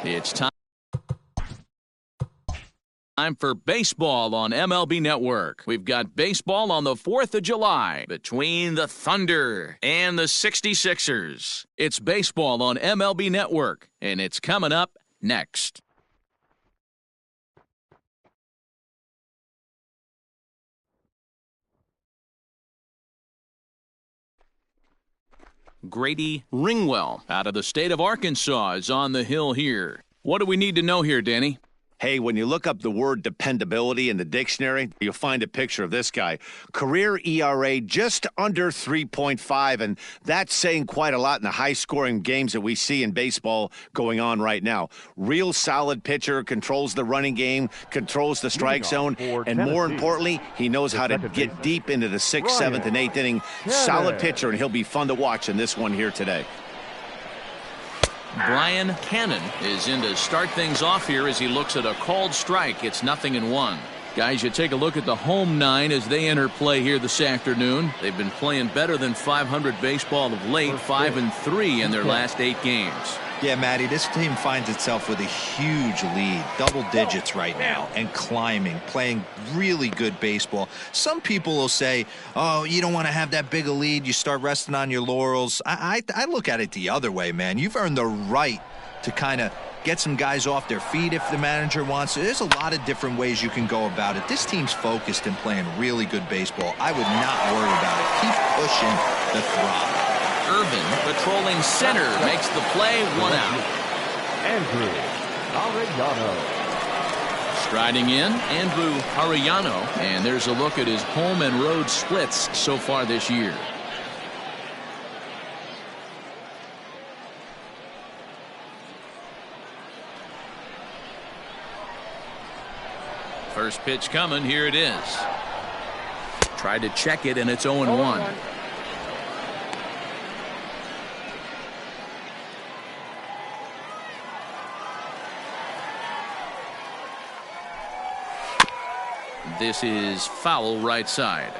It's time for baseball on MLB Network. We've got baseball on the 4th of July between the Thunder and the 66ers. It's baseball on MLB Network, and it's coming up next. Grady Ringwell out of the state of Arkansas is on the hill here. What do we need to know here, Danny? Hey, when you look up the word dependability in the dictionary, you'll find a picture of this guy. Career ERA just under 3.5, and that's saying quite a lot in the high-scoring games that we see in baseball going on right now. Real solid pitcher, controls the running game, controls the strike zone, and more importantly, he knows how to get deep into the 6th, 7th, and 8th inning. Solid pitcher, and he'll be fun to watch in this one here today. Brian Cannon is in to start things off here as he looks at a called strike. It's 0-1. Guys, you take a look at the home 9 as they enter play here this afternoon. They've been playing better than 500 baseball of late, 5-3 in their last 8 games. Yeah, Matty, this team finds itself with a huge lead, double digits right now, and climbing, playing really good baseball. Some people will say, oh, you don't want to have that big a lead, you start resting on your laurels. I look at it the other way, man. You've earned the right to kind of get some guys off their feet if the manager wants to. There's a lot of different ways you can go about it. This team's focused and playing really good baseball. I would not worry about it. Keep pushing the throttle. Irvin patrolling center makes the play, 1 out. Andrew Arellano. Striding in, Andrew Arellano, and there's a look at his home and road splits so far this year. First pitch coming, here it is. Tried to check it, and it's 0-1. This is foul right side.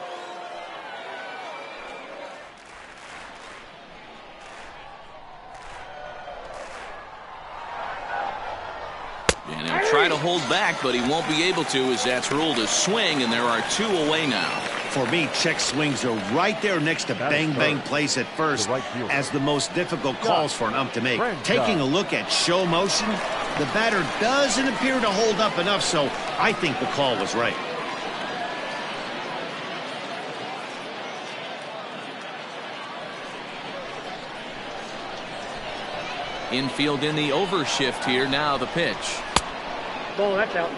And he'll try to hold back, but he won't be able to as that's ruled a swing, and there are 2 away now. For me, check swings are right there next to bang plays at first as the most difficult calls for an ump to make. Taking a look at show motion, the batter doesn't appear to hold up enough, so I think the call was right. Infield in the overshift here. Now the pitch. Oh, that's out.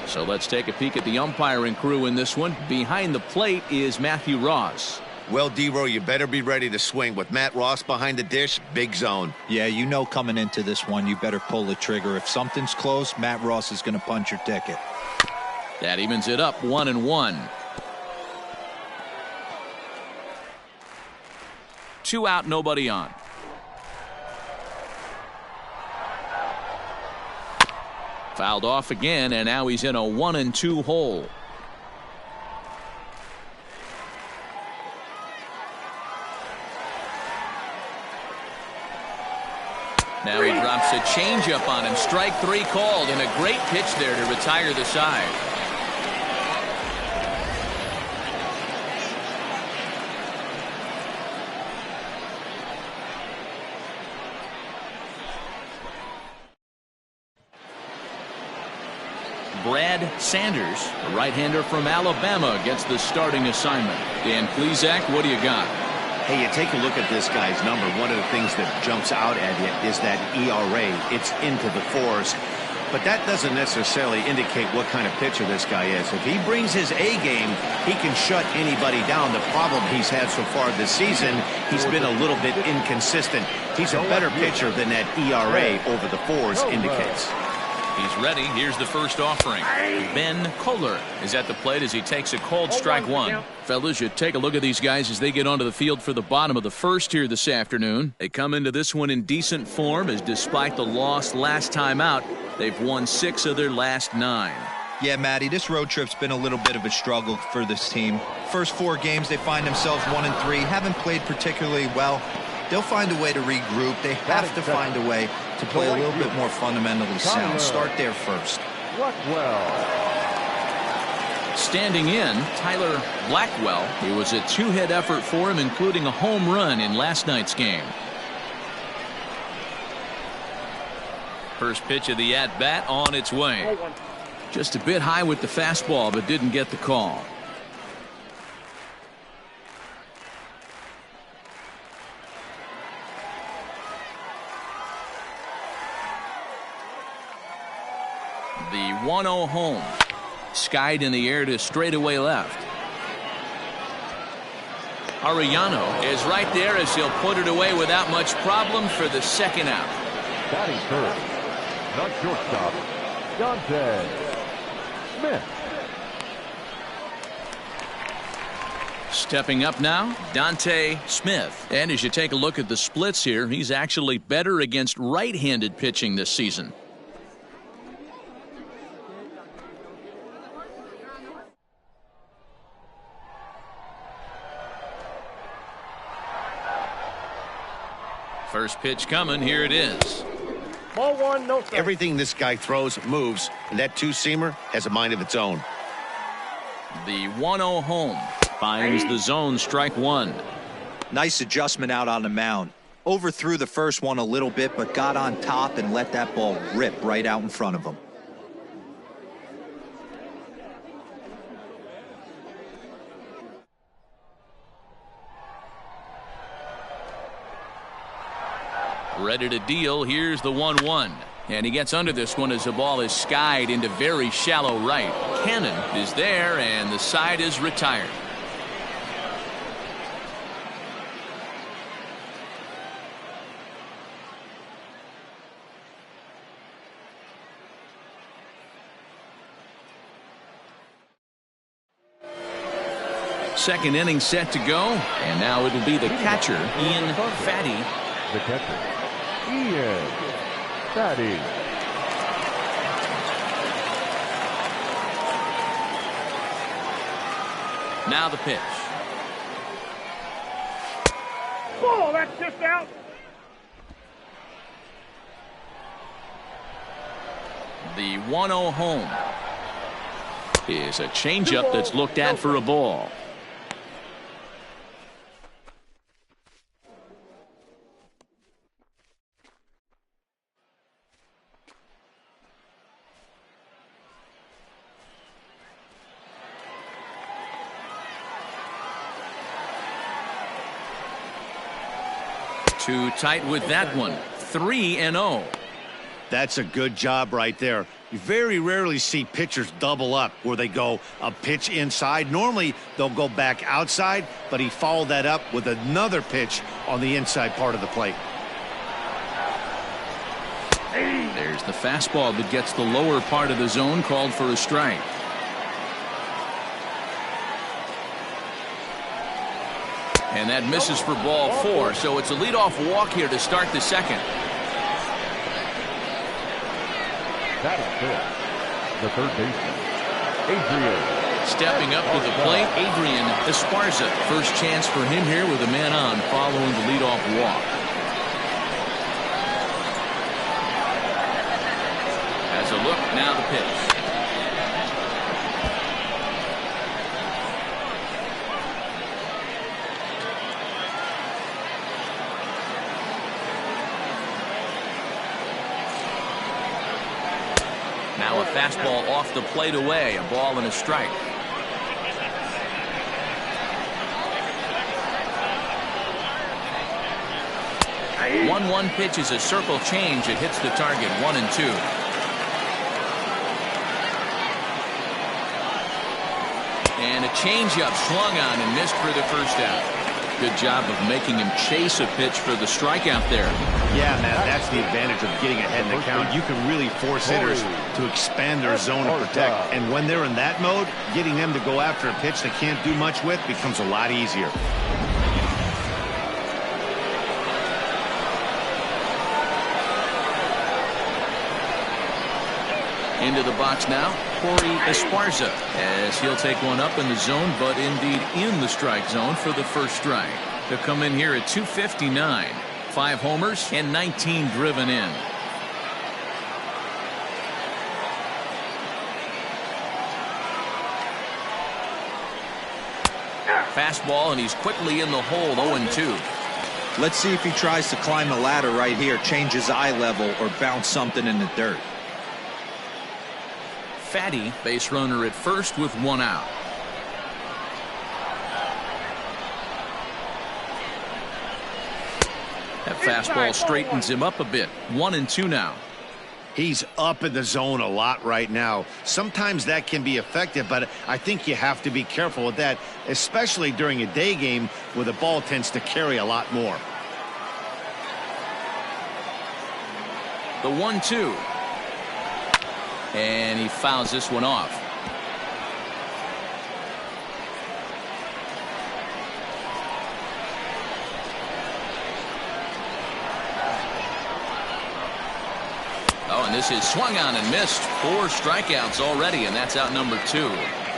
So let's take a peek at the umpiring crew in this one. Behind the plate is Matthew Ross. Well, D-Row, you better be ready to swing. With Matt Ross behind the dish, big zone. Yeah, you know coming into this one, you better pull the trigger. If something's close, Matt Ross is going to punch your ticket. That evens it up, 1-1. 2 out, nobody on. Fouled off again, and now he's in a 1-2 hole. Now he drops a changeup on him. Strike 3 called, and a great pitch there to retire the side. Brad Sanders, a right-hander from Alabama, gets the starting assignment. Dan Plesac, what do you got? Hey, you take a look at this guy's number. One of the things that jumps out at you is that ERA. It's into the 4s. But that doesn't necessarily indicate what kind of pitcher this guy is. If he brings his A game, he can shut anybody down. The problem he's had so far this season, he's been a little bit inconsistent. He's a better pitcher than that ERA over the 4s indicates. He's ready. Here's the first offering. Ben Kohler is at the plate as he takes a called strike 1. Fellas, you take a look at these guys as they get onto the field for the bottom of the first here this afternoon. They come into this one in decent form, as despite the loss last time out, they've won 6 of their last 9. Yeah, Matty, this road trip's been a little bit of a struggle for this team. First 4 games, they find themselves 1-3, haven't played particularly well. They'll find a way to regroup. They have to find a way to play a little bit more fundamentally sound. Start there first. Standing in, Tyler Blackwell. It was a two-hit effort for him, including a home run in last night's game. First pitch of the at-bat on its way. Just a bit high with the fastball, but didn't get the call. The 1-0 home. Skied in the air to straightaway left. Arellano is right there as he'll put it away without much problem for the second out. Batting first, the shortstop, Dante Smith. Stepping up now, Dante Smith. And as you take a look at the splits here, he's actually better against right-handed pitching this season. First pitch coming. Here it is. Ball one, no strike. Everything this guy throws moves, and that two-seamer has a mind of its own. The 1-0 home finds the zone, strike one. Nice adjustment out on the mound. Overthrew the first one a little bit, but got on top and let that ball rip right out in front of him. Ready to deal. Here's the 1-1. And he gets under this one as the ball is skied into very shallow right. Cannon is there, and the side is retired. Second inning set to go, and now it'll be the catcher, Ian Fatty. The catcher, Ian Fatty. Now the pitch. Ball, that's just out. The 1-0 home is a changeup that's looked at for a ball. Too tight with that one. 3-0. That's a good job right there. You very rarely see pitchers double up where they go a pitch inside. Normally they'll go back outside, but he followed that up with another pitch on the inside part of the plate. There's the fastball that gets the lower part of the zone, called for a strike. And that misses for ball four, so it's a leadoff walk here to start the second. Batting fifth, the third baseman, Adrian. Stepping up to the plate, Adrian Esparza. First chance for him here with a man on following the leadoff walk. As a look, now the pitch. Now a fastball off the plate away, a ball and a strike. Hey. 1-1 pitch is a circle change. It hits the target, 1-2. And a changeup swung on and missed for the first out. Good job of making him chase a pitch for the strikeout there. Yeah, man, that's the advantage of getting ahead in the count. You can really force hitters to expand their zone and protect. And when they're in that mode, getting them to go after a pitch they can't do much with becomes a lot easier. Into the box now, Corey Esparza, as he'll take one up in the zone, but indeed in the strike zone for the first strike. to come in here at 259. 5 homers and 19 driven in. Fastball, and he's quickly in the hole, 0-2. Let's see if he tries to climb the ladder right here, change his eye level, or bounce something in the dirt. Fatty, base runner at first with 1 out. That fastball straightens him up a bit. 1-2 now. He's up in the zone a lot right now. Sometimes that can be effective, but I think you have to be careful with that, especially during a day game where the ball tends to carry a lot more. The 1-2. And he fouls this one off. Oh, and this is swung on and missed. 4 strikeouts already, and that's out number 2.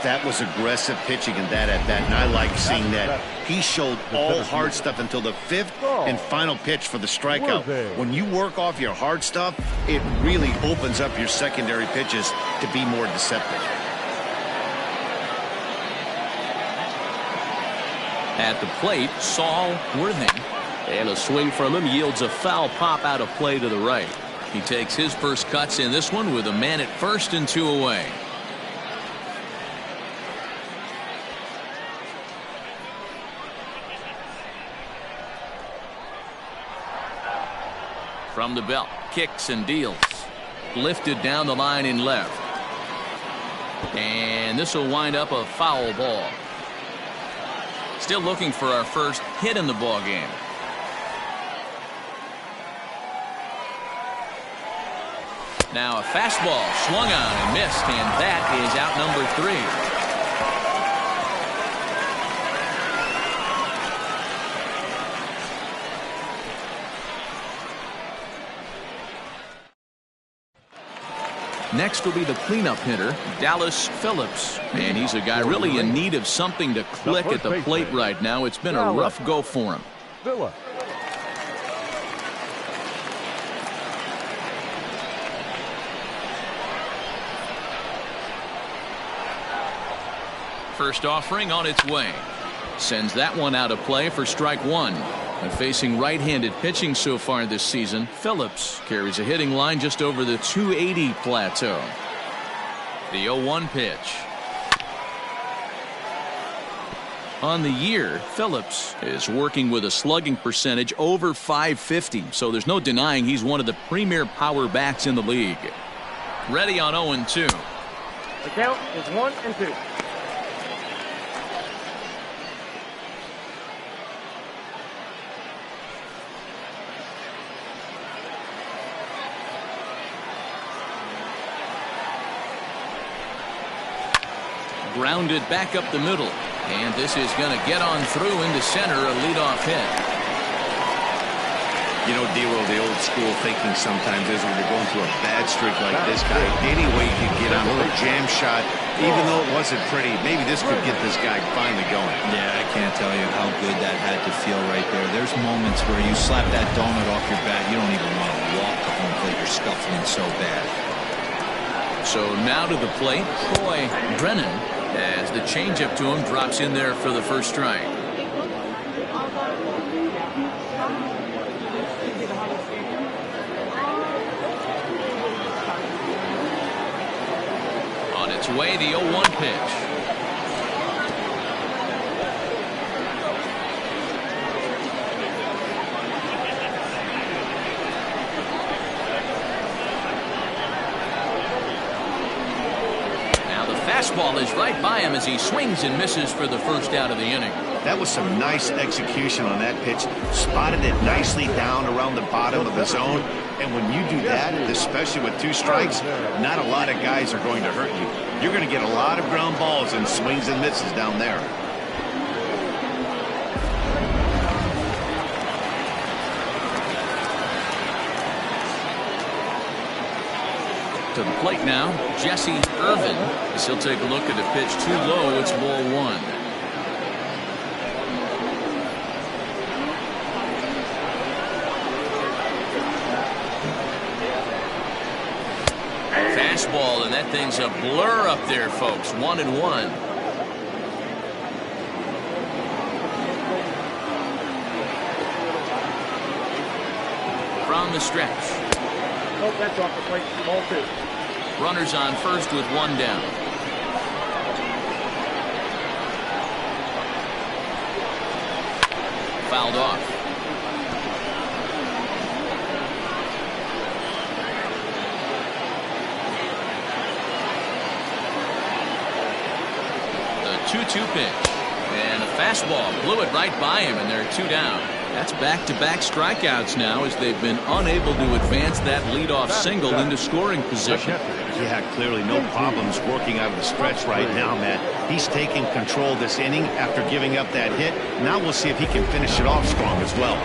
That was aggressive pitching in that at bat, and I like seeing that. He showed all hard stuff until the 5th and final pitch for the strikeout. When you work off your hard stuff, it really opens up your secondary pitches to be more deceptive. At the plate, Saul Worthing. And a swing from him yields a foul pop out of play to the right. He takes his first cuts in this one with a man at first and 2 away. From the belt, kicks and deals. Lifted down the line in left. And this will wind up a foul ball. Still looking for our first hit in the ball game. Now a fastball swung on and missed, and that is out number 3. Next will be the cleanup hitter, Dallas Phillips. And he's a guy really in need of something to click at the plate right now. It's been a rough go for him. Phillips. First offering on its way. Sends that one out of play for strike 1. And facing right-handed pitching so far this season, Phillips carries a hitting line just over the 280 plateau. The 0-1 pitch. On the year, Phillips is working with a slugging percentage over .550, so there's no denying he's one of the premier power bats in the league. Ready on 0-2. The count is 1-2. Grounded back up the middle. And this is going to get on through into center, a leadoff hit. You know, D-Roll, the old school thinking sometimes is when you're going through a bad streak like this guy, any way you could get on a little jam shot, even though it wasn't pretty, maybe this could get this guy finally going. Yeah, I can't tell you how good that had to feel right there. There's moments where you slap that donut off your bat, you don't even want to walk to home plate. You're scuffling so bad. So now to the plate, Troy Brennan, as the changeup to him drops in there for the first strike. On its way, the 0-1 pitch. Fastball is right by him as he swings and misses for the first out of the inning. That was some nice execution on that pitch. Spotted it nicely down around the bottom of the zone. And when you do that, especially with 2 strikes, not a lot of guys are going to hurt you. You're going to get a lot of ground balls and swings and misses down there. To the plate now, Jesse Irvin. As he'll take a look at the pitch too low. It's ball 1. fastball, and that thing's a blur up there, folks. 1-1. From the stretch. Nope, that's off the plate. Ball 2. Runners on first with 1 down. Fouled off. The 2-2 pitch. And a fastball blew it right by him, and they're 2 down. That's back-to-back strikeouts now as they've been unable to advance that leadoff single into scoring position. Yeah, clearly no problems working out of the stretch right now, Matt. He's taking control this inning after giving up that hit. Now we'll see if he can finish it off strong as well.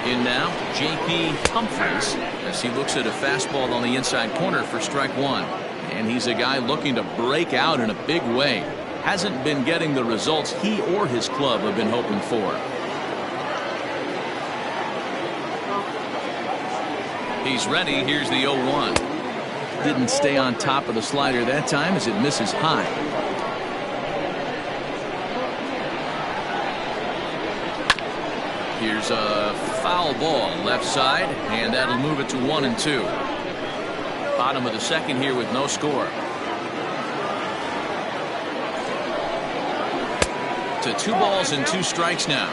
In now, J.P. Humphries as he looks at a fastball on the inside corner for strike 1. And he's a guy looking to break out in a big way. Hasn't been getting the results he or his club have been hoping for. He's ready. Here's the 0-1. Didn't stay on top of the slider that time as it misses high. Here's a foul ball left side, and that'll move it to 1-2. Bottom of the second here with no score. To 2 balls and 2 strikes now.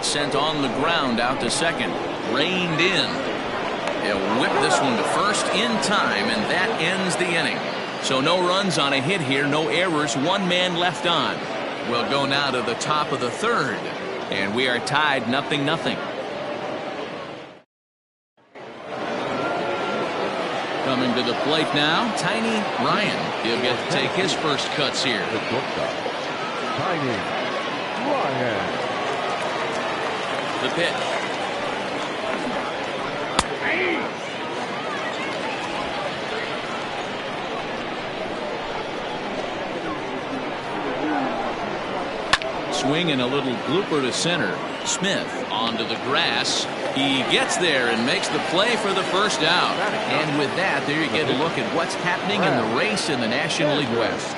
Sent on the ground out to second. Reined in. He'll whip this one to first in time, and that ends the inning. So no runs on a hit here, no errors, 1 man left on. We'll go now to the top of the 3rd, and we are tied 0-0. Coming to the plate now, Tiny Ryan. He'll get to take his first cuts here. Tiny Ryan. The pitch. Swing and a little blooper to center. Smith onto the grass. He gets there and makes the play for the first out. And with that, there you get a look at what's happening in the race in the National League West.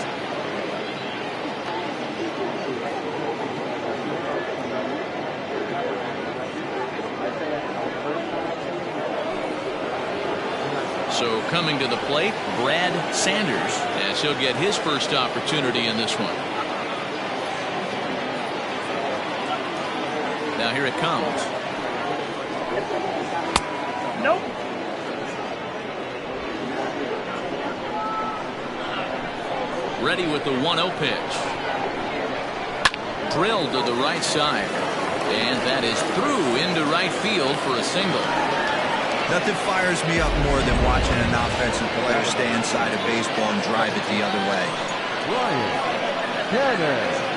So coming to the plate, Brad Sanders, as he'll get his first opportunity in this one. Now here it comes. Nope. Ready with the 1-0 pitch. Drilled to the right side. And that is through into right field for a single. Nothing fires me up more than watching an offensive player stay inside of baseball and drive it the other way. Ryan Cannon.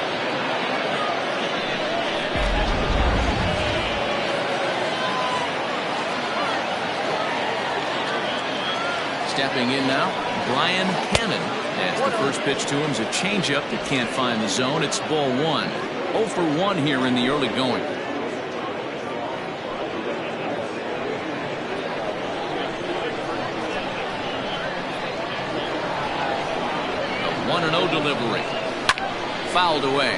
Stepping in now, Brian Cannon. As the first pitch to him is a changeup that can't find the zone. It's ball 1. 0 for 1 here in the early going. A 1-0 delivery. Fouled away.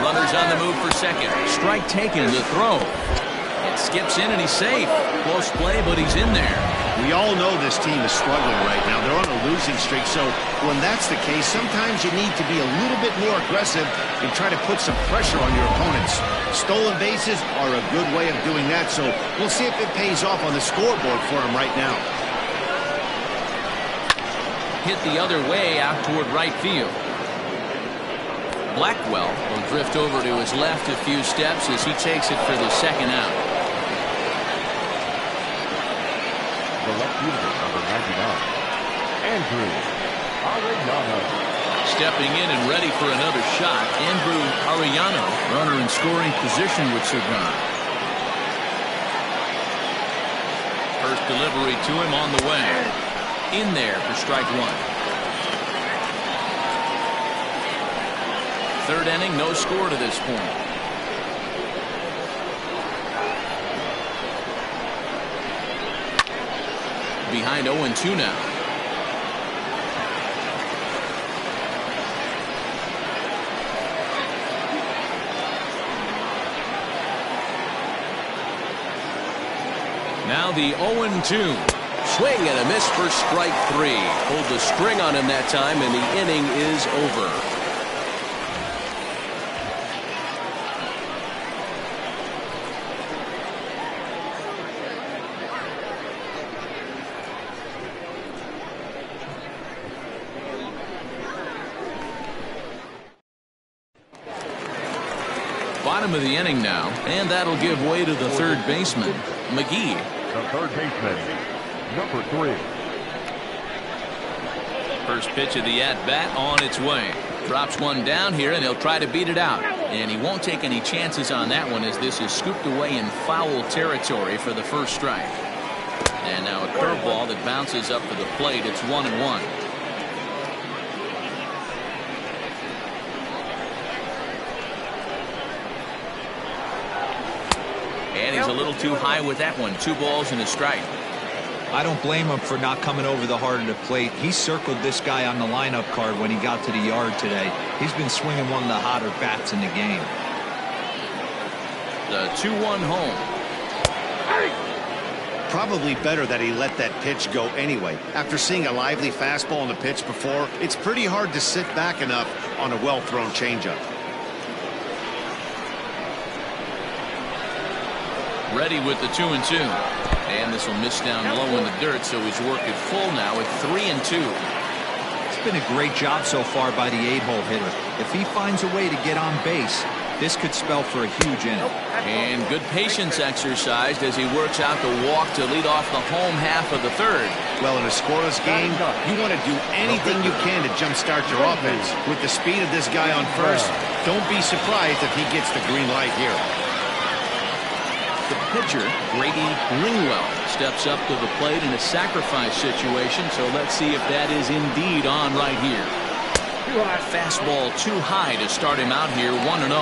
Runners on the move for second. Strike taken, the throw. It skips in and he's safe. Close play, but he's in there. We all know this team is struggling right now. They're on a losing streak, so when that's the case, sometimes you need to be a little bit more aggressive and try to put some pressure on your opponents. Stolen bases are a good way of doing that, so we'll see if it pays off on the scoreboard for them right now. Hit the other way out toward right field. Blackwell will drift over to his left a few steps as he takes it for the second out. The left fielder, number 99, Andrew Arellano. Stepping in and ready for another shot, Andrew Arellano, runner in scoring position with Sagan. First delivery to him on the way. In there for strike one. Third inning, no score to this point. Behind 0-2 now. Now the 0-2. Swing and a miss for strike three. Pulled the string on him that time, and the inning is over. Bottom of the inning now, and that'll give way to the third baseman, McGee. The third baseman, number 3. First pitch of the at-bat on its way. Drops one down here, and he'll try to beat it out. And he won't take any chances on that one as this is scooped away in foul territory for the first strike. And now a curveball that bounces up to the plate. It's 1-1. And he's a little too high with that one. 2 balls and a strike. I don't blame him for not coming over the heart of the plate. He circled this guy on the lineup card when he got to the yard today. He's been swinging one of the hotter bats in the game. The 2-1 home. Probably better that he let that pitch go anyway. After seeing a lively fastball on the pitch before, it's pretty hard to sit back enough on a well-thrown changeup. Ready with the 2-2. And this will miss down low in the dirt, so he's worked it full now with 3-2. It's been a great job so far by the 8-hole hitter. If he finds a way to get on base, this could spell for a huge inning. And good patience exercised as he works out the walk to lead off the home half of the third. Well, in a scoreless game, you want to do anything you can to jumpstart your offense. With the speed of this guy on first, don't be surprised if he gets the green light here. The pitcher, Grady Ringwell, steps up to the plate in a sacrifice situation, so let's see if that is indeed on right here. Fastball too high to start him out here, 1-0.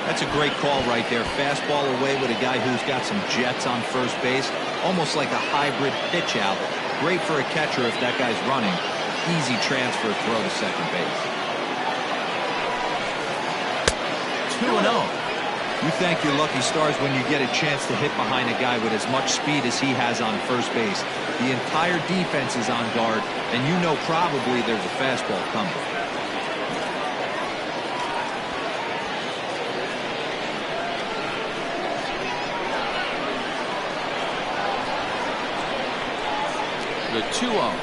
That's a great call right there. Fastball away with a guy who's got some jets on first base, almost like a hybrid pitch out. Great for a catcher if that guy's running. Easy transfer throw to second base. 2-0. You thank your lucky stars when you get a chance to hit behind a guy with as much speed as he has on first base. The entire defense is on guard, and you know probably there's a fastball coming. The 2-0.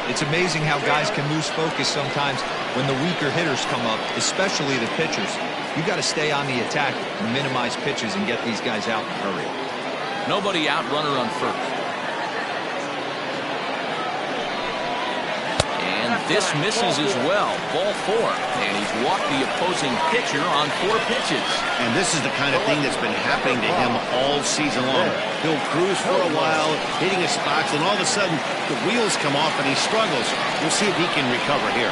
It's amazing how guys can lose focus sometimes when the weaker hitters come up, especially the pitchers. You got to stay on the attack and minimize pitches and get these guys out in a hurry. Nobody out, runner on first. And this misses as well. Ball 4. And he's walked the opposing pitcher on 4 pitches. And this is the kind of thing that's been happening to him all season long. He'll cruise for a while, hitting his spots, and all of a sudden the wheels come off and he struggles. We'll see if he can recover here.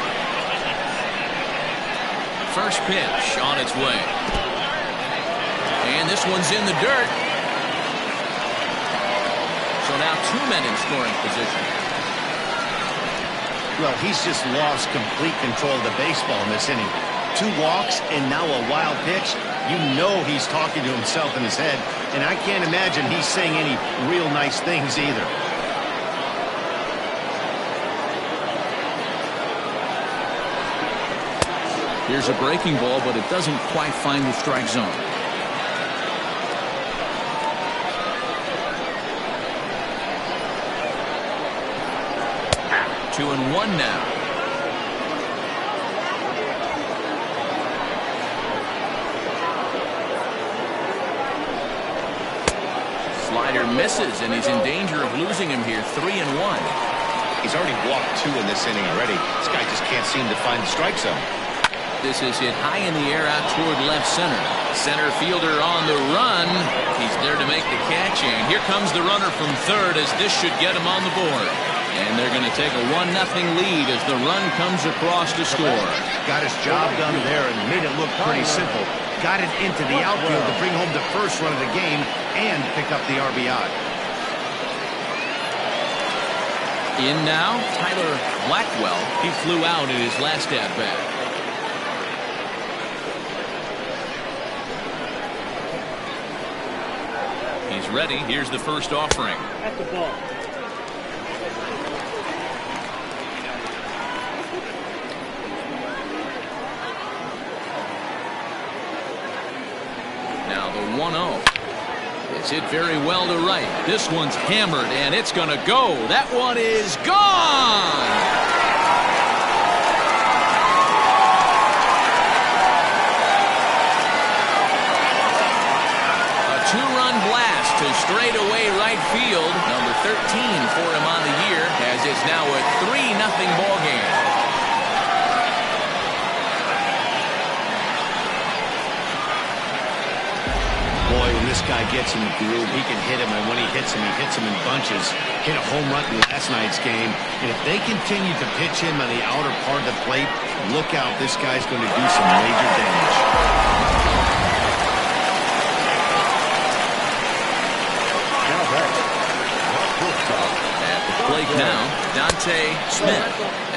First pitch on its way. And this one's in the dirt. So now 2 men in scoring position. Well, he's just lost complete control of the baseball in this inning. 2 walks and now a wild pitch. You know he's talking to himself in his head, and I can't imagine he's saying any real nice things either. Here's a breaking ball, but it doesn't quite find the strike zone. Two and one now. Slider misses, and he's in danger of losing him here. 3-1. He's already walked 2 in this inning already. This guy just can't seem to find the strike zone. This is hit high in the air out toward left center. Center fielder on the run. He's there to make the catch, and here comes the runner from third as this should get him on the board. And they're going to take a 1-0 lead as the run comes across to score. Got his job done there and made it look pretty simple. Got it into the outfield to bring home the first run of the game and pick up the RBI. In now, Tyler Blackwell. He flew out in his last at-bat. He's ready. Here's the first offering. At the ball. Now the 1-0. It's hit very well to right. This one's hammered, and it's going to go. That one is gone. Two-run blast to straightaway right field. Number 13 for him on the year, as it's now a 3-0 ball game. Boy, when this guy gets in the groove, he can hit him, and when he hits him in bunches. Hit a home run in last night's game, and if they continue to pitch him on the outer part of the plate, look out, this guy's going to do some major damage. Plate now, Dante Smith,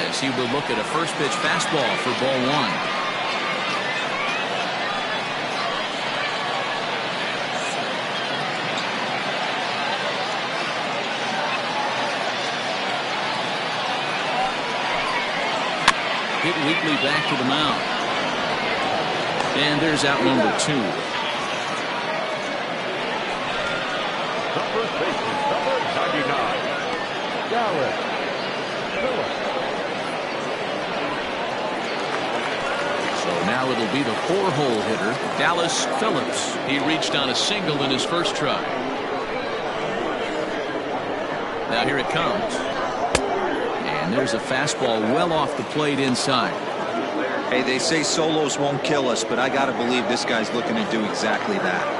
as he will look at a first pitch fastball for ball one. Hit weakly back to the mound. And there's out number 2. The first baseman, number 99. Dallas Phillips. So now it'll be the 4-hole hitter, Dallas Phillips. He reached on a single in his first try. Now here it comes. And there's a fastball well off the plate inside. Hey, they say solos won't kill us, but I got to believe this guy's looking to do exactly that.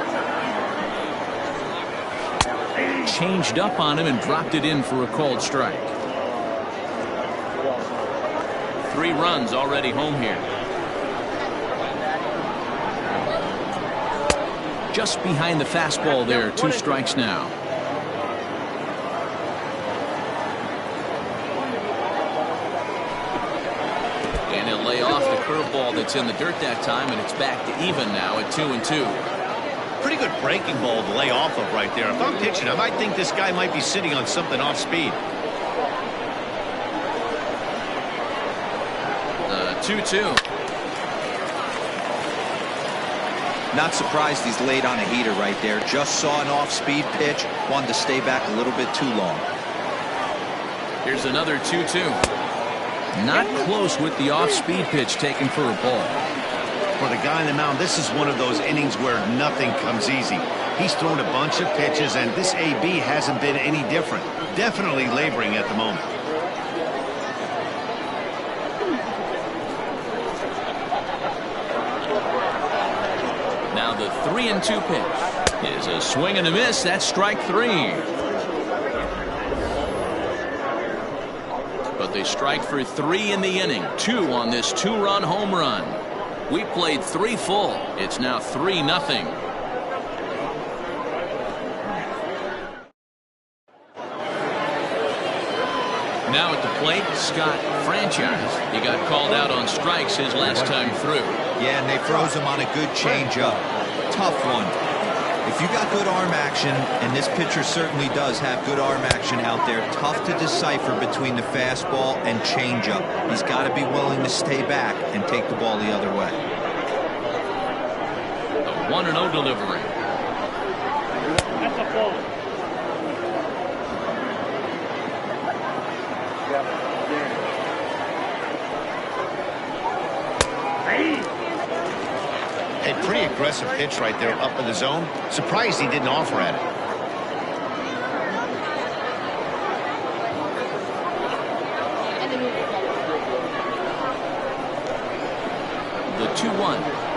Changed up on him and dropped it in for a called strike. 3 runs already home here. Just behind the fastball there. 2 strikes now. And he'll lay off the curveball that's in the dirt that time, and it's back to even now at 2-2. Pretty good breaking ball to lay off of right there. If I'm pitching him, I think this guy might be sitting on something off speed. 2-2. Not surprised he's laid on a heater right there. Just saw an off-speed pitch. Wanted to stay back a little bit too long. Here's another 2-2. Not close with the off-speed pitch taken for a ball. For the guy on the mound, this is one of those innings where nothing comes easy. He's thrown a bunch of pitches, and this AB hasn't been any different. Definitely laboring at the moment. Now the 3-2 pitch is a swing and a miss. That's strike 3. But they strike for 3 in the inning. 2 on this 2-run home run. We played 3 full. It's now 3-0. Now at the plate, Scott Franchise. He got called out on strikes his last time through. Yeah, and they froze him on a good changeup. tough one. If you got good arm action, and this pitcher certainly does have good arm action out there, tough to decipher between the fastball and changeup. He's got to be willing to stay back and take the ball the other way. A 1-0 delivery. That's a ball. A pretty aggressive pitch right there up in the zone. Surprised he didn't offer at it. The 2-1.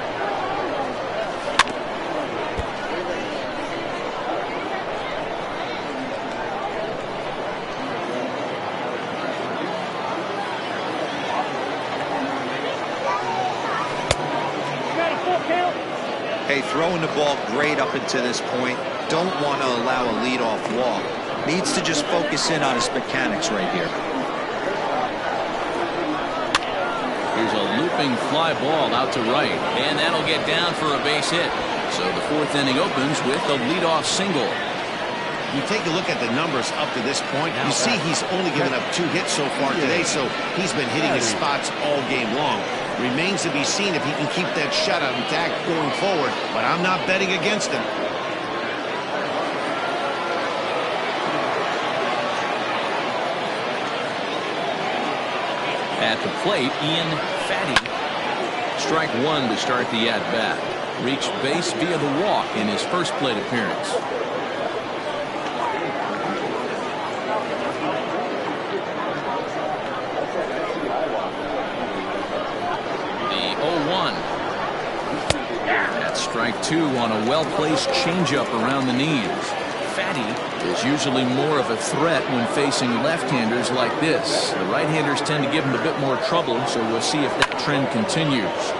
Hey, throwing the ball great up until this point. Don't want to allow a leadoff walk. Needs to just focus in on his mechanics right here. Here's a looping fly ball out to right, and that'll get down for a base hit. So the fourth inning opens with a leadoff single. You take a look at the numbers up to this point, you see he's only given up 2 hits so far today, so he's been hitting his spots all game long. Remains to be seen if he can keep that shutout intact going forward, but I'm not betting against him. At the plate, Ian Fatty. Strike 1 to start the at-bat. Reached base via the walk in his first plate appearance. The 0-1. That's strike 2 on a well-placed changeup around the knees. Fatty is usually more of a threat when facing left-handers like this. The right-handers tend to give him a bit more trouble, so we'll see if that trend continues.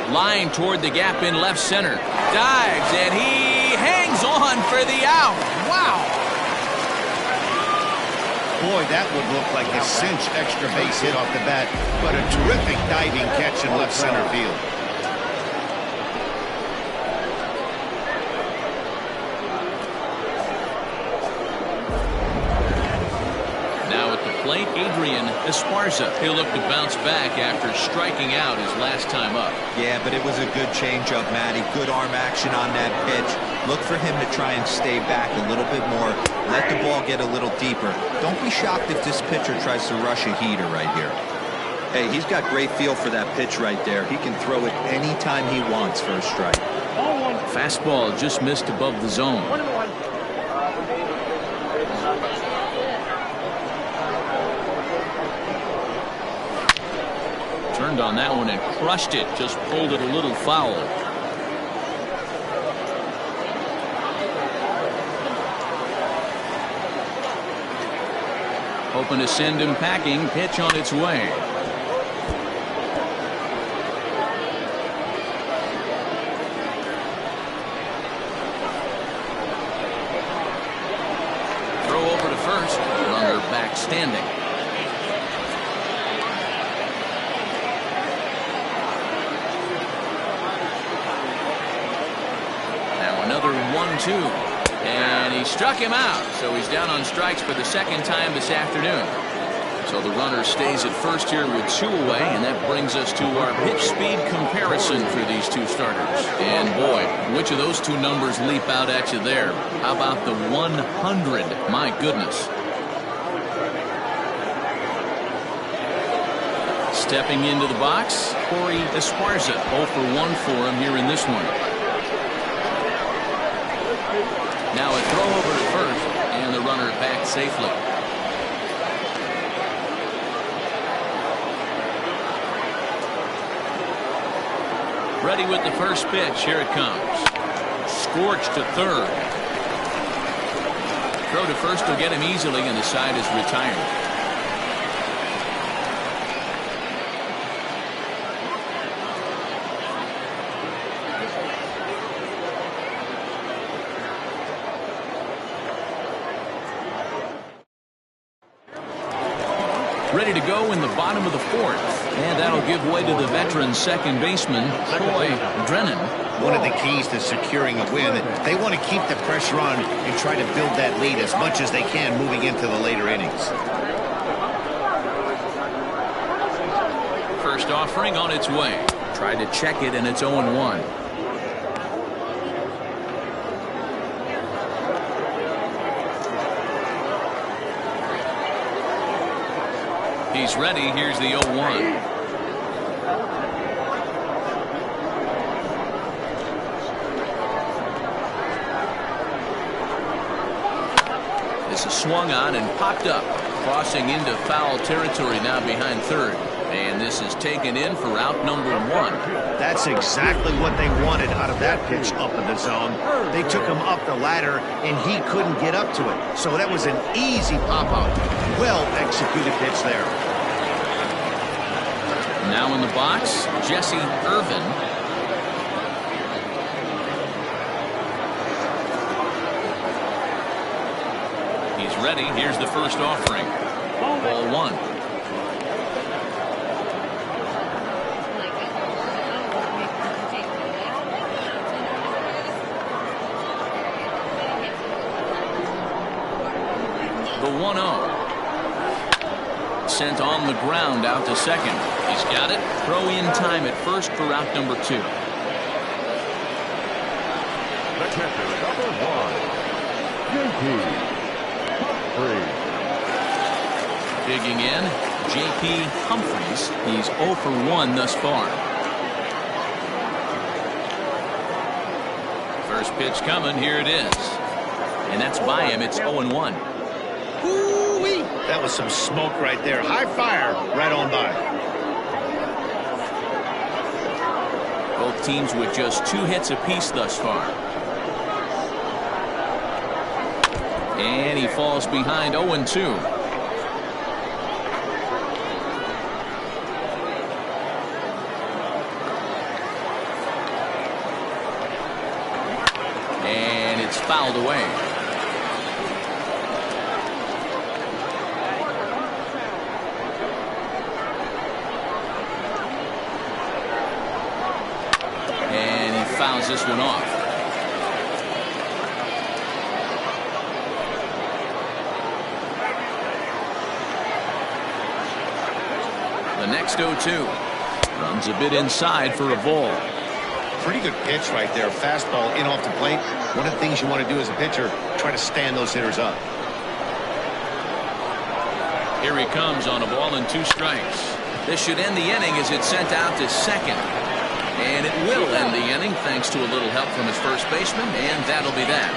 Line toward the gap in left center. Dives, and he hangs on for the out. Wow! Boy, that would look like a cinch extra base hit off the bat, but a terrific diving catch in left center field. Plate, Adrian Esparza. He'll look to bounce back after striking out his last time up. Yeah, but it was a good changeup, Matty. Good arm action on that pitch. Look for him to try and stay back a little bit more. Let the ball get a little deeper. Don't be shocked if this pitcher tries to rush a heater right here. Hey, he's got great feel for that pitch right there. He can throw it anytime he wants for a strike. Fastball just missed above the zone. Turned on that one and crushed it. Just pulled it a little foul. Hoping to send him packing. Pitch on its way. Throw over to first. Runner back standing. Another 1-2, and he struck him out, so he's down on strikes for the second time this afternoon. So the runner stays at first here with 2 away, and that brings us to our pitch speed comparison for these 2 starters. And boy, which of those 2 numbers leap out at you there? How about the 100? My goodness. Stepping into the box, Corey Esparza, 0 for 1 for him here in this one. Now a throw over to first, and the runner back safely. Ready with the first pitch. Here it comes. Scorched to third. Throw to first will get him easily, and the side is retired. Ready to go in the bottom of the 4th. And that'll give way to the veteran second baseman, Troy Drennan. One of the keys to securing a win, they want to keep the pressure on and try to build that lead as much as they can moving into the later innings. First offering on its way. Tried to check it, and it's 0-1. He's ready. Here's the 0-1. This is swung on and popped up. Crossing into foul territory now behind third. And this is taken in for out number 1. That's exactly what they wanted out of that pitch up in the zone. They took him up the ladder, and he couldn't get up to it. So that was an easy pop-out. Well-executed pitch there. Now in the box, Jesse Irvin. He's ready. Here's the first offering. Ball 1. The 1-0. Sent on the ground out to second. He's got it. Throw in time at first for out number 2. The catcher, number 1, J.P. Humphries. Digging in, J.P. Humphries. He's 0 for 1 thus far. First pitch coming. Here it is. And that's by him. It's 0-1. Woo-wee! That was some smoke right there. High fire right on by. Both teams with just 2 hits apiece thus far. And he falls behind 0-2. And it's fouled away. Fouls this one off. The next 0-2 runs a bit inside for a ball. Pretty good pitch right there. Fastball in off the plate. One of the things you want to do as a pitcher, try to stand those hitters up. Here he comes on a ball and 2 strikes. This should end the inning as it's sent out to second. And it will end the inning thanks to a little help from his first baseman, and that'll be that.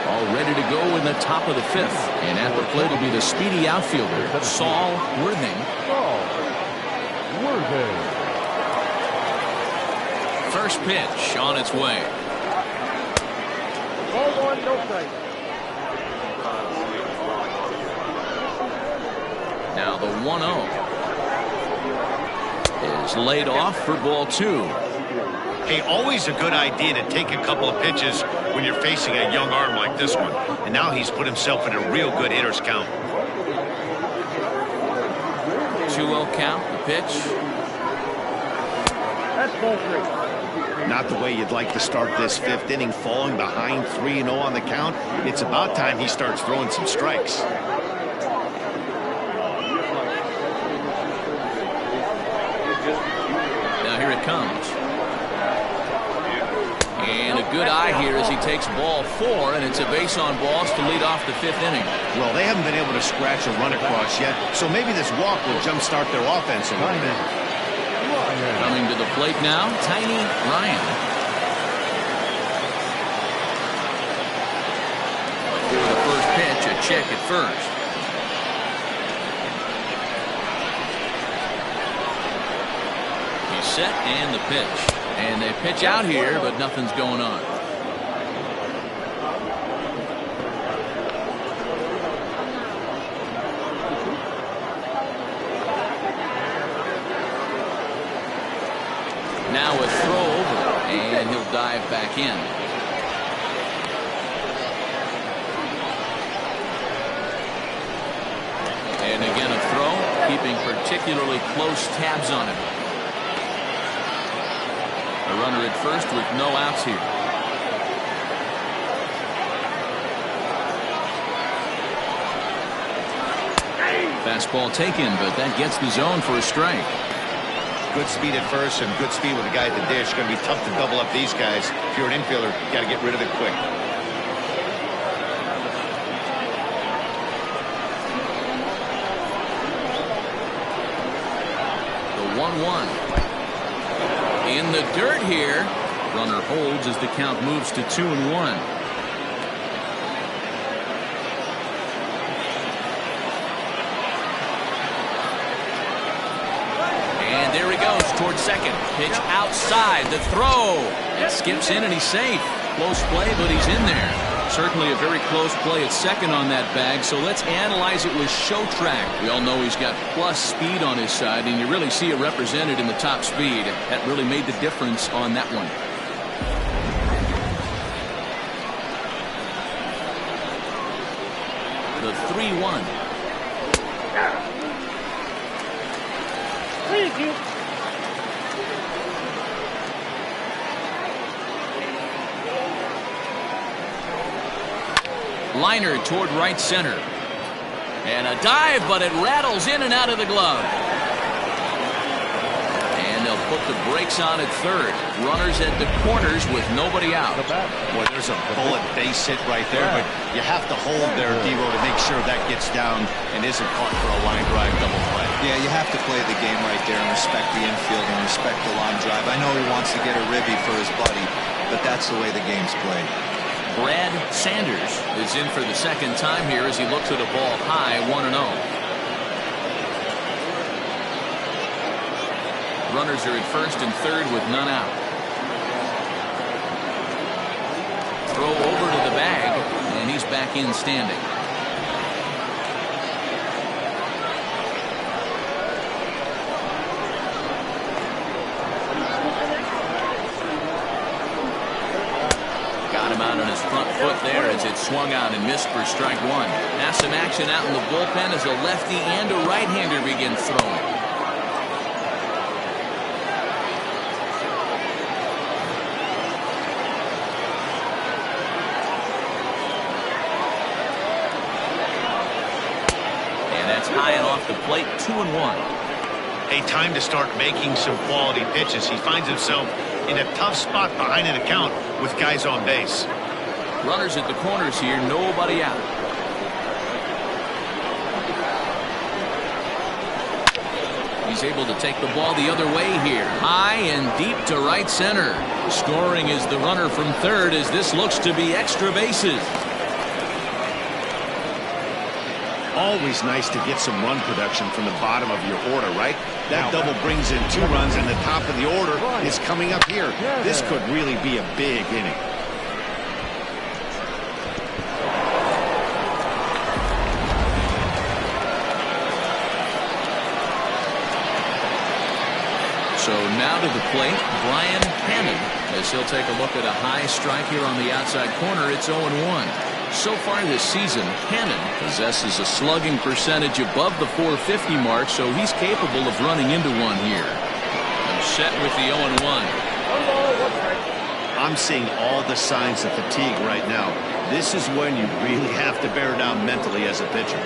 All ready to go in the top of the 5th. And at the plate will be the speedy outfielder, Saul Worthing. First pitch on its way. Ball 1, no strike. Now the 1-0 is laid off for ball 2. Hey, always a good idea to take a couple of pitches when you're facing a young arm like this one. And now he's put himself in a real good hitter's count. 2-0 count, the pitch. That's ball 3. Not the way you'd like to start this 5th inning, falling behind 3-0 on the count. It's about time he starts throwing some strikes. Now here it comes. And a good eye here as he takes ball 4, and it's a base on balls to lead off the 5th inning. Well, they haven't been able to scratch a run across yet, so maybe this walk will jumpstart their offense a little bit. Coming to the plate now, Tiny Ryan. For the first pitch, a check at first. He's set and the pitch. And they pitch out here, but nothing's going on. now a throw over, and he'll dive back in. And again a throw, keeping particularly close tabs on him. A runner at first with no outs here. Fastball taken, but that gets the zone for a strike. Good speed at first and good speed with the guy at the dish. Going to be tough to double up these guys. If you're an infielder, you got to get rid of it quick. The 1-1. In the dirt here. Runner holds as the count moves to 2-1. There he goes towards second. Pitch outside. The throw. It skips in and he's safe. Close play, but he's in there. Certainly a very close play at second on that bag. So let's analyze it with show track. We all know he's got plus speed on his side, and you really see it represented in the top speed. That really made the difference on that one. The 3-1. Liner toward right center. And a dive, but it rattles in and out of the glove. And they'll put the brakes on at third. Runners at the corners with nobody out. Boy, there's a bullet base hit right there, but you have to hold there, Devo, to make sure that gets down and isn't caught for a line drive double play. Yeah, you have to play the game right there and respect the infield and respect the line drive. I know he wants to get a ribby for his buddy, but that's the way the game's played. Brad Sanders is in for the second time here as he looks at a ball high, 1-0. Runners are at first and third with none out. Throw over to the bag, and he's back in standing. Out on his front foot there as it swung out and missed for strike one. Now some action out in the bullpen as a lefty and a right-hander begin throwing. And that's high and off the plate, 2-1. A time to start making some quality pitches. He finds himself in a tough spot behind an account with guys on base. Runners at the corners here, nobody out. He's able to take the ball the other way here. High and deep to right center. Scoring is the runner from third as this looks to be extra bases. Always nice to get some run production from the bottom of your order, right? That double brings in 2 runs, and the top of the order is coming up here. This could really be a big inning. So now to the plate, Brian Hannon, as he'll take a look at a high strike here on the outside corner. It's 0-1. So far this season, Hannon possesses a slugging percentage above the .450 mark, so he's capable of running into one here. I'm set with the 0-1. I'm seeing all the signs of fatigue right now. This is when you really have to bear down mentally as a pitcher.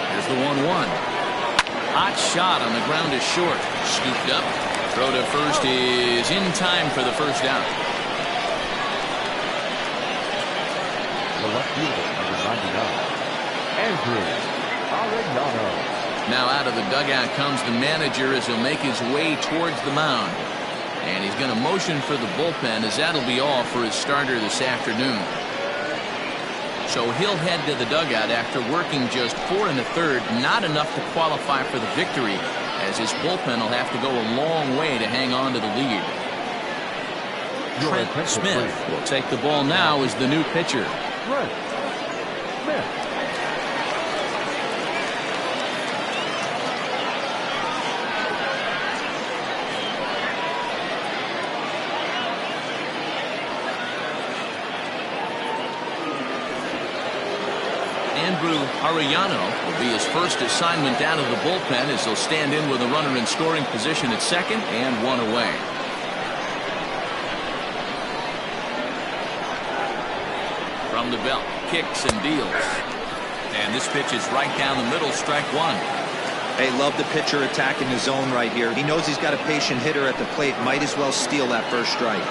Here's the 1-1. Hot shot on the ground is short. Scooped up. Throw to first is in time for the first out. The left fielder, number 99, Andrew Arellano. Now out of the dugout comes the manager as he'll make his way towards the mound. And he's going to motion for the bullpen as that'll be all for his starter this afternoon. So he'll head to the dugout after working just 4 1/3, not enough to qualify for the victory, as his bullpen will have to go a long way to hang on to the lead. Trent Smith will take the ball now as the new pitcher. Brent Smith. Andrew Arellano will be his first assignment down to the bullpen as he'll stand in with a runner in scoring position at second and one away. From the belt, kicks and deals. And this pitch is right down the middle, strike one. Hey, love the pitcher attacking the zone right here. He knows he's got a patient hitter at the plate. Might as well steal that first strike.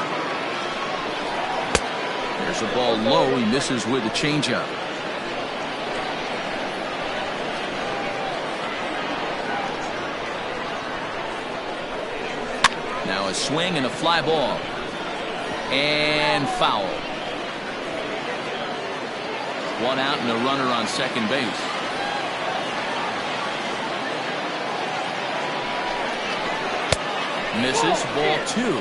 There's a ball low. He misses with a changeup. Now a swing and a fly ball. And foul. One out and a runner on second base. Misses, ball two.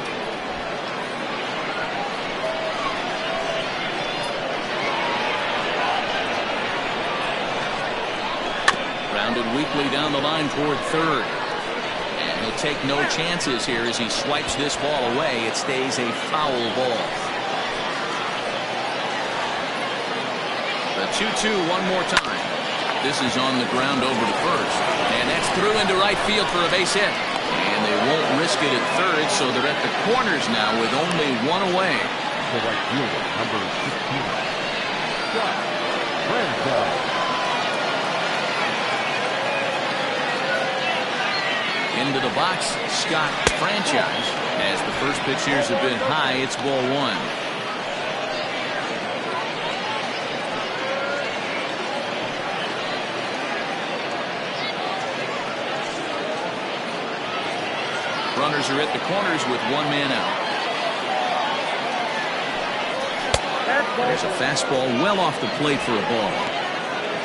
Rounded weakly down the line toward third. And he'll take no chances here as he swipes this ball away. It stays a foul ball. The 2-2 one more time. This is on the ground over to first. And that's through into right field for a base hit. And they won't risk it at third, so they're at the corners now with only one away. The right fielder, number 16. Scott Franchise. Into the box, Scott Franchise. As the first pitch here is a bit high, it's ball one. Runners are at the corners with one man out. There's a fastball well off the plate for a ball.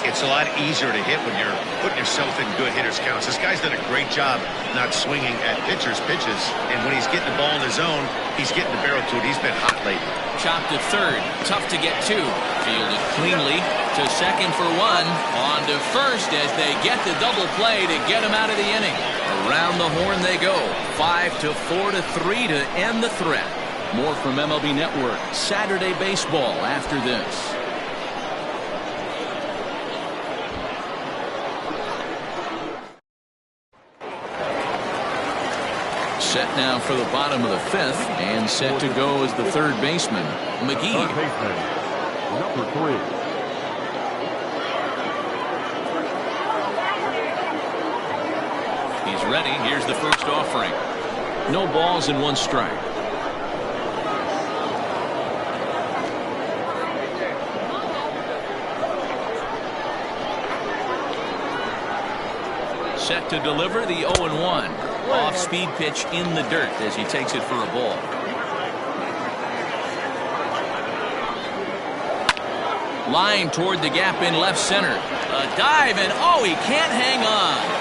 It's a lot easier to hit when you're putting yourself in good hitters' counts. This guy's done a great job not swinging at pitchers' pitches. And when he's getting the ball in his zone, he's getting the barrel to it. He's been hot lately. Chopped to third. Tough to get to. Fielded cleanly to second for one. On to first as they get the double play to get him out of the inning. Around the horn they go. 5-4 to 3 to end the threat. More from MLB Network Saturday Baseball after this. Set now for the bottom of the fifth and set to go as the third baseman, McGee. Third baseman, number 3. He's ready. Here's the first offering. No balls and one strike. Set to deliver the 0-1. Off-speed pitch in the dirt as he takes it for a ball. Line toward the gap in left center. A dive and oh, he can't hang on.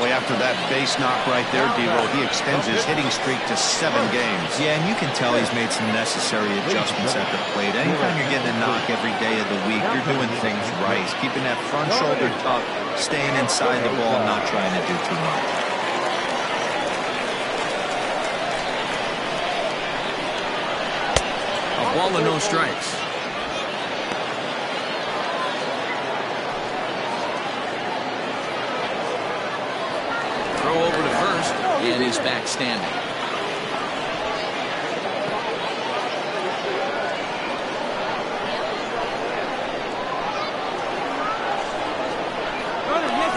Boy, after that base knock right there, Devo, he extends his hitting streak to 7 games. Yeah, and you can tell he's made some necessary adjustments at the plate. Anytime you're getting a knock every day of the week, you're doing things right. He's keeping that front shoulder tucked, staying inside the ball, not trying to do too much. A ball and no strikes. Throw over to first and is back standing.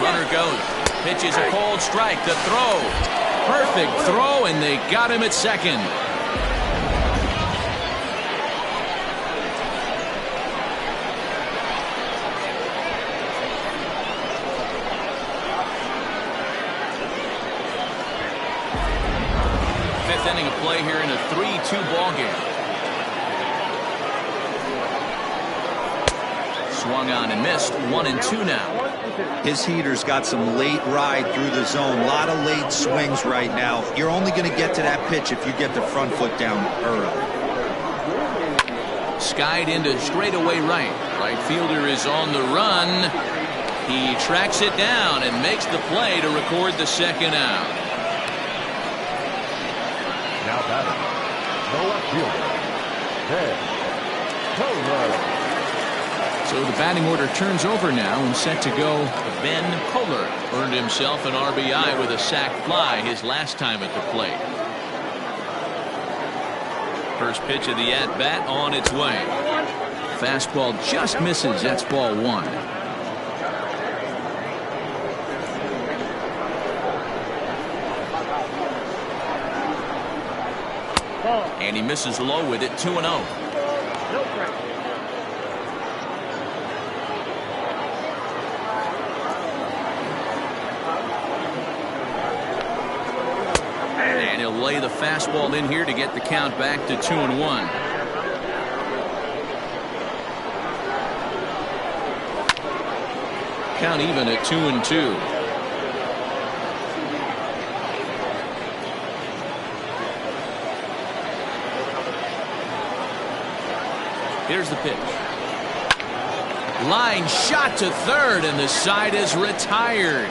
Runner goes. Pitches a cold strike to throw. Perfect throw, and they got him at second. Fifth inning of play here in a 3-2 ball game. Swung on and missed. 1-2 now. 1-2. His heater's got some late ride through the zone. A lot of late swings right now. You're only going to get to that pitch if you get the front foot down early. Skied into straightaway right. Right fielder is on the run. He tracks it down and makes the play to record the second out. Now batting, the left fielder, Ben Kohler. So the batting order turns over now and set to go. Ben Kohler earned himself an RBI with a sac fly his last time at the plate. First pitch of the at-bat on its way. Fastball just misses. That's ball one. And he misses low with it, 2-0. No pressure. And he'll lay the fastball in here to get the count back to 2-1. Count even at 2-2. Here's the pitch. Line shot to third, and the side is retired.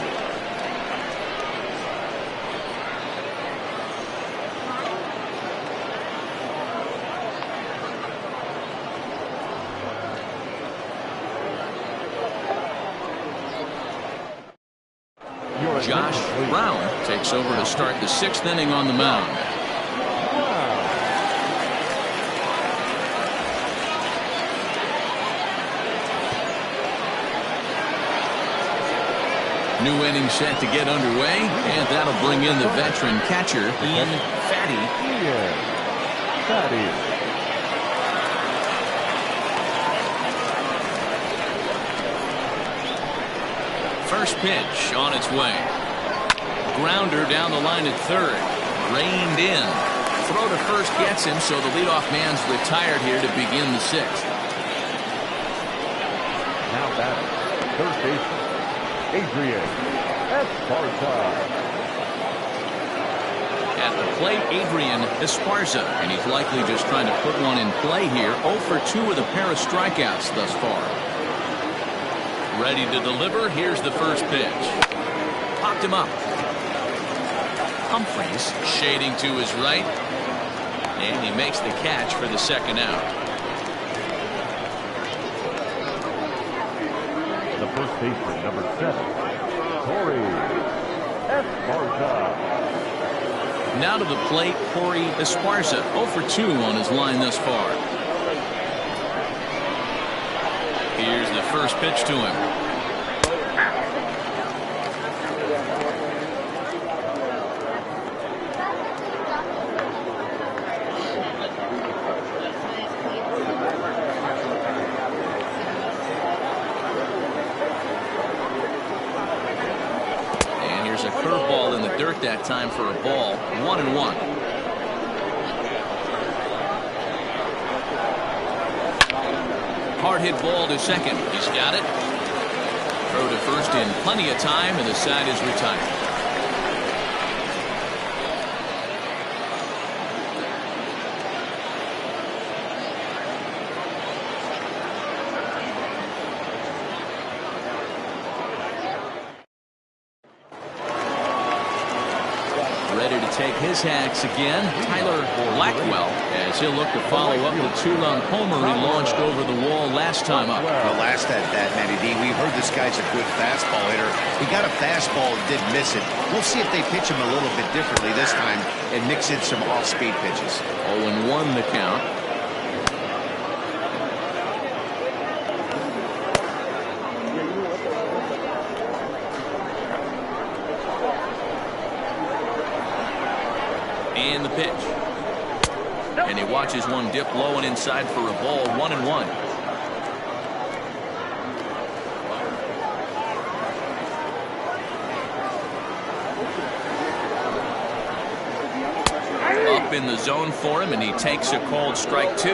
Josh Brown takes over to start the sixth inning on the mound. New inning set to get underway, and that'll bring in the veteran catcher, Ian Fatty. First pitch on its way. Grounder down the line at third. Reined in. Throw to first gets him, so the leadoff man's retired here to begin the sixth. Now batting, third baseman, Adrian Esparza. At the plate, Adrian Esparza, and he's likely just trying to put one in play here. 0 for 2 with a pair of strikeouts thus far. Ready to deliver. Here's the first pitch. Popped him up. Humphreys shading to his right, and he makes the catch for the second out. The first baseman, number 7, Corey Esparza. Now to the plate, Corey Esparza, 0 for 2 on his line thus far. Here's the first pitch to him. And here's a curveball in the dirt that time for a ball. 1-1. Hard hit ball to second. He's got it. Throw to first in plenty of time, and the side is retired. Ready to take his hacks again, Tyler Blackwell, as he'll look to follow up the two-run homer he launched over the wall last time up. Well, last at that, Matty D, we heard this guy's a good fastball hitter. He got a fastball and did miss it. We'll see if they pitch him a little bit differently this time and mix in some off-speed pitches. 0-1 the count. And the pitch. And he watches one dip low and inside for a ball. 1-1. Up in the zone for him, and he takes a called strike 2.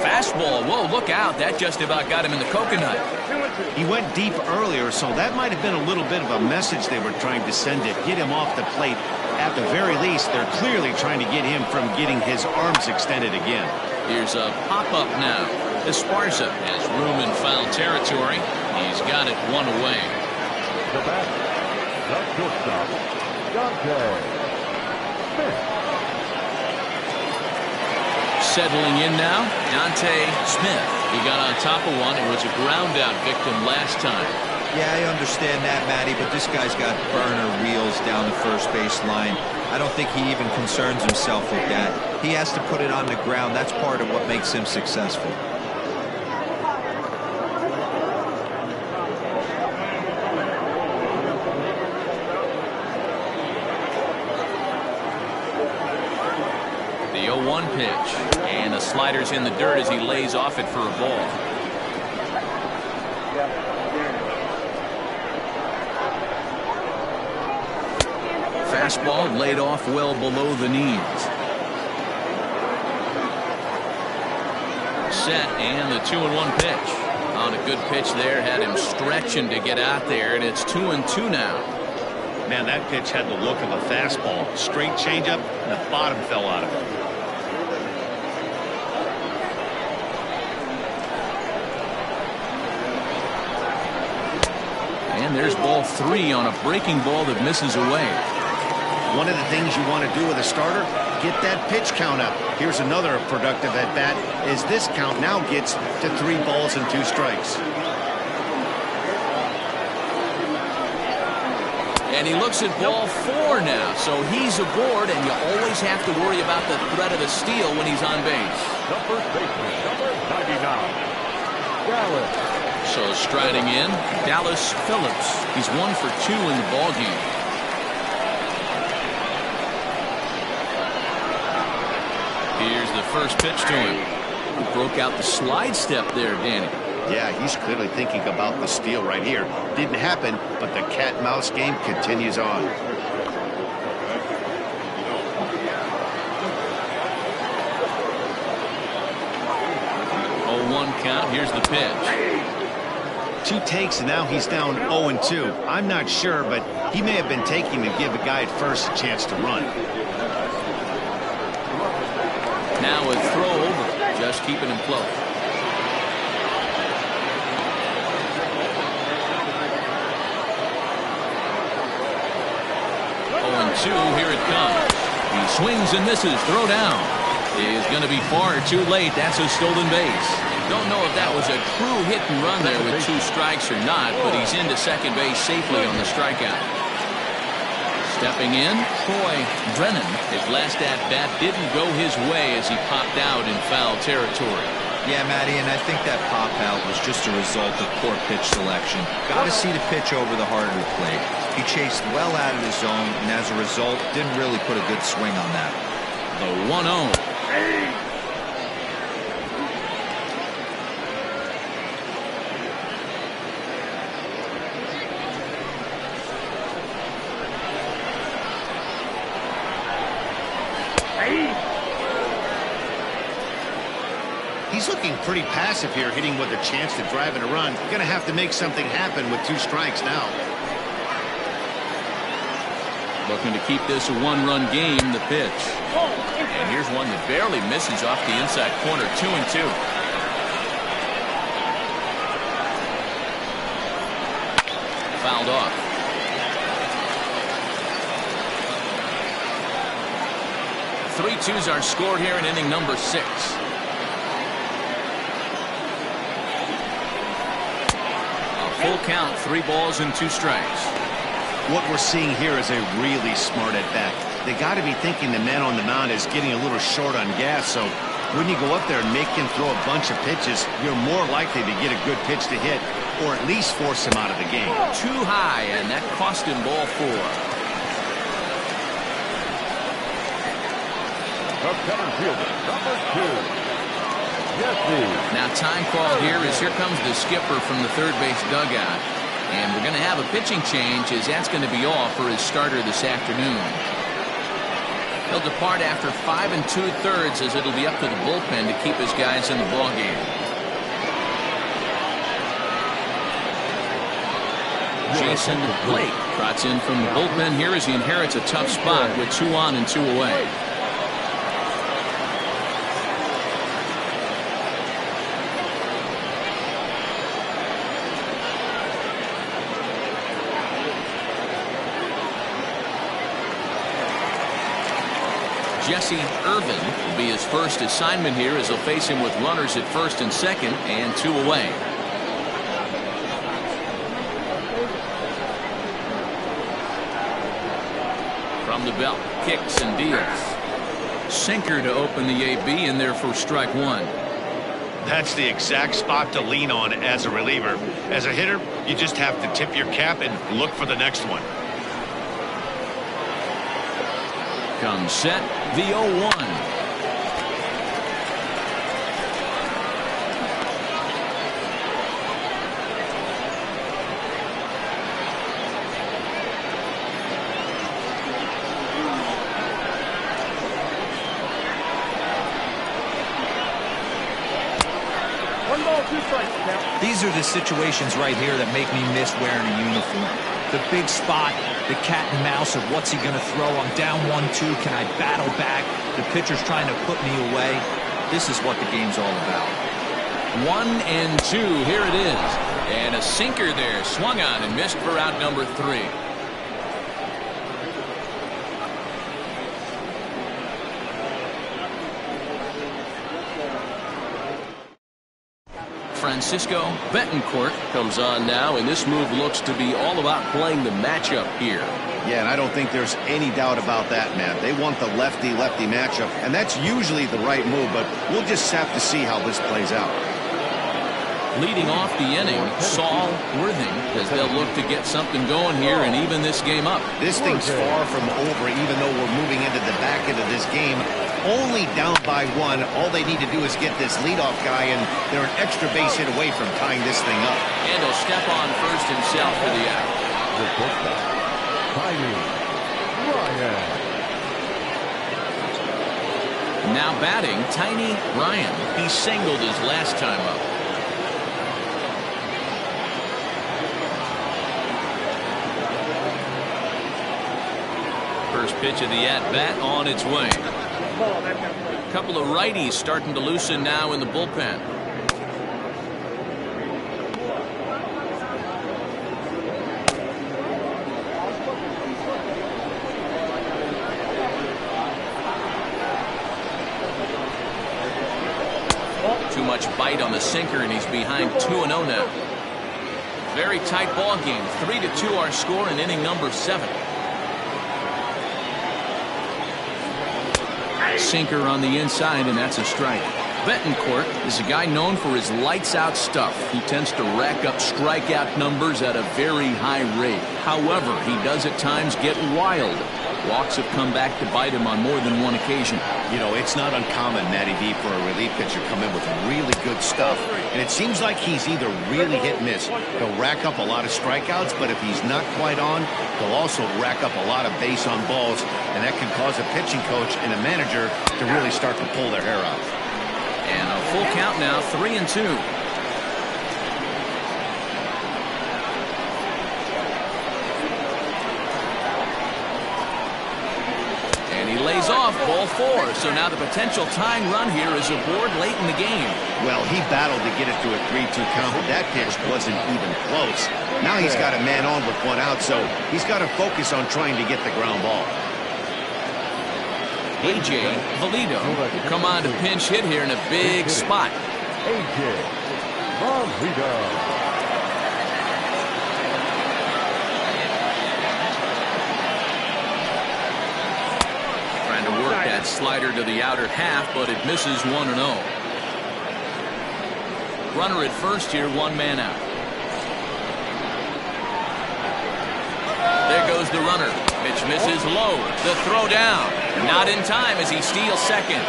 Fastball. Whoa, look out. That just about got him in the coconut. He went deep earlier, so that might have been a little bit of a message they were trying to send to get him off the plate. At the very least, they're clearly trying to get him from getting his arms extended again. Here's a pop-up now. Esparza has room in foul territory. He's got it one away. The bat, the shortstop, Dante Smith. Settling in now, Dante Smith. He got on top of one. It was a ground out victim last time. Yeah, I understand that, Matty, but this guy's got burner wheels down the first base line. I don't think he even concerns himself with that. He has to put it on the ground. That's part of what makes him successful. The 0-1 pitch. And the slider's in the dirt as he lays off it for a ball. Fastball laid off well below the knees. Set and the 2-1 pitch. On a good pitch there, had him stretching to get out there, and it's 2-2 now. Man, that pitch had the look of a fastball. Straight changeup, and the bottom fell out of it. And there's ball 3 on a breaking ball that misses away. One of the things you want to do with a starter, get that pitch count up. Here's another productive at-bat, as this count now gets to 3 balls and 2 strikes. And he looks at ball 4 now, so he's aboard, and you always have to worry about the threat of the steal when he's on base. The first baseman, number 99, Dallas. So striding in, Dallas Phillips. He's 1 for 2 in the ballgame. Here's the first pitch to him. He broke out the slide step there, Danny. Yeah, he's clearly thinking about the steal right here. Didn't happen, but the cat-mouse game continues on. 0-1 count. Here's the pitch. 2 takes, and now he's down 0-2. I'm not sure, but he may have been taking to give the guy at first a chance to run. Now a throw over, just keeping him close. 0-2, here it comes. He swings and misses, throw down. Is going to be far too late. That's a stolen base. Don't know if that was a true hit and run there with 2 strikes or not, but he's into second base safely on the strikeout. Stepping in, Troy Brennan. His last at-bat didn't go his way as he popped out in foul territory. Yeah, Matty, and I think that pop-out was just a result of poor pitch selection. Got to see the pitch over the heart of the plate. He chased well out of his zone, and as a result, didn't really put a good swing on that. The 1-0. He's looking pretty passive here, hitting with a chance to drive and a run. Going to have to make something happen with 2 strikes now. Looking to keep this a 1-run game, the pitch. And here's one that barely misses off the inside corner, 2-2. Fouled off. Three twos are scored here in inning number 6. Full count, 3 balls and 2 strikes. What we're seeing here is a really smart at-bat. They got to be thinking the man on the mound is getting a little short on gas, so when you go up there and make him throw a bunch of pitches, you're more likely to get a good pitch to hit, or at least force him out of the game. Too high, and that cost him ball 4. The center fielder, number 2. Now time call here is here comes the skipper from the third base dugout. And we're going to have a pitching change as that's going to be off for his starter this afternoon. He'll depart after 5 2/3 as it'll be up to the bullpen to keep his guys in the ballgame. Jason Blake trots in from the bullpen here as he inherits a tough spot with 2 on and 2 away. Jesse Irvin will be his first assignment here as he'll face him with runners at first and second and 2 away. From the belt, kicks and deals. Sinker to open the AB in there for strike 1. That's the exact spot to lean on as a reliever. As a hitter, you just have to tip your cap and look for the next one. Comes set, the 0-1. These are the situations right here that make me miss wearing a uniform. The big spot, the cat and mouse of what's he going to throw. I'm down 1-2. Can I battle back? The pitcher's trying to put me away. This is what the game's all about. 1 and 2. Here it is. And a sinker there. Swung on and missed for out number 3. Francisco Betancourt comes on now, and this move looks to be all about playing the matchup here. Yeah, and I don't think there's any doubt about that, man. They want the lefty-lefty matchup, and that's usually the right move, but we'll just have to see how this plays out. Leading off the inning, Saul Worthing, as they'll look to get something going here and even this game up. This thing's far from over, even though we're moving into the back end of this game. Only down by 1. All they need to do is get this leadoff guy, and they're an extra base hit away from tying this thing up. And he'll step on first himself for the out. The pitcher, Tiny Ryan. Now batting, Tiny Ryan. He singled his last time up. First pitch of the at-bat on its way. A couple of righties starting to loosen now in the bullpen. Too much bite on the sinker, and he's behind 2-0 now. Very tight ball game. 3-2 our score in inning number 7. Sinker on the inside, and that's a strike. Betancourt is a guy known for his lights-out stuff. He tends to rack up strikeout numbers at a very high rate. However, he does at times get wild. Walks have come back to bite him on more than one occasion. You know, it's not uncommon, Matty V, for a relief pitcher to come in with really good stuff. And it seems like he's either really hit and miss. He'll rack up a lot of strikeouts, but if he's not quite on, he'll also rack up a lot of base on balls. And that can cause a pitching coach and a manager to really start to pull their hair out. And a full count now, 3-2. Lays off, ball 4. So now the potential tying run here is aboard late in the game. Well, he battled to get it to a 3-2 count, but that pitch wasn't even close. Now he's got a man on with 1 out, so he's got to focus on trying to get the ground ball. A.J. Valido will come on to pinch hit here in a big spot. A.J. Valido. That slider to the outer half, but it misses 1-0. Runner at first here, 1 man out. There goes the runner. Pitch misses low. The throw down. Not in time as he steals second.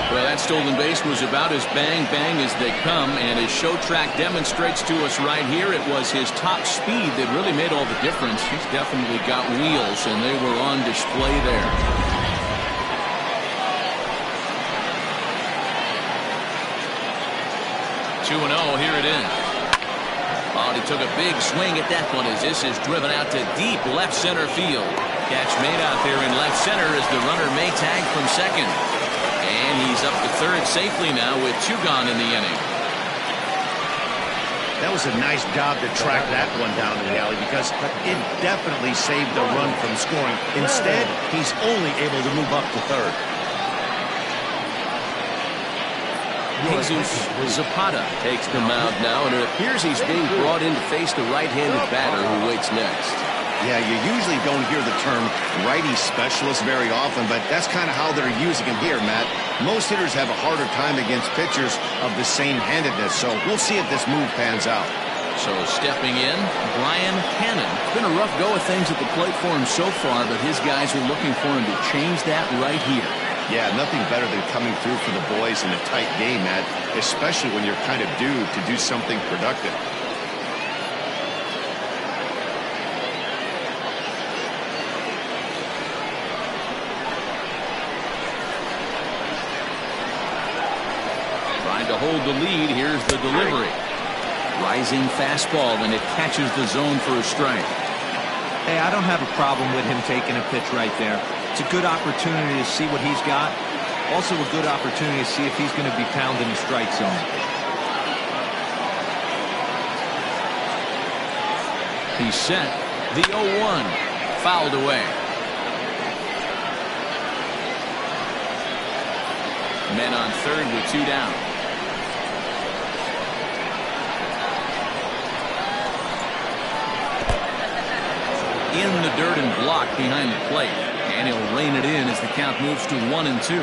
Well, that stolen base was about as bang-bang as they come, and as Show Track demonstrates to us right here, it was his top speed that really made all the difference. He's definitely got wheels, and they were on display there. 2-0, here it is. Oh, he took a big swing at that one as this is driven out to deep left center field. Catch made out there in left center as the runner may tag from second. And he's up to third safely now with 2 gone in the inning. That was a nice job to track that one down in the alley because it definitely saved the run from scoring. Instead, he's only able to move up to third. Jesus Zapata takes the mound now, and it appears he's being brought in to face the right-handed batter who waits next. Yeah, you usually don't hear the term righty specialist very often, but that's kind of how they're using him here, Matt. Most hitters have a harder time against pitchers of the same handedness, so we'll see if this move pans out. So stepping in, Brian Cannon. It's been a rough go of things at the plate for him so far, but his guys are looking for him to change that right here. Yeah, nothing better than coming through for the boys in a tight game, Matt, especially when you're kind of due to do something productive. Trying to hold the lead. Here's the delivery. Rising fastball, and it catches the zone for a strike. Hey, I don't have a problem with him taking a pitch right there. It's a good opportunity to see what he's got. Also a good opportunity to see if he's going to be pounding the strike zone. He's set. The 0-1. Fouled away. Men on third with 2 down. In the dirt and blocked behind the plate. And he'll rein it in as the count moves to 1-2.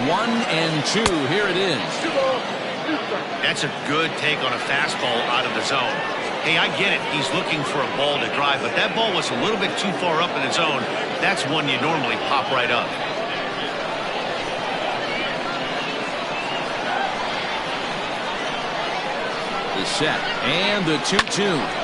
One and two. Here it is. That's a good take on a fastball out of the zone. Hey, I get it. He's looking for a ball to drive, but that ball was a little bit too far up in the zone. That's one you normally pop right up. The set and the 2-2.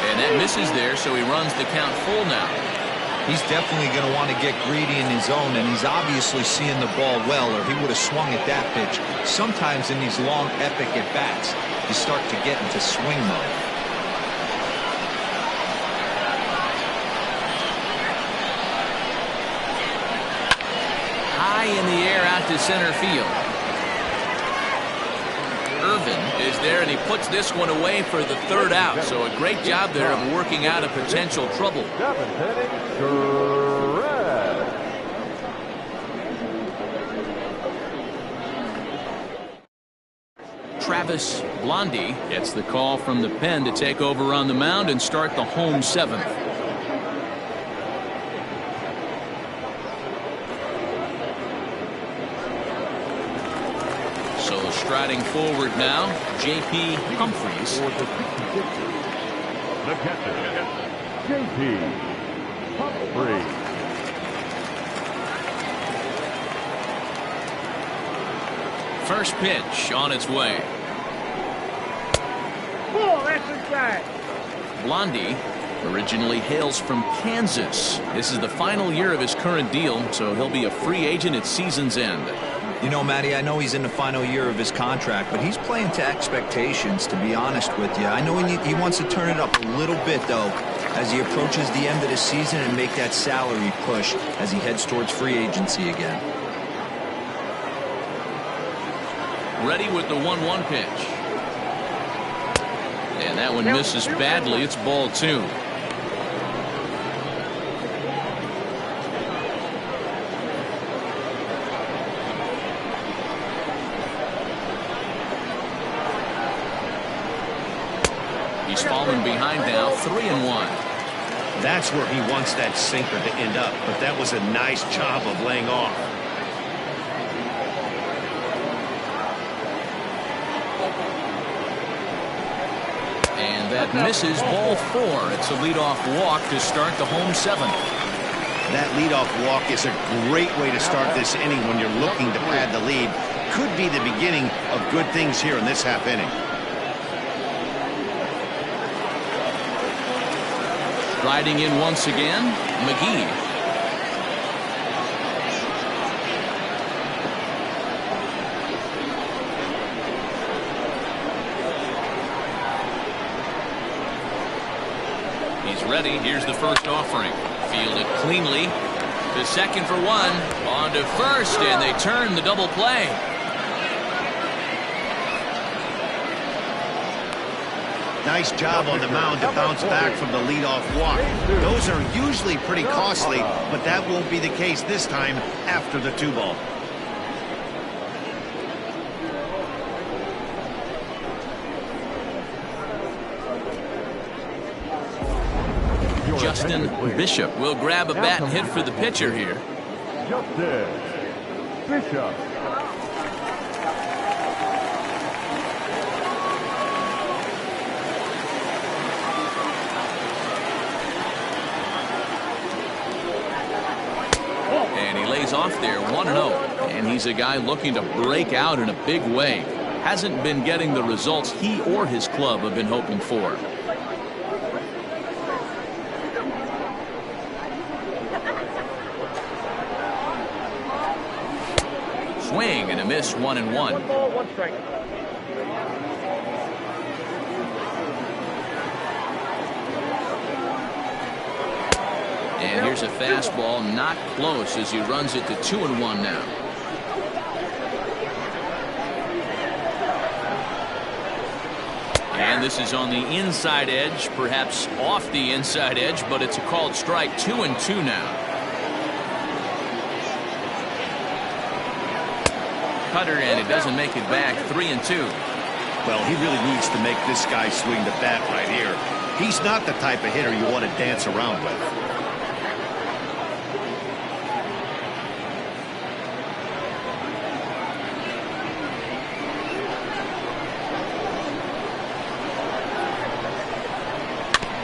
And that misses there, so he runs the count full now. He's definitely going to want to get greedy in his zone, and he's obviously seeing the ball well, or he would have swung at that pitch. Sometimes in these long, epic at-bats, you start to get into swing mode. High in the air out to center field. Irvin is there, and he puts this one away for the third out. So a great job there of working out a potential trouble. Travis Blondie gets the call from the pen to take over on the mound and start the home seventh. So striding forward now, J.P. Humphries. The catcher, J.P. Humphries. First pitch on its way. That's inside. Blondie originally hails from Kansas. This is the final year of his current deal, so he'll be a free agent at season's end. You know, Matty, I know he's in the final year of his contract, but he's playing to expectations, to be honest with you. I know he wants to turn it up a little bit, though, as he approaches the end of the season and make that salary push as he heads towards free agency again. Ready with the 1-1 pitch. And that one misses badly. It's ball 2. He's fallen behind now, 3-1. That's where he wants that sinker to end up, but that was a nice job of laying off. And that misses ball 4. It's a leadoff walk to start the home 7th. That leadoff walk is a great way to start this inning when you're looking to pad the lead. Could be the beginning of good things here in this half inning. Riding in once again, McGee. He's ready. Here's the first offering. Fielded cleanly. To second for 1. On to first, and they turn the double play. Nice job on the mound to bounce back from the leadoff walk. Those are usually pretty costly, but that won't be the case this time after the 2-ball. Justin Bishop will grab a bat and hit for the pitcher here. Justin Bishop. And he lays off there, 1-0. And he's a guy looking to break out in a big way. Hasn't been getting the results he or his club have been hoping for. Swing and a miss, 1-1. 1 ball, 1 strike. And here's a fastball, not close, as he runs it to 2-1 now. And this is on the inside edge, perhaps off the inside edge, but it's a called strike. 2-2 now. Cutter, and it doesn't make it back. 3-2. Well, he really needs to make this guy swing the bat right here. He's not the type of hitter you want to dance around with.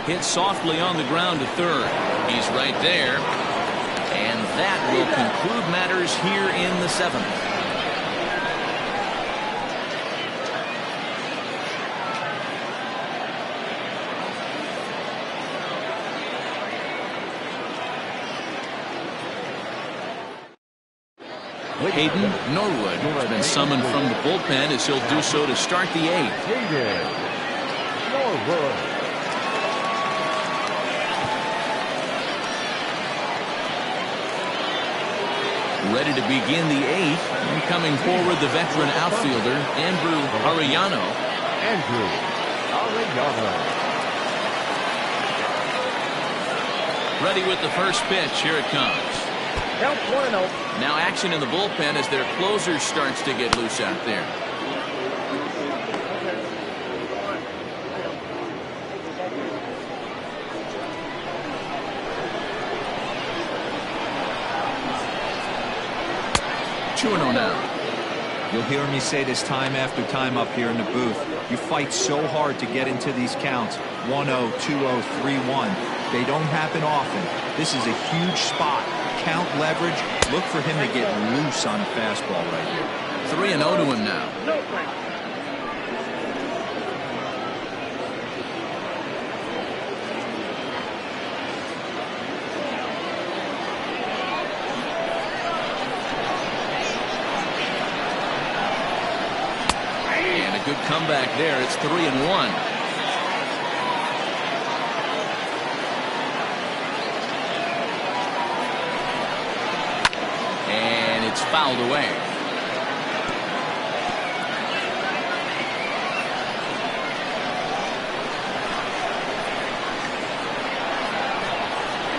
Hit softly on the ground to third. He's right there. And that will conclude matters here in the 7th. Hayden Norwood has been summoned from the bullpen, as he'll do so to start the 8th. Hayden Norwood. Ready to begin the 8th. And coming forward, the veteran outfielder, Andrew Arellano. Andrew Arellano. Ready with the first pitch. Here it comes. Count 1-0. Now action in the bullpen as their closer starts to get loose out there. Now. You'll hear me say this time after time up here in the booth. You fight so hard to get into these counts. 1-0, 2-0, 3-1. They don't happen often. This is a huge spot. Count leverage. Look for him to get loose on a fastball right here. 3-0 to him now. No strike. Good comeback there. It's 3-1. And it's fouled away.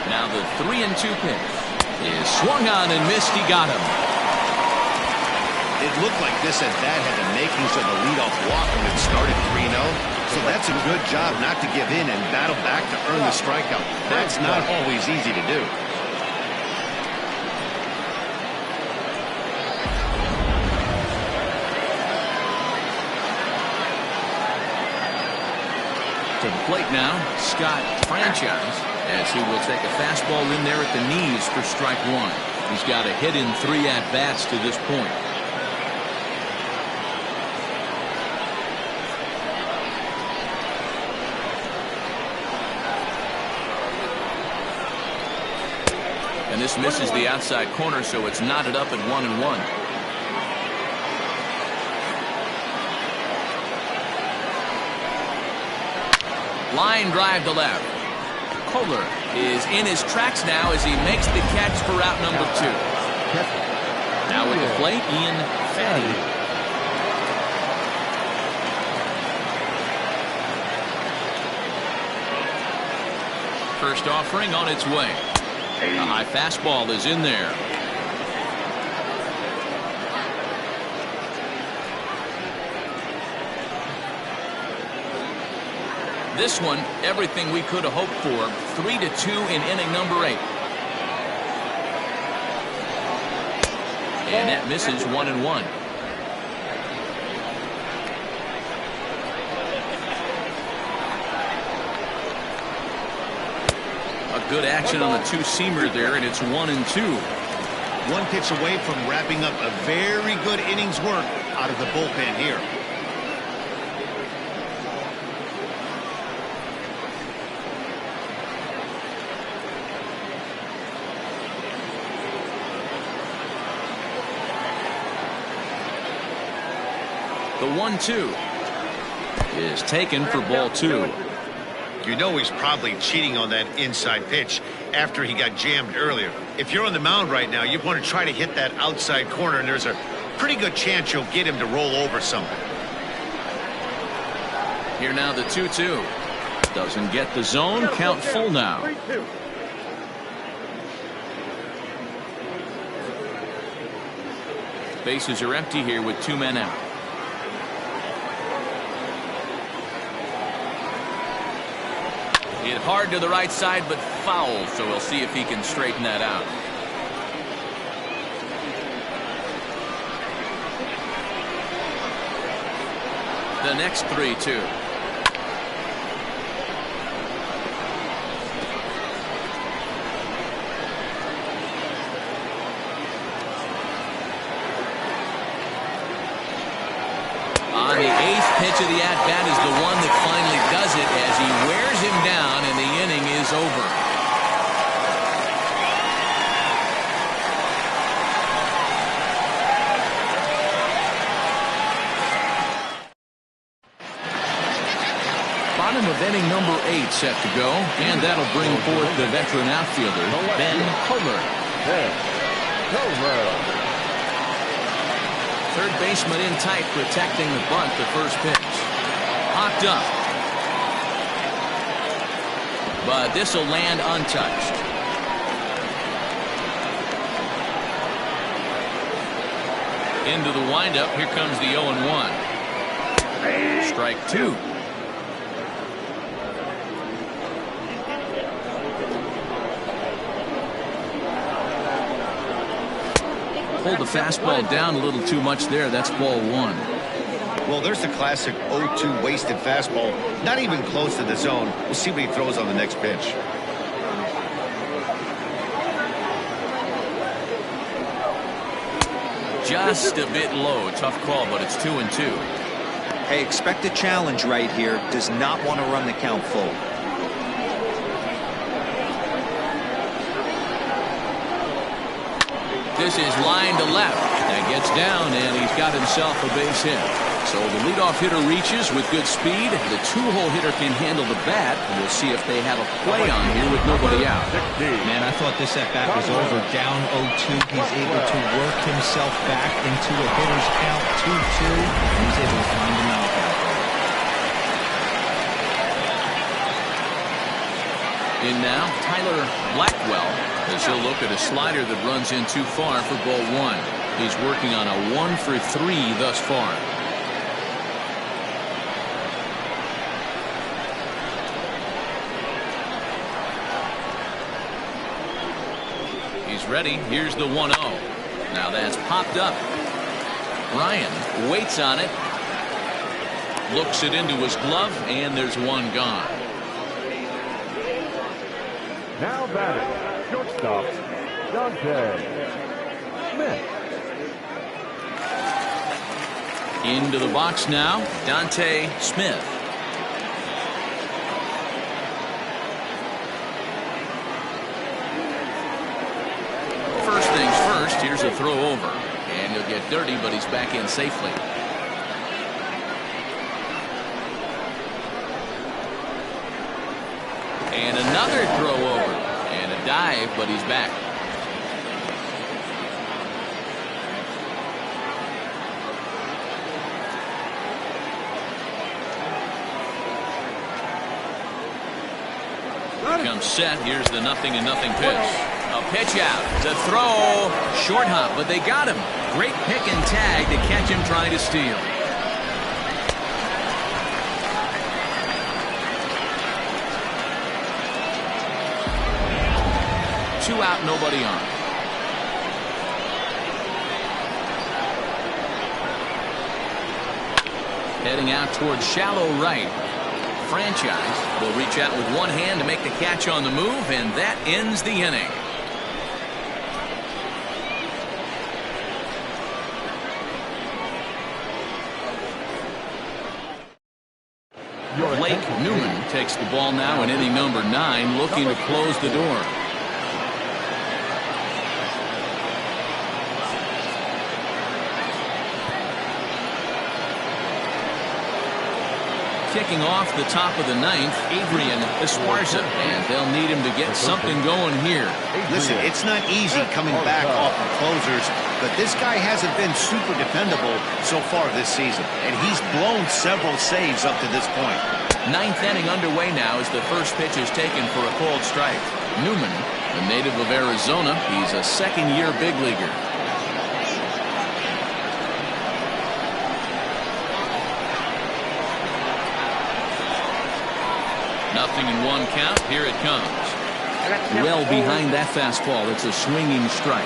Now the 3-2 pitch is swung on and missed. He got him. It looked like this at bat had the makings of a leadoff walk when it started 3-0. So that's a good job not to give in and battle back to earn the strikeout. That's not always easy to do. To the plate now, Scott Franchise, as he will take a fastball in there at the knees for strike one. He's got a hit in 3 at-bats to this point. And this misses the outside corner, so it's knotted up at 1-1. Line drive to left. Kohler is in his tracks now as he makes the catch for route number 2. Now at the plate, Ian Fatty. First offering on its way. A high fastball is in there. This one, everything we could have hoped for. 3-2 in inning number 8. And that misses 1-1. A good action on the two-seamer there, and it's 1-2. One pitch away from wrapping up a very good innings work out of the bullpen here. The 1-2 is taken for ball 2. You know he's probably cheating on that inside pitch after he got jammed earlier. If you're on the mound right now, you want to try to hit that outside corner, and there's a pretty good chance you'll get him to roll over something. Here now the 2-2. Doesn't get the zone. Count full now. Bases are empty here with 2 men out. Hit hard to the right side, but foul, so we'll see if he can straighten that out. The next 3-2. On the 8th pitch of the at-bat is the one that finally does it as he wears him down and the inning is over. Bottom of inning number 8 set to go, and that'll bring forth the veteran outfielder, Ben Kohler. Third baseman in tight, protecting the bunt, the first pitch. Hocked up. But this will land untouched. Into the windup. Here comes the 0-1. Strike 2. Pulled the fastball down a little too much there. That's ball 1. Well, there's the classic 0-2 wasted fastball. Not even close to the zone. We'll see what he throws on the next pitch. Just a bit low. Tough call, but it's 2-2. Hey, expect a challenge right here. Does not want to run the count full. This is line to left. That gets down, and he's got himself a base hit. So the leadoff hitter reaches with good speed. The two-hole hitter can handle the bat. We'll see if they have a play on here with nobody out. Man, I thought this at-bat was over. Down 0-2. He's able to work himself back into a hitter's count 2-2. And he's able to find a knockout. In now, Tyler Blackwell, as he'll look at a slider that runs in too far for ball 1. He's working on a 1 for 3 thus far. He's ready. Here's the 1-0. Now that's popped up. Ryan waits on it. Looks it into his glove, and there's one gone. Now batting, shortstop, Dante Smith. Into the box now, Dante Smith. First things first, here's a throw over. And he'll get dirty, but he's back in safely. And another throw over. And a dive, but he's back. Comes set. Here's the 0-0 pitch. A pitch out. The throw. Short hop, but they got him. Great pick and tag to catch him trying to steal. Two out, nobody on. Heading out towards shallow right. Franchise will reach out with one hand to make the catch on the move, and that ends the inning. Blake Newman takes the ball now in inning number 9, looking to close the door. Kicking off the top of the 9th, Adrian Esparza, and they'll need him to get something going here. Listen, it's not easy coming back off of closers, but this guy hasn't been super dependable so far this season, and he's blown several saves up to this point. 9th inning underway now as the first pitch is taken for a cold strike. Newman, a native of Arizona, he's a second-year big leaguer. Nothing in one count. Here it comes. Well behind that fastball. It's a swinging strike.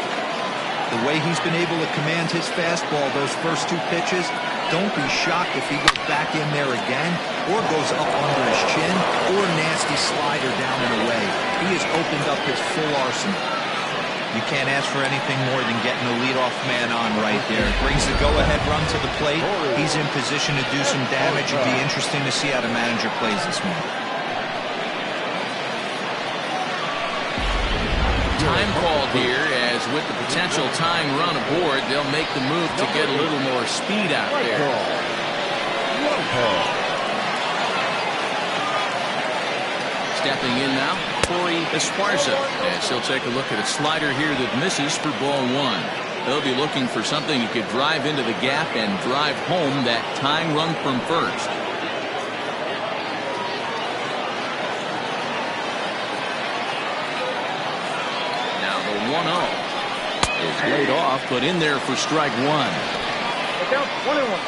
The way he's been able to command his fastball those first 2 pitches, don't be shocked if he goes back in there again or goes up under his chin or a nasty slider down and away. He has opened up his full arsenal. You can't ask for anything more than getting the leadoff man on right there. Brings the go-ahead run to the plate. He's in position to do some damage. It'd be interesting to see how the manager plays this one. Time called here, as with the potential tying run aboard, they'll make the move to get a little more speed out there. Stepping in now, Corey Esparza, as he'll take a look at a slider here that misses for ball 1. They'll be looking for something he could drive into the gap and drive home that tying run from first. Now the 1-0 is laid off, but in there for strike 1. Look out, 1-1.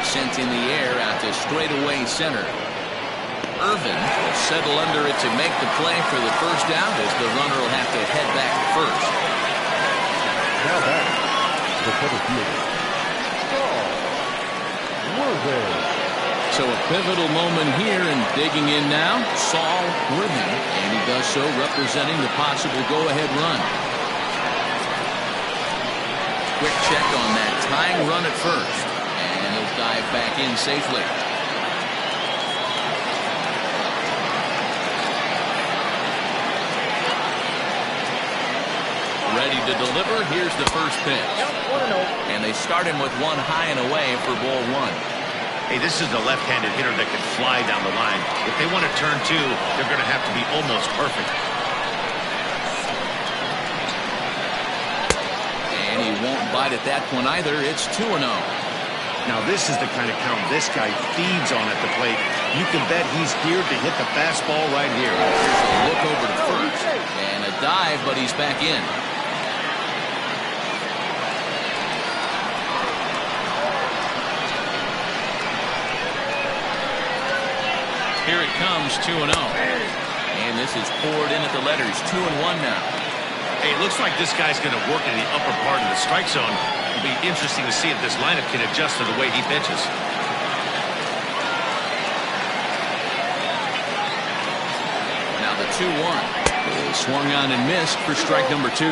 Sent in the air out to straightaway center. Irvin will settle under it to make the play for the first out, as the runner will have to head back to first. Now back, the center fielder, Worthing. So a pivotal moment here, and digging in now, Saul Worthing, and he does so representing the possible go-ahead run. Quick check on that tying run at first, and he'll dive back in safely. Ready to deliver. Here's the first pitch. And they start him with one high and away for ball 1. Hey, this is a left-handed hitter that can fly down the line. If they want to turn 2, they're going to have to be almost perfect. And he won't bite at that one either. It's 2-0. Now, this is the kind of count this guy feeds on at the plate. You can bet he's geared to hit the fastball right here. Here's a look over to first. And a dive, but he's back in. Here it comes, 2-0. And this is poured in at the letters, 2-1 now. Hey, it looks like this guy's going to work in the upper part of the strike zone. It'll be interesting to see if this lineup can adjust to the way he pitches. Now the 2-1 is swung on and missed for strike number 2.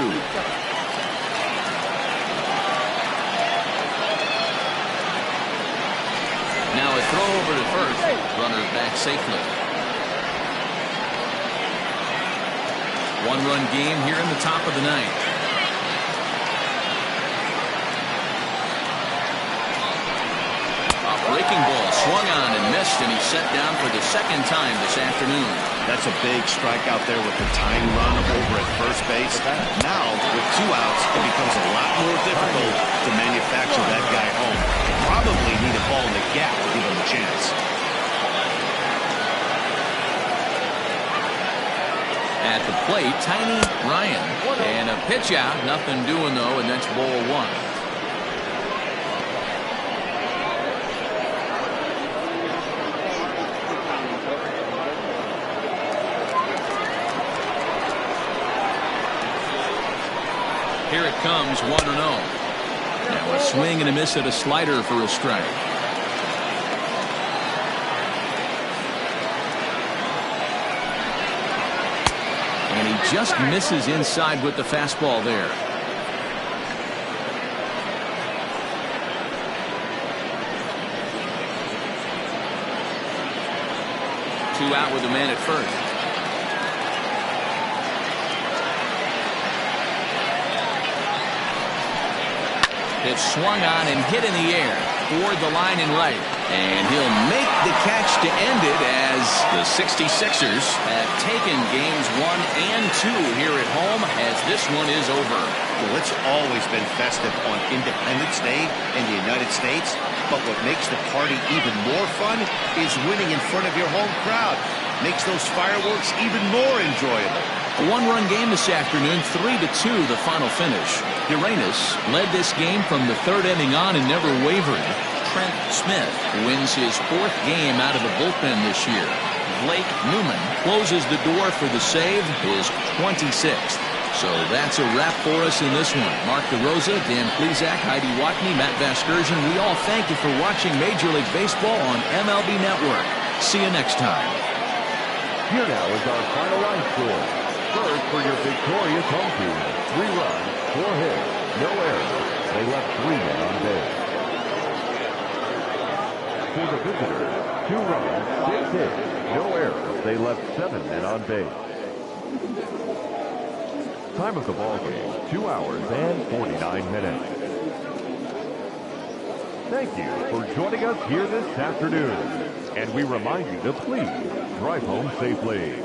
Now a throw over to first. Runner back safely. One-run game here in the top of the ninth. A breaking ball swung on and missed, and he's set down for the second time this afternoon. That's a big strikeout there with the tying run over at first base. Now, with 2 outs, it becomes a lot more difficult to manufacture that guy home. Probably need a ball in the gap to give him a chance. At the plate, Tiny Ryan. And a pitch out. Nothing doing, though, and that's ball 1. Here it comes, 1-0. Now a swing and a miss at a slider for a strike. And he just misses inside with the fastball there. Two out with a man at first. It's swung on and hit in the air toward the line in right. And he'll make the catch to end it as the 66ers have taken games 1 and 2 here at home as this one is over. Well, it's always been festive on Independence Day in the United States. But what makes the party even more fun is winning in front of your home crowd. Makes those fireworks even more enjoyable. A one-run game this afternoon, 3-2 the final finish. Uranus led this game from the 3rd inning on and never wavered. Trent Smith wins his 4th game out of the bullpen this year. Blake Newman closes the door for the save, his 26th. So that's a wrap for us in this one. Mark DeRosa, Dan Plesac, Heidi Watney, Matt Vasgersian, we all thank you for watching Major League Baseball on MLB Network. See you next time. Here now is our final line score. First for your victorious home team, 3 runs, 4 hits, no errors. They left 3 men on base. For the visitors, 2 runs, 6 hits, no errors. They left 7 men on base. Time of the ball game, 2 hours and 49 minutes. Thank you for joining us here this afternoon. And we remind you to please drive home safely.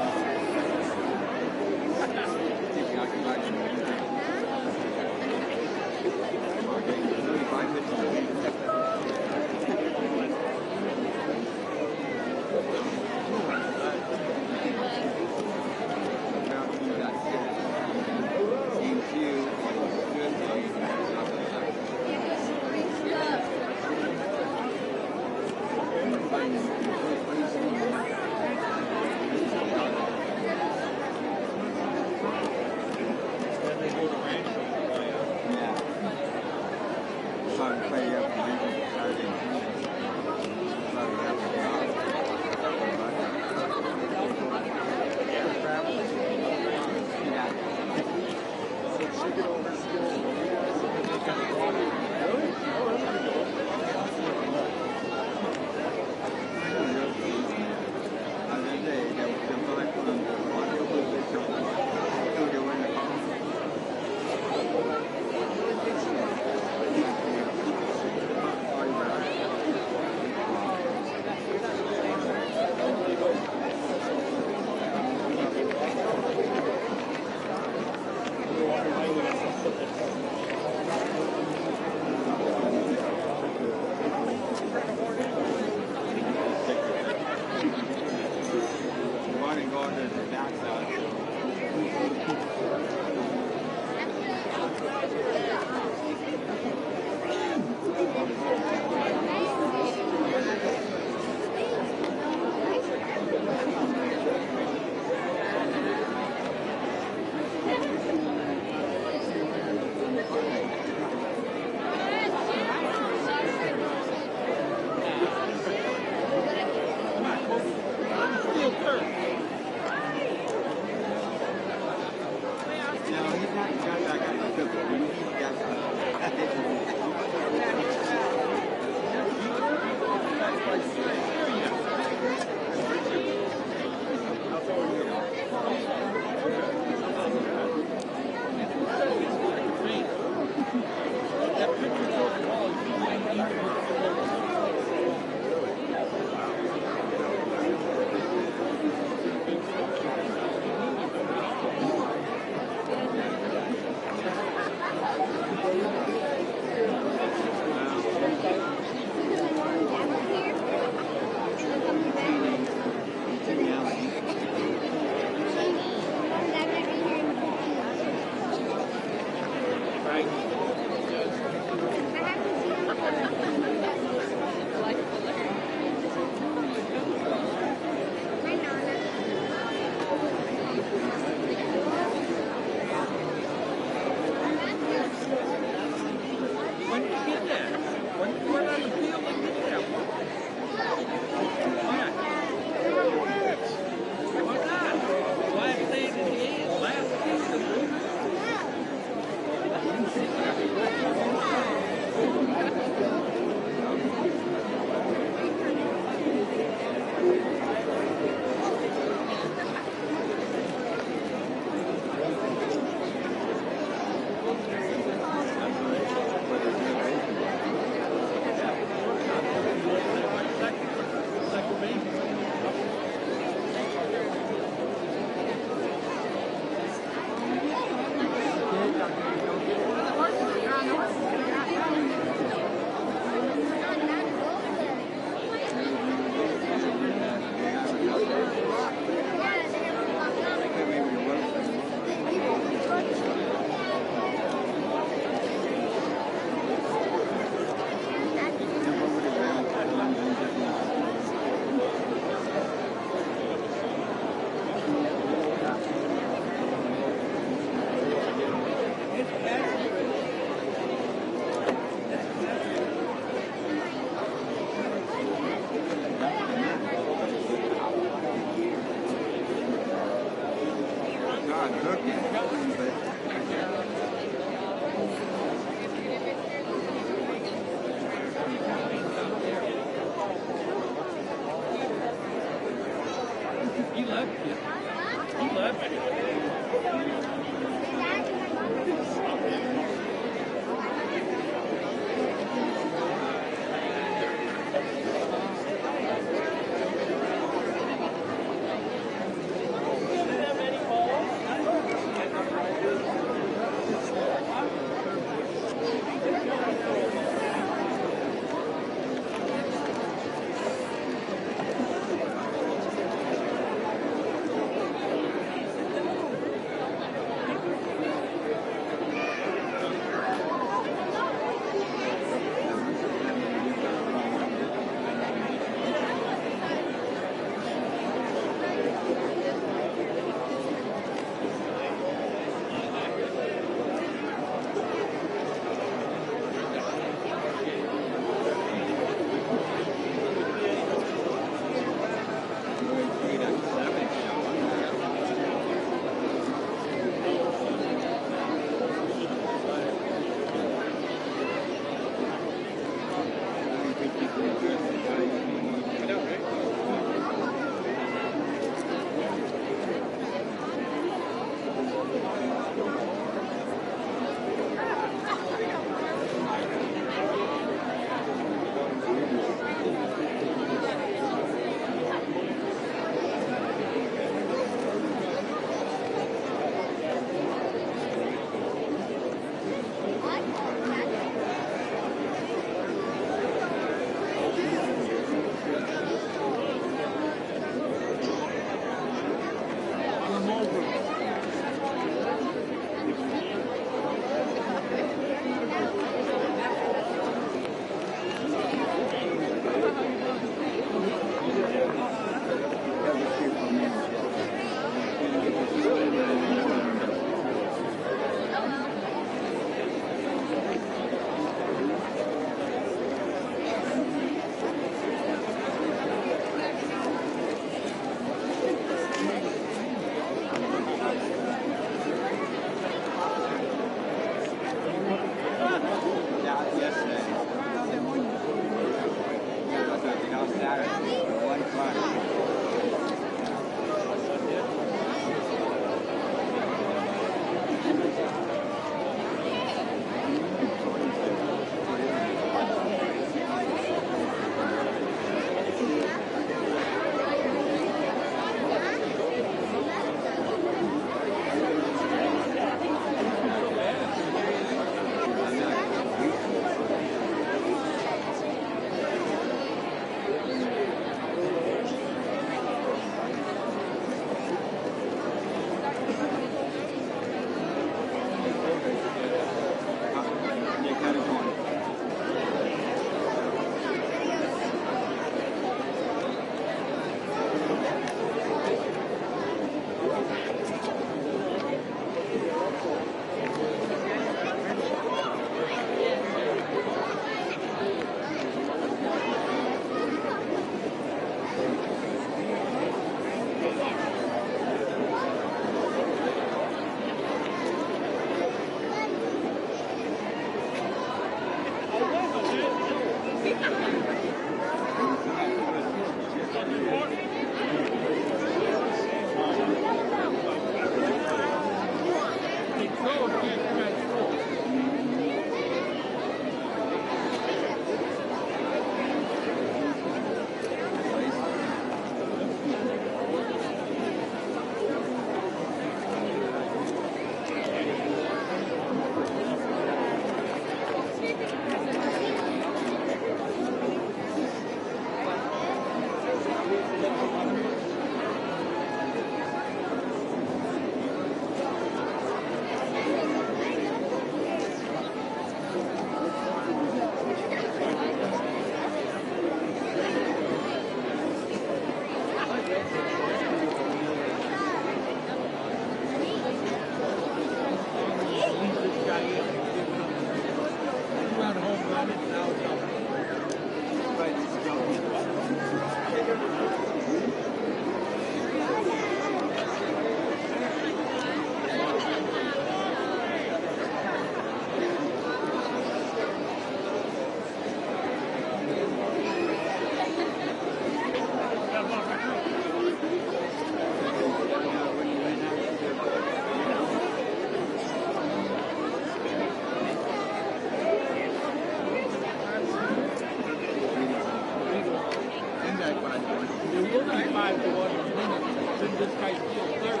this guy's still third.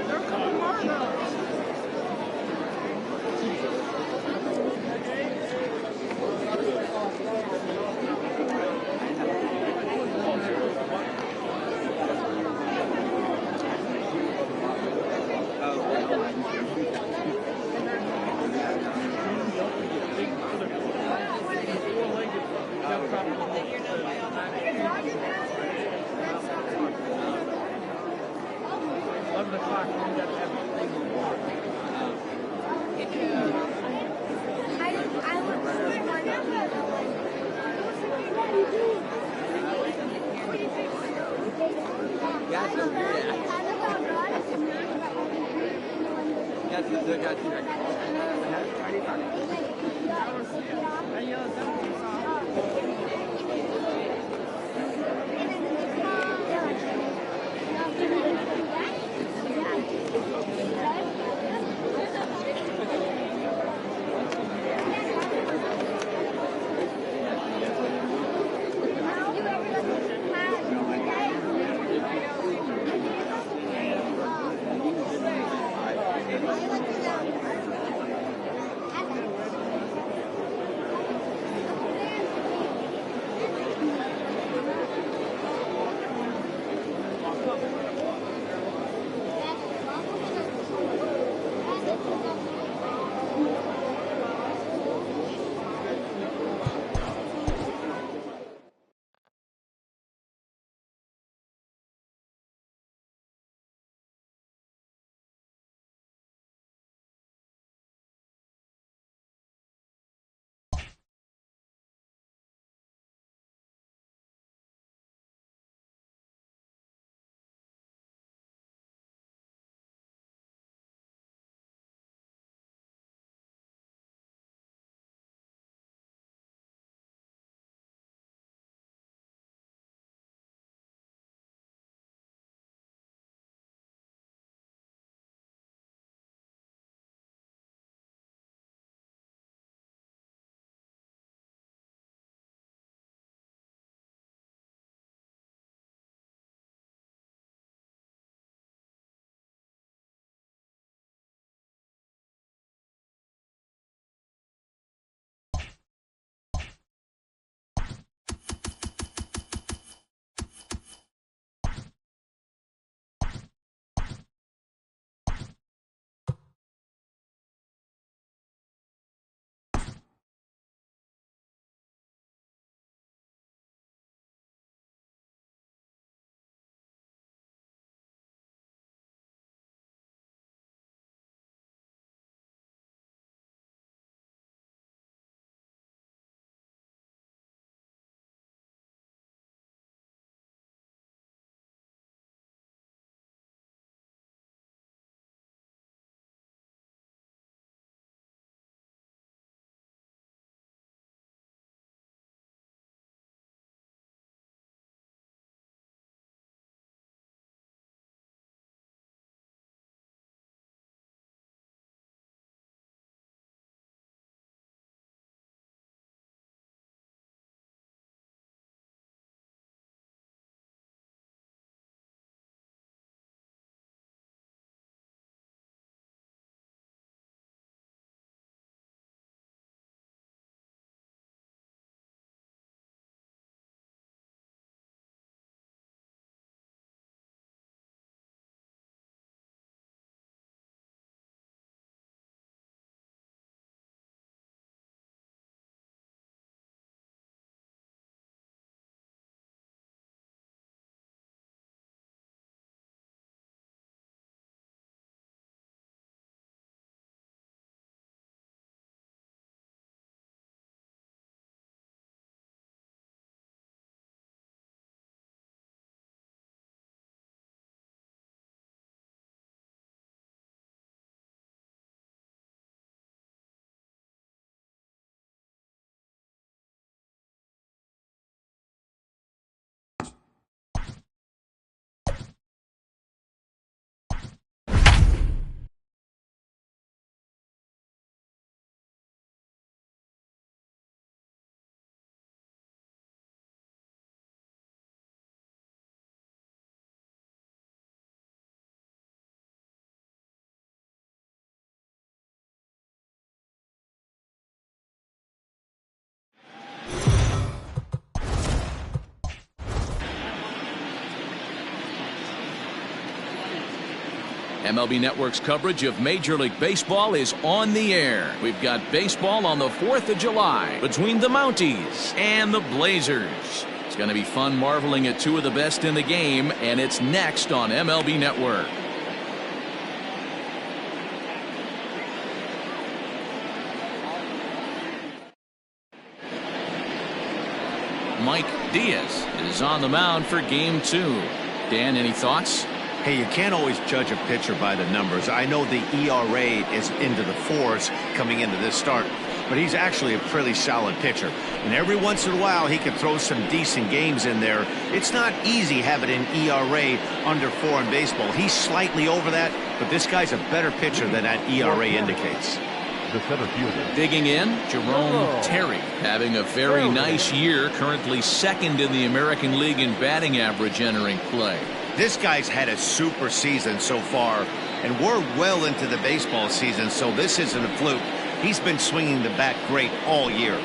They're coming hard now. MLB Network's coverage of Major League Baseball is on the air. We've got baseball on the 4th of July between the Mounties and the Blazers. It's going to be fun marveling at two of the best in the game, and it's next on MLB Network. Mike Diaz is on the mound for game 2. Dan, any thoughts? Hey, you can't always judge a pitcher by the numbers. I know the ERA is into the 4s coming into this start, but he's actually a pretty solid pitcher. And every once in a while, he can throw some decent games in there. It's not easy having an ERA under 4 in baseball. He's slightly over that, but this guy's a better pitcher than that ERA indicates. The center fielder. Digging in, Jerome Terry, having a very nice year, currently second in the American League in batting average entering play. This guy's had a super season so far, and we're well into the baseball season, so this isn't a fluke. He's been swinging the bat great all year.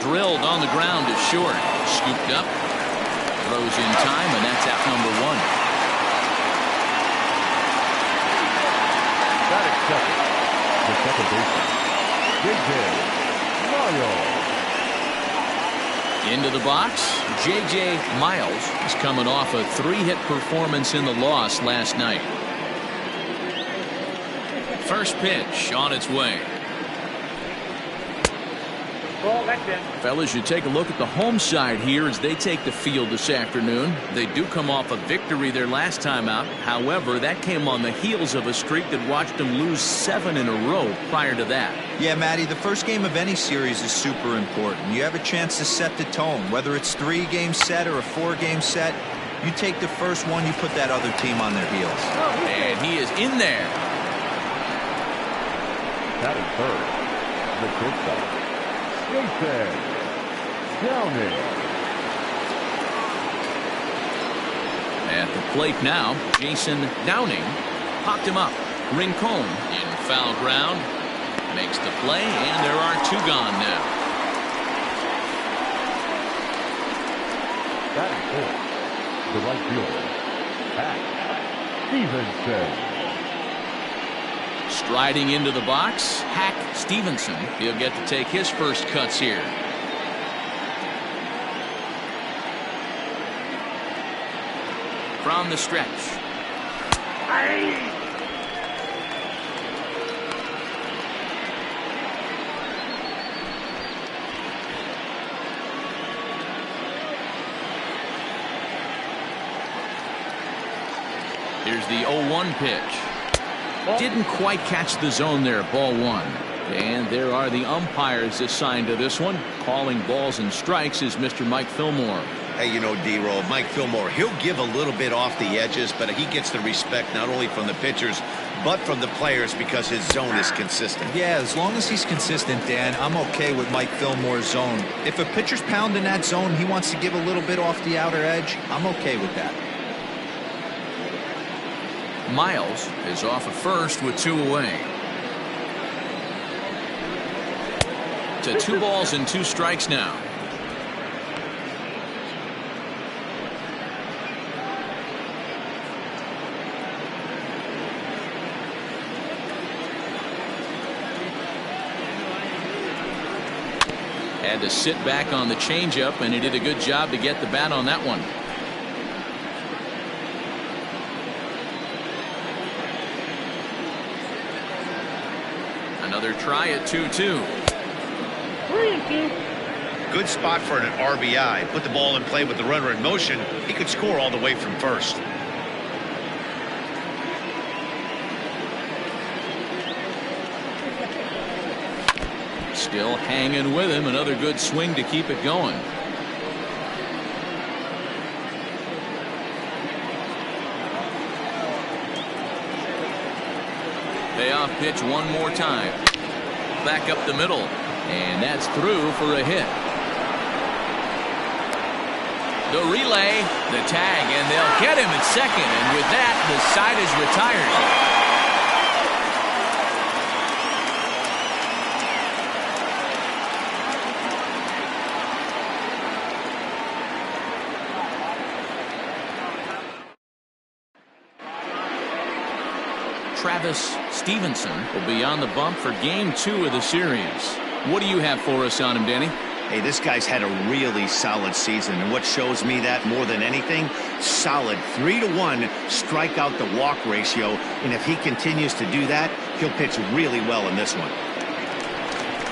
Drilled on the ground to short. Scooped up. Throws in time, and that's out number 1. Batting second. The second baseman, J.J. Miles. Into the box, J.J. Miles is coming off a 3-hit performance in the loss last night. First pitch on its way. Ball, that's in. Fellas, you take a look at the home side here as they take the field this afternoon. They do come off a victory their last time out. However, that came on the heels of a streak that watched them lose 7 in a row prior to that. Yeah, Matty, the first game of any series is super important. You have a chance to set the tone, whether it's 3-game set or a 4-game set. You take the first one, you put that other team on their heels. And he is in there. Batting third, the shortstop, Jason Downing. At the plate now, Jason Downing popped him up. Rincon in foul ground. Makes the play, and there are 2 gone now. Batting fourth, the right fielder, Hack Stevenson. Striding into the box, Hack Stevenson. He'll get to take his first cuts here. From the stretch. Here's the 0-1 pitch. Didn't quite catch the zone there, ball 1. And there are the umpires assigned to this one. Calling balls and strikes is Mr. Mike Fillmore. Hey, you know, D-Roll, Mike Fillmore, he'll give a little bit off the edges, but he gets the respect not only from the pitchers, but from the players because his zone is consistent. Yeah, as long as he's consistent, Dan, I'm okay with Mike Fillmore's zone. If a pitcher's pounding that zone, he wants to give a little bit off the outer edge, I'm okay with that. Miles is off at first with 2 away. To 2 balls and 2 strikes now. Had to sit back on the changeup, and he did a good job to get the bat on that one. Another try at 2-2. 3-2. Good spot for an RBI. Put the ball in play with the runner in motion. He could score all the way from first. Still hanging with him. Another good swing to keep it going. Payoff pitch one more time. Back up the middle. And that's through for a hit. The relay, the tag, and they'll get him at second. And with that, the side is retired. Travis Stevenson will be on the bump for game 2 of the series. What do you have for us on him, Danny? Hey, this guy's had a really solid season, and what shows me that more than anything, solid 3-to-1 strikeout to walk ratio, and if he continues to do that, he'll pitch really well in this one.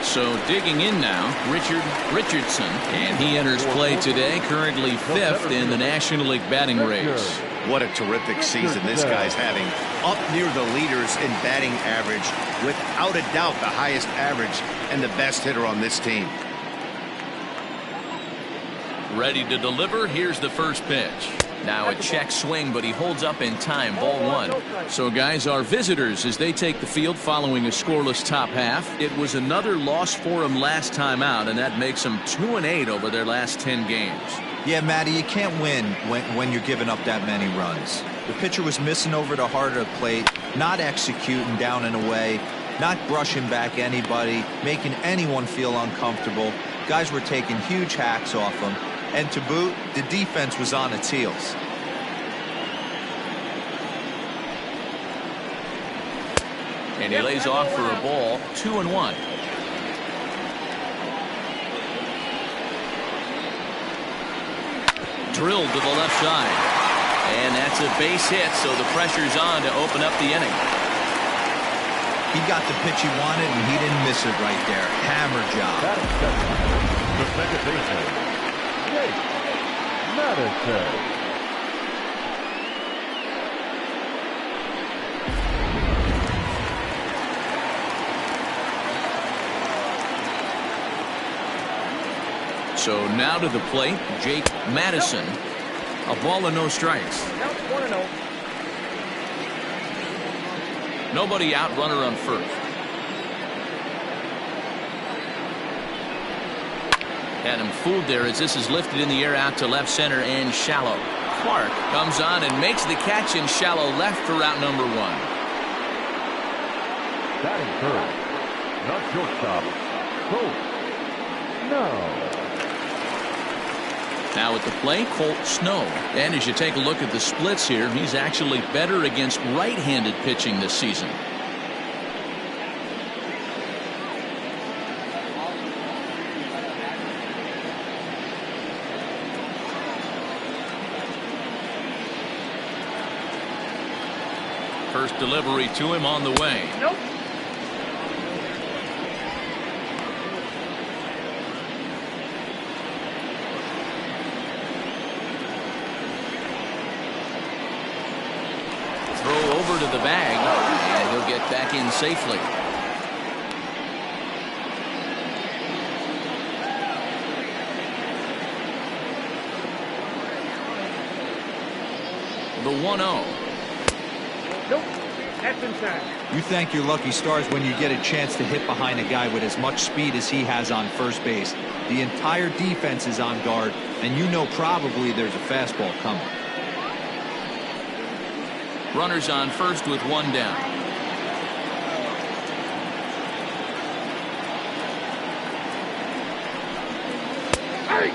So digging in now, Richard Richardson, and he enters play today, currently 5th in the National League batting race. What a terrific season this guy's having. Up near the leaders in batting average, without a doubt the highest average and the best hitter on this team. Ready to deliver. Here's the first pitch. Now a check swing, but he holds up in time. Ball 1. So, guys, our visitors, as they take the field following a scoreless top half, it was another loss for them last time out, and that makes them 2-8 over their last 10 games. Yeah, Matty, you can't win when you're giving up that many runs. The pitcher was missing over the heart of the plate, not executing down and away, not brushing back anybody, making anyone feel uncomfortable. Guys were taking huge hacks off him. And to boot, the defense was on its heels. And he lays off for a ball. 2-1. Drilled to the left side. And that's a base hit, so the pressure's on to open up the inning. He got the pitch he wanted, and he didn't miss it right there. Hammer job. The second baseman, Madison. So now to the plate, Jake Madison. A ball and no strikes. Count 1-0. Nobody out, runner on first. Had him fooled there as this is lifted in the air out to left center and shallow. Clark comes on and makes the catch in shallow left for out number 1. Batting first, not shortstop. Colt. No. Now at the plate, Colt Snow. And as you take a look at the splits here, he's actually better against right-handed pitching this season. First delivery to him on the way. Nope. Throw over to the bag, and he'll get back in safely. The 1-0. Nope. That's inside. You thank your lucky stars when you get a chance to hit behind a guy with as much speed as he has on first base. The entire defense is on guard, and you know probably there's a fastball coming. Runners on first with 1 down.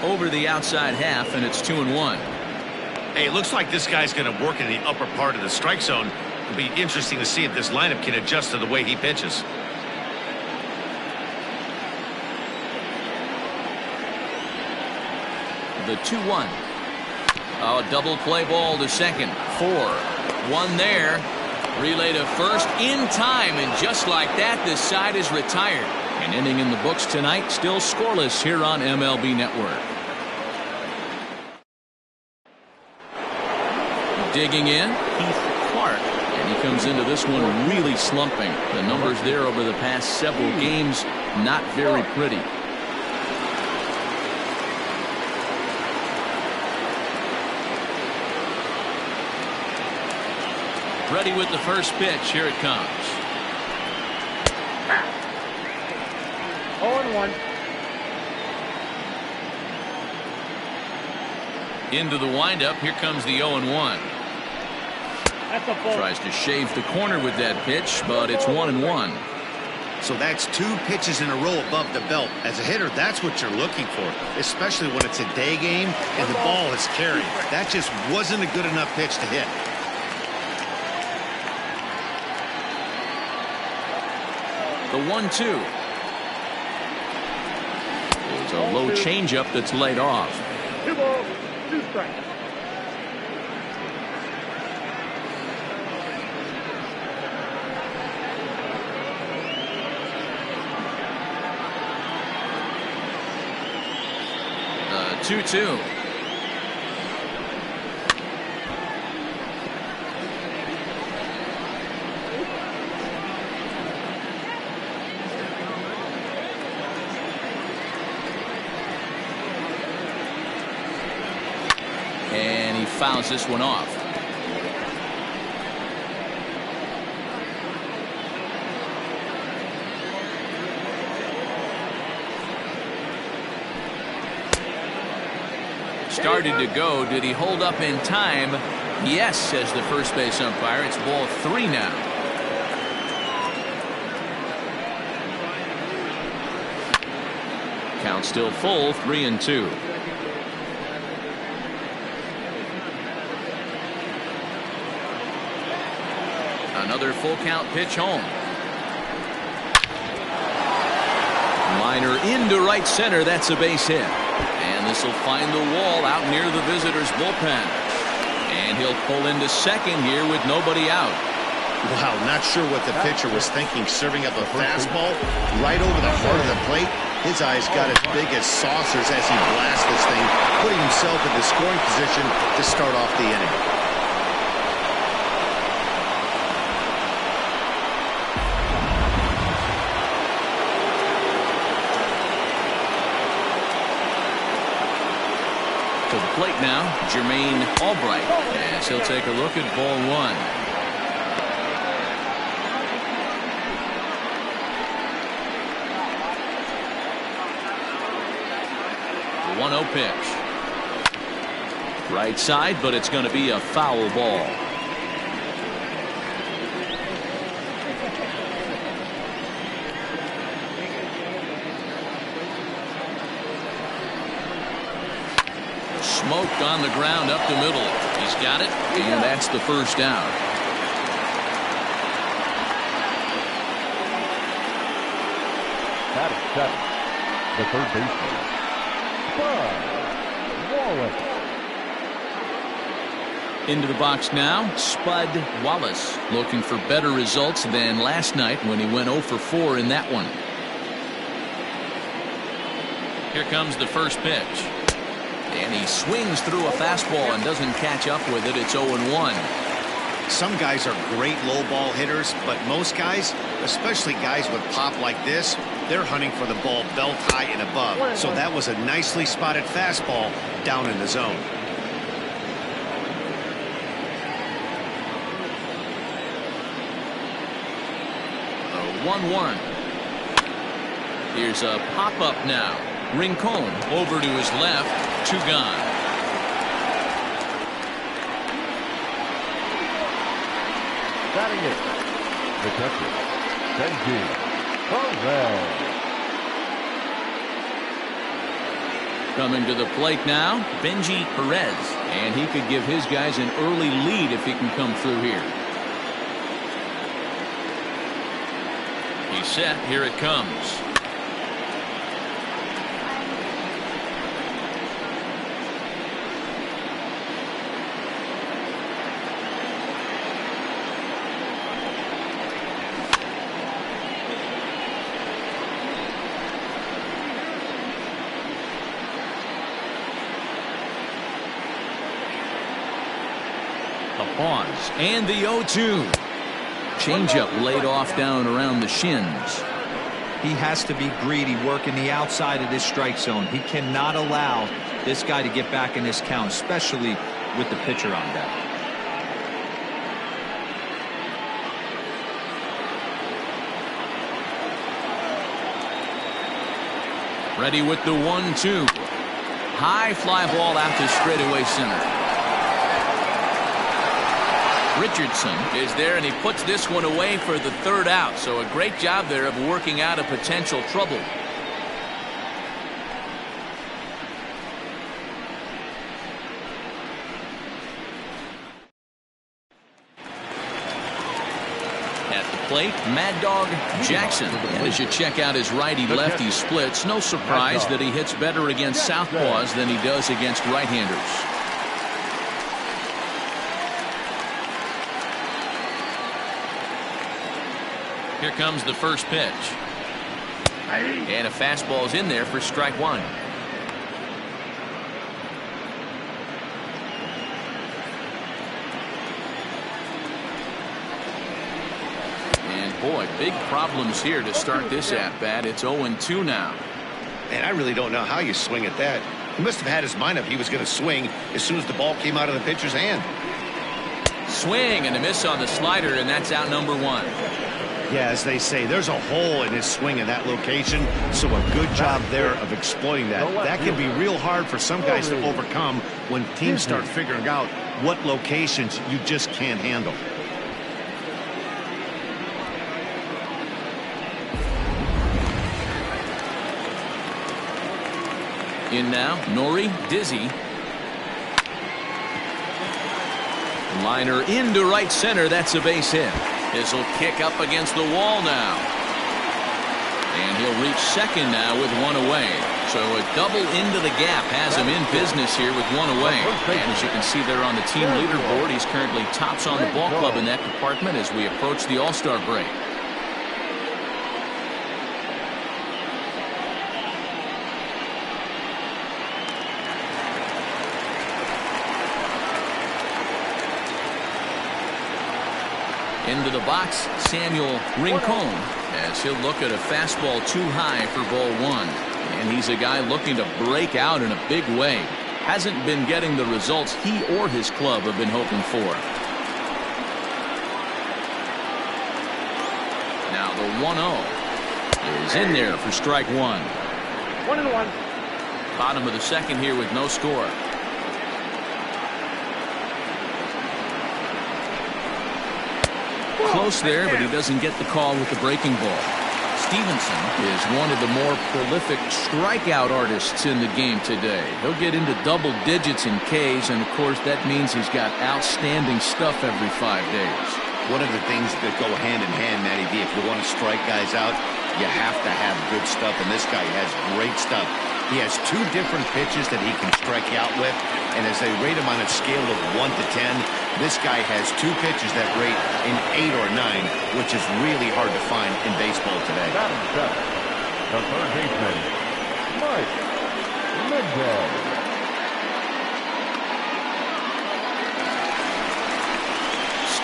Over the outside half, and it's 2-1. Hey, it looks like this guy's going to work in the upper part of the strike zone. It'll be interesting to see if this lineup can adjust to the way he pitches. The 2-1. Oh, double play ball to second. 4. 1 there. Relay to first in time, and just like that, this side is retired. An inning in the books tonight, still scoreless here on MLB Network. Digging in, Keith Clark, and he comes into this one really slumping. The numbers there over the past several games, not very pretty. Ready with the first pitch. Here it comes. 0-1. Into the windup. Here comes the 0-1. That's a ball. Tries to shave the corner with that pitch, but it's 1-1. So that's 2 pitches in a row above the belt. As a hitter, that's what you're looking for, especially when it's a day game and the ball is carried. That just wasn't a good enough pitch to hit. The 1-2. It's a low changeup that's laid off. 2 balls, 2 strikes. The 2-2. And he fouls this one off. Started to go. Did he hold up in time? Yes, says the first base umpire. It's ball 3 now. Count still full, 3-2. Another full count pitch home. Liner into right center. That's a base hit. And this will find the wall out near the visitors' bullpen. And he'll pull into second here with nobody out. Wow, not sure what the pitcher was thinking, serving up a fastball right over the heart of the plate. His eyes got as big as saucers as he blasts this thing, putting himself in the scoring position to start off the inning. To the plate now, Jermaine Albright, as he'll take a look at ball 1. The 1-0 pitch. Right side, but it's going to be a foul ball. Smoked on the ground up the middle. He's got it, and that's the first down. Batting 7, the third baseman, Spud Wallace. Into the box now, Spud Wallace, looking for better results than last night when he went 0 for 4 in that one. Here comes the first pitch. And he swings through a fastball and doesn't catch up with it. It's 0-1. Some guys are great low ball hitters, but most guys, especially guys with pop like this, they're hunting for the ball belt high and above. So that was a nicely spotted fastball down in the zone. The 1-1. Here's a pop-up now. Rincon over to his left. 2 gone. Batting it, the catcher, Benji Perez. Coming to the plate now, Benji Perez. And he could give his guys an early lead if he can come through here. He's set. Here it comes. Pause and the 0-2. Changeup laid off down around the shins. He has to be greedy, working the outside of this strike zone. He cannot allow this guy to get back in this count, especially with the pitcher on deck. Ready with the 1-2. High fly ball out to straightaway center. Richardson is there, and he puts this one away for the 3rd out. So a great job there of working out a potential trouble. At the plate, Mad Dog Jackson. And as you check out his righty-lefty splits, no surprise that he hits better against southpaws than he does against right-handers. Here comes the first pitch. And a fastball is in there for strike one. And boy, big problems here to start this at-bat. It's 0-2 now. And I really don't know how you swing at that. He must have had his mind up he was going to swing as soon as the ball came out of the pitcher's hand. Swing and a miss on the slider, and that's out number one. Yeah, as they say, there's a hole in his swing in that location, so a good job there of exploiting that. That can be real hard for some guys to overcome when teams start figuring out what locations you just can't handle. In now, Nori Dizzy. Liner into right center. That's a base hit. This will kick up against the wall now. And he'll reach second now with one away. So a double into the gap has him in business here with one away. And as you can see there on the team leaderboard, he's currently tops on the ball club in that department as we approach the All-Star break. Into the box, Samuel Rincon, as he'll look at a fastball too high for ball one. And he's a guy looking to break out in a big way. Hasn't been getting the results he or his club have been hoping for. Now the 1-0 is in there for strike one. 1-1. Bottom of the second here with no score. Close there, but he doesn't get the call with the breaking ball. Stevenson is one of the more prolific strikeout artists in the game today. He'll get into double digits in Ks, and of course that means he's got outstanding stuff every 5 days. One of the things that go hand in hand, Matty V, if you want to strike guys out, you have to have good stuff, and this guy has great stuff. He has two different pitches that he can strike out with, and as they rate him on a scale of 1 to 10, this guy has two pitches that rate in 8 or 9, which is really hard to find in baseball today. The third baseman, Mike Mendez.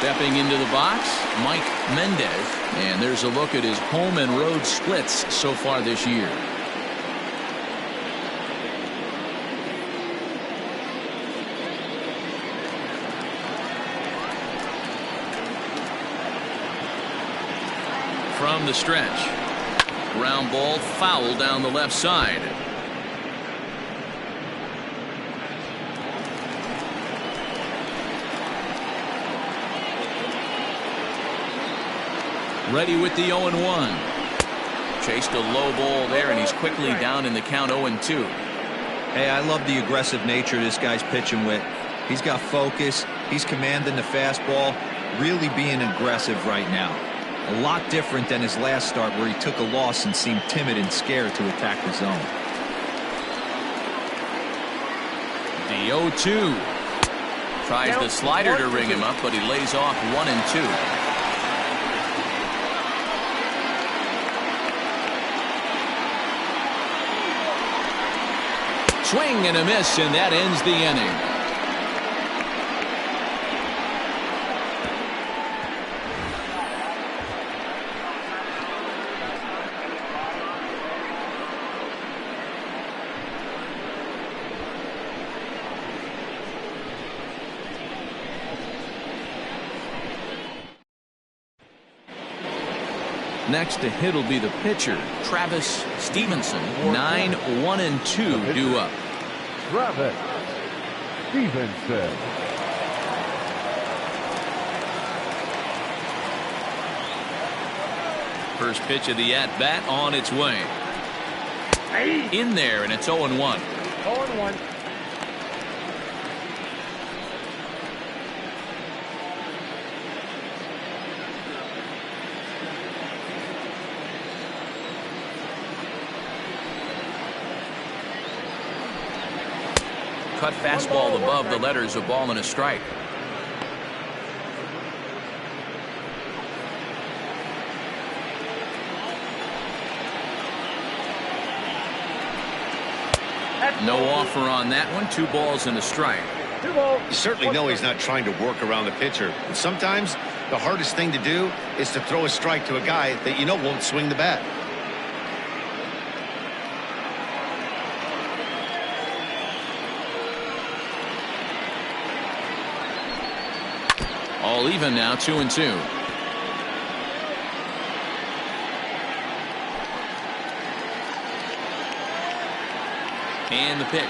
Stepping into the box, Mike Mendez, and there's a look at his home and road splits so far this year. From the stretch, ground ball foul down the left side. Ready with the 0-1. Chased a low ball there, and he's quickly down in the count 0-2. Hey, I love the aggressive nature this guy's pitching with. He's got focus. He's commanding the fastball. Really being aggressive right now. A lot different than his last start where he took a loss and seemed timid and scared to attack the zone. The 0-2. Tries the slider to ring him up, but he lays off 1-2. Swing and a miss, and that ends the inning. Next to hit will be the pitcher, Travis Stevenson. 9-1-2 due up. Travis Stevenson. First pitch of the at-bat on its way. In there, and it's 0-1. 0-1. cut fastball above the letters, a ball and a strike. No offer on that one. 2 balls and a strike. You certainly know he's not trying to work around the pitcher. And sometimes the hardest thing to do is to throw a strike to a guy that you know won't swing the bat. All even now, 2-2. And the pitch.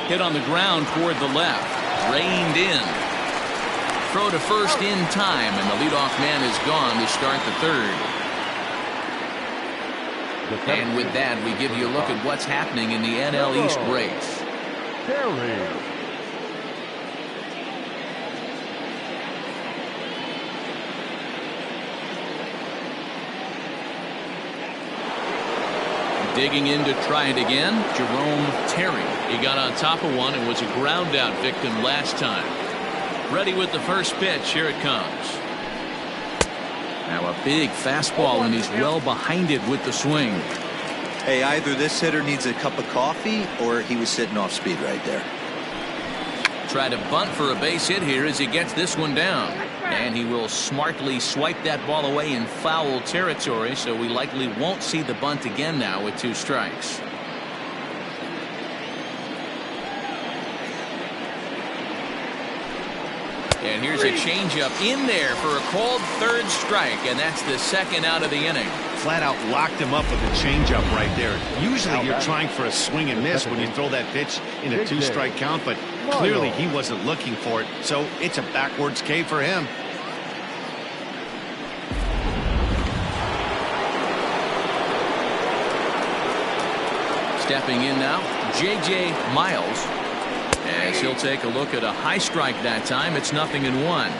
Hit on the ground toward the left. Reined in. Throw to first in time, and the leadoff man is gone to start the third. And with that, we give you a look at what's happening in the NL East race. Digging in to try it again, Jerome Terry. He got on top of one and was a ground out victim last time. Ready with the first pitch. Here it comes. Now a big fastball, and he's well behind it with the swing. Hey, either this hitter needs a cup of coffee or he was sitting off speed right there. Try to bunt for a base hit here as he gets this one down. And he will smartly swipe that ball away in foul territory, so we likely won't see the bunt again now with 2 strikes. And here's a changeup in there for a called third strike, and that's the second out of the inning. Flat out locked him up with a changeup right there. Usually you're trying for a swing and miss when you throw that pitch in a 2-strike count, but clearly he wasn't looking for it, so it's a backwards K for him. Stepping in now, J.J. Miles. As he'll take a look at a high strike that time. It's 0-1.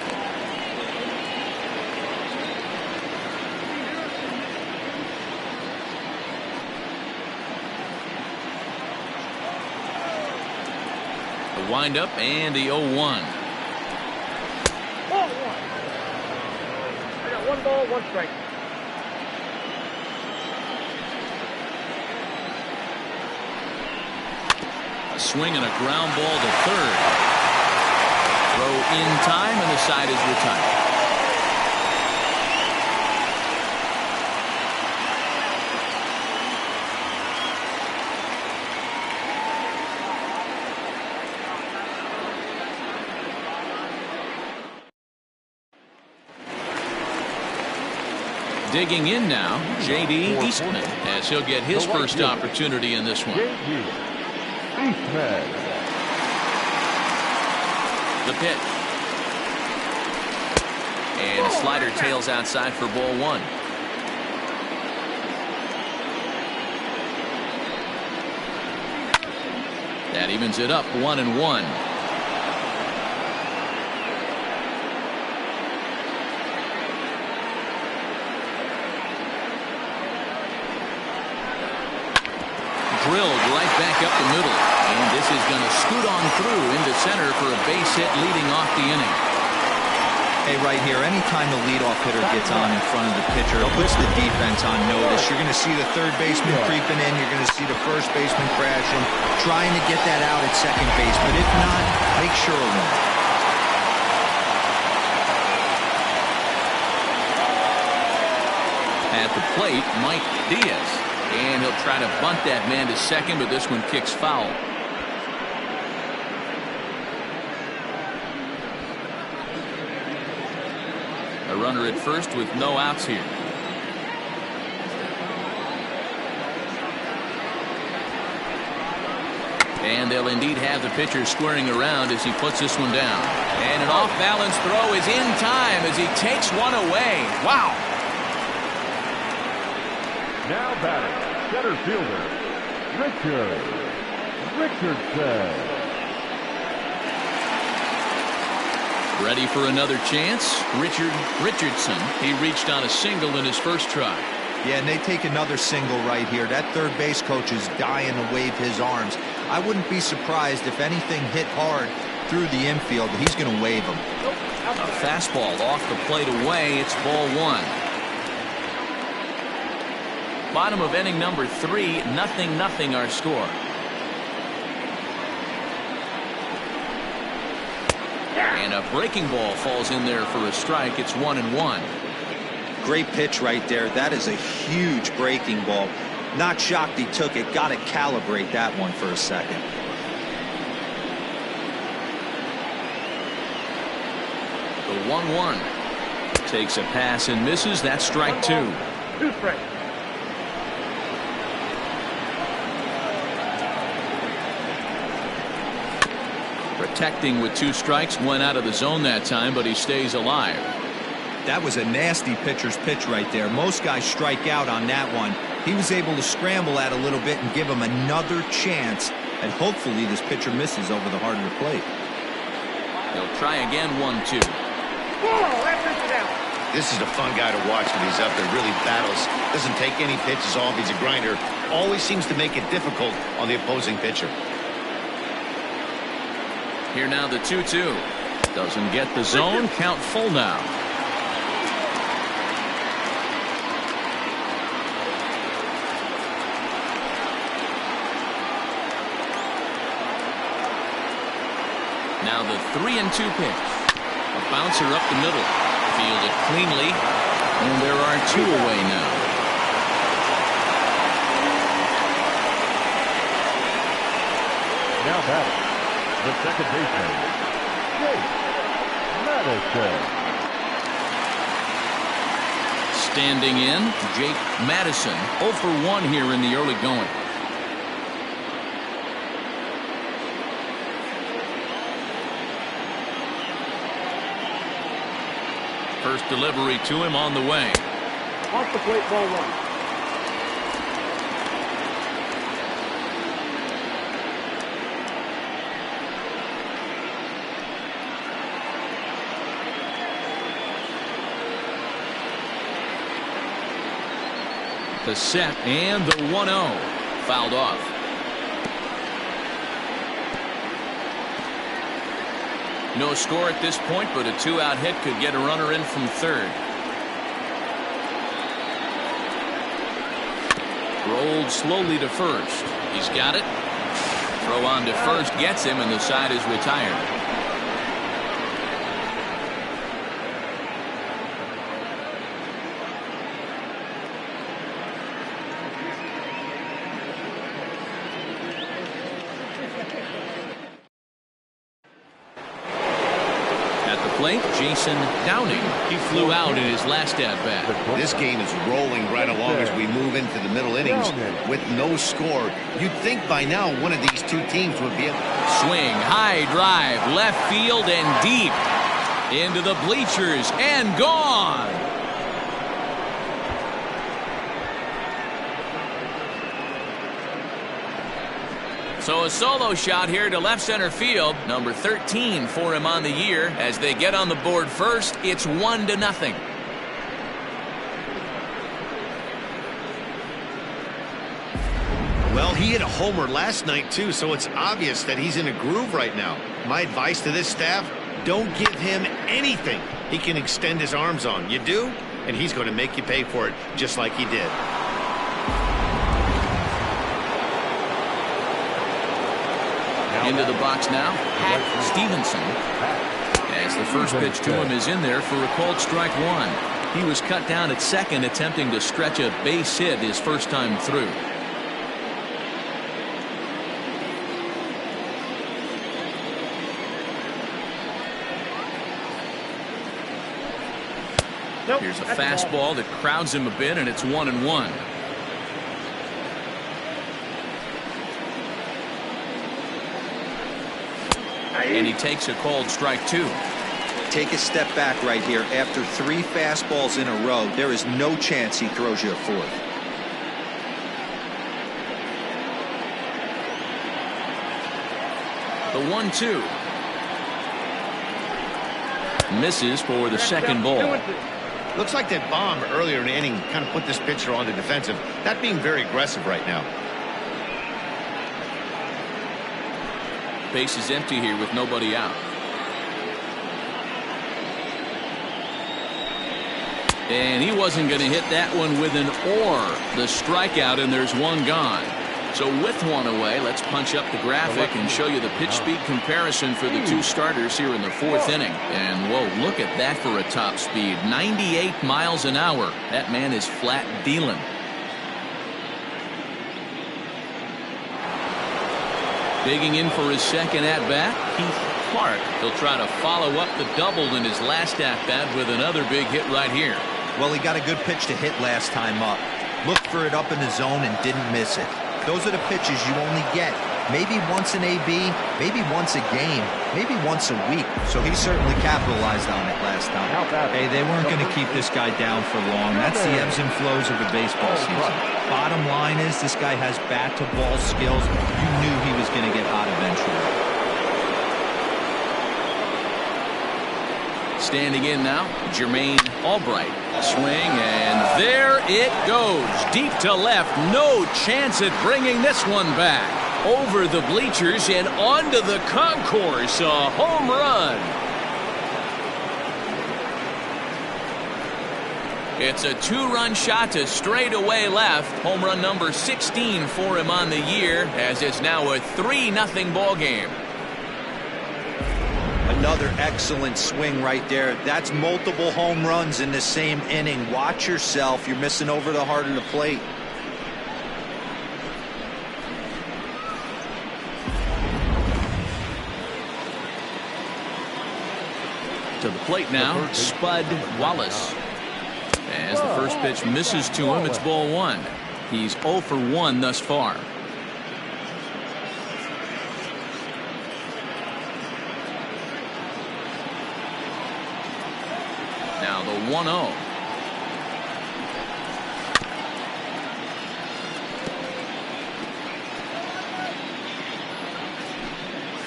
The windup and the 0-1. Ball 1. I got 1 ball, 1 strike. A swing and a ground ball to third. Throw in time, and the side is retired. Digging in now, J.D. Eastman, as he'll get his first opportunity in this one. The pitch. And a slider tails outside for ball 1. That evens it up 1-1. Drilled right back up the middle. And this is going to scoot on through into center for a base hit leading off the inning. Hey, right here, anytime the leadoff hitter gets on in front of the pitcher, it puts the defense on notice. You're going to see the third baseman creeping in. You're going to see the first baseman crashing, trying to get that out at second base. But if not, make sure of one. At the plate, Mike Diaz. And he'll try to bunt that man to second, but this one kicks foul. A runner at first with no outs here. And they'll indeed have the pitcher squaring around as he puts this one down. And an off-balance throw is in time as he takes one away. Wow! Now batting, center fielder, Richardson. Ready for another chance? Richardson. He reached on a single in his first try. Yeah, and they take another single right here. That third base coach is dying to wave his arms. I wouldn't be surprised if anything hit hard through the infield. He's going to wave them. A fastball off the plate away. It's ball one. Bottom of inning number 3, 0-0 our score. And a breaking ball falls in there for a strike. It's 1-1. Great pitch right there. That is a huge breaking ball. Not shocked he took it. Got to calibrate that one for a second. The 1-1 takes a pass and misses. That's strike 2. 2 strikes. Protecting with 2 strikes, went out of the zone that time, but he stays alive. That was a nasty pitcher's pitch right there. Most guys strike out on that one. He was able to scramble at a little bit and give him another chance, and hopefully this pitcher misses over the heart of the plate. He'll try again. 1-2. This is a fun guy to watch when he's up there. Really battles. Doesn't take any pitches off. He's a grinder. Always seems to make it difficult on the opposing pitcher. Here now the 2-2. Doesn't get the zone. Count full now. Now the 3-2 pitch. A bouncer up the middle. Fielded cleanly. And there are 2 away now. Now batting, the second baseman, Jake Madison. Standing in, Jake Madison. 0 for 1 here in the early going. First delivery to him on the way. Off the plate, ball 1. The set and the 1-0. Fouled off. No score at this point, but a 2-out hit could get a runner in from third. Rolled slowly to first. He's got it. Throw on to first gets him, and the side is retired. Plate, Jason Downing. He flew out in his last at-bat. This game is rolling right along as we move into the middle innings with no score. You'd think by now one of these 2 teams would be swing, high drive, left field and deep into the bleachers and gone. So a solo shot here to left center field. Number 13 for him on the year. As they get on the board first, it's 1-0. Well, he hit a homer last night too, so it's obvious that he's in a groove right now. My advice to this staff, don't give him anything he can extend his arms on. You do, and he's going to make you pay for it just like he did. Into the box now, Pat Stevenson. As the first pitch to him is in there for a called strike 1. He was cut down at second, attempting to stretch a base hit his first time through. Here's a fastball that crowds him a bit, and it's 1-1. And he takes a called strike 2. Take a step back right here. After 3 fastballs in a row, there is no chance he throws you a 4th. The 1-2. Misses for the second ball. Looks like that bomb earlier in the inning kind of put this pitcher on the defensive. Not being very aggressive right now. Base is empty here with nobody out. And he wasn't going to hit that one with an or. The strikeout, and there's one gone. So with one away, let's punch up the graphic and show you the pitch speed comparison for the two starters here in the fourth inning. And whoa, look at that for a top speed. 98 miles an hour. That man is flat dealing. Digging in for his second at-bat, Keith Clark. He'll try to follow up the double in his last at-bat with another big hit right here. Well, he got a good pitch to hit last time up. Looked for it up in the zone and didn't miss it. Those are the pitches you only get. Maybe once an AB, maybe once a game, maybe once a week. So he certainly capitalized on it last time. Hey, they weren't going to keep this guy down for long. That's the ebbs and flows of the baseball season. Bottom line is this guy has bat-to-ball skills. You knew he was going to get hot eventually. Standing in now, Jermaine Albright. Swing, and there it goes. Deep to left. No chance at bringing this one back. Over the bleachers and onto the concourse. A home run. It's a two-run shot to straightaway left. Home run number 16 for him on the year, as it's now a 3-0 ball game. Another excellent swing right there. That's multiple home runs in the same inning. Watch yourself. You're missing over the heart of the plate. To the plate now, Spud Wallace. As the first pitch misses to him, it's ball one. He's 0 for 1 thus far. Now the 1-0.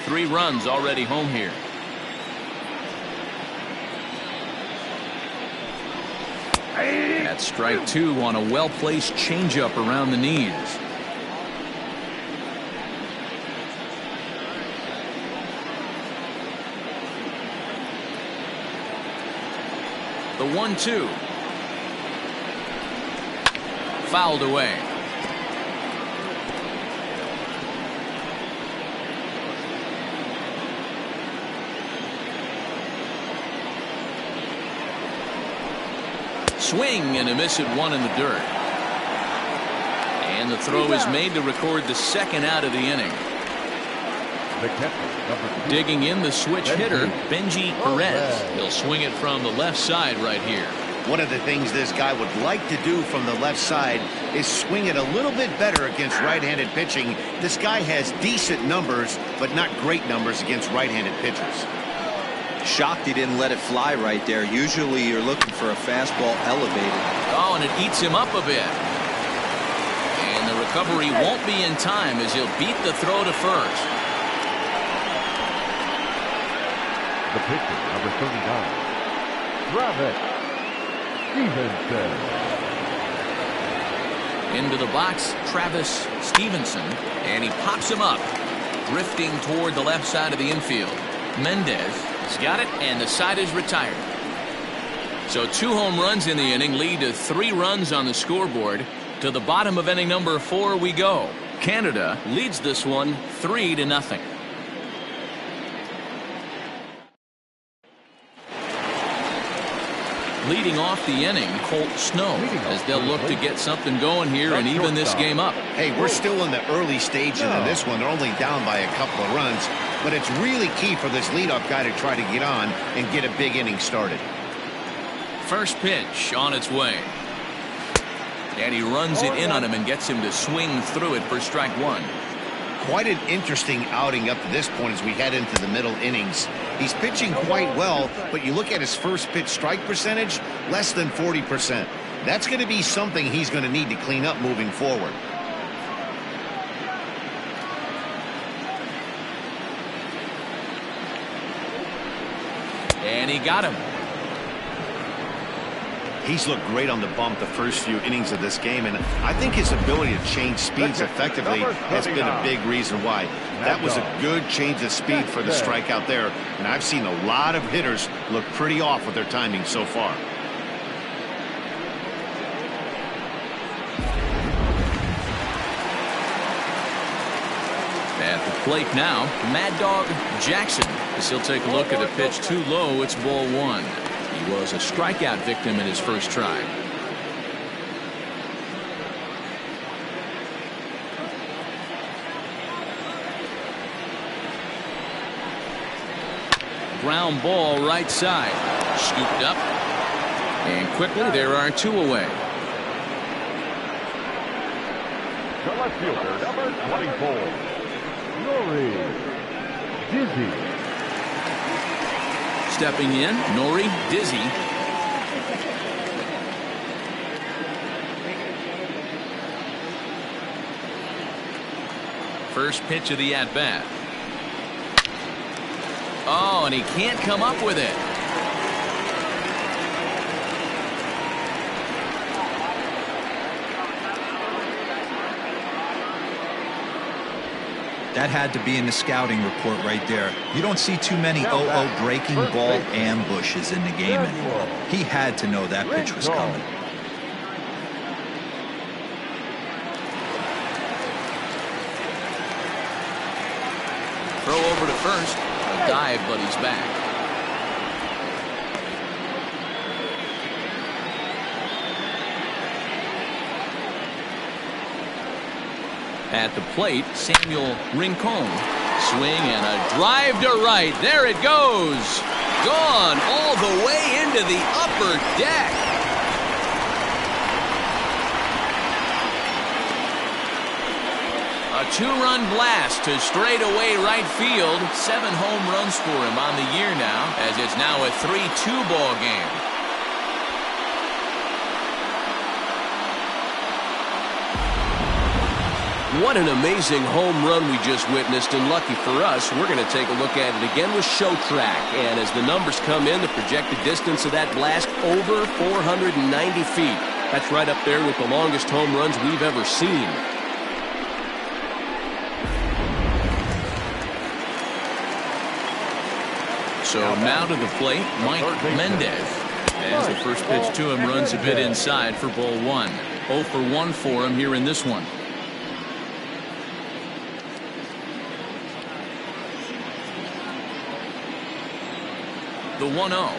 Three runs already home here. That's strike two on a well-placed changeup around the knees. The 1-2. Fouled away. Swing and a miss at one in the dirt. And the throw is made to record the second out of the inning. Digging in, the switch hitter, Benji Perez. He'll swing it from the left side right here. One of the things this guy would like to do from the left side is swing it a little bit better against right-handed pitching. This guy has decent numbers, but not great numbers against right-handed pitchers. Shocked he didn't let it fly right there. Usually you're looking for a fastball elevated. Oh, and it eats him up a bit. And the recovery won't be in time as he'll beat the throw to first. The pitcher, number 39, Travis Stevenson. Into the box, Travis Stevenson, and he pops him up, drifting toward the left side of the infield. Mendez has got it, and the side is retired. So 2 home runs in the inning lead to 3 runs on the scoreboard. To the bottom of inning number 4 we go. Canada leads this one 3-0. Leading off the inning, Colt Snow, as they'll look to get something going here and even this game up. Hey, we're still in the early stages in this one. They're only down by a couple of runs, but it's really key for this leadoff guy to try to get on and get a big inning started. First pitch on its way. And he runs it in on him and gets him to swing through it for strike one. Quite an interesting outing up to this point as we head into the middle innings. He's pitching quite well, but you look at his first pitch strike percentage, less than 40%. That's going to be something he's going to need to clean up moving forward. And he got him. He's looked great on the bump the first few innings of this game, and I think his ability to change speeds effectively has been a big reason why. That was a good change of speed for the strikeout there, and I've seen a lot of hitters look pretty off with their timing so far. At the plate now, Mad Dog Jackson, as he'll take a look at a pitch too low. It's ball one. He was a strikeout victim in his first try. Ground ball right side. Scooped up. And quickly there are two away. The left fielder, number 24, URG. Dizzy. Stepping in, Nori Dizzy. First pitch of the at-bat. Oh, and he can't come up with it. That had to be in the scouting report right there. You don't see too many 0-0 breaking ball ambushes in the game anymore. He had to know that pitch was coming. Throw over to first. A dive, but he's back. At the plate, Samuel Rincon. Swing and a drive to right. There it goes. Gone all the way into the upper deck. A two-run blast to straightaway right field. 7 home runs for him on the year now, as it's now a 3-2 ball game. What an amazing home run we just witnessed, and lucky for us, we're going to take a look at it again with Show Track. And as the numbers come in, the projected distance of that blast over 490 feet. That's right up there with the longest home runs we've ever seen. So now to the plate, Mike Mendez. As the first pitch to him runs a bit inside for ball one. 0 for 1 for him here in this one. The 1-0.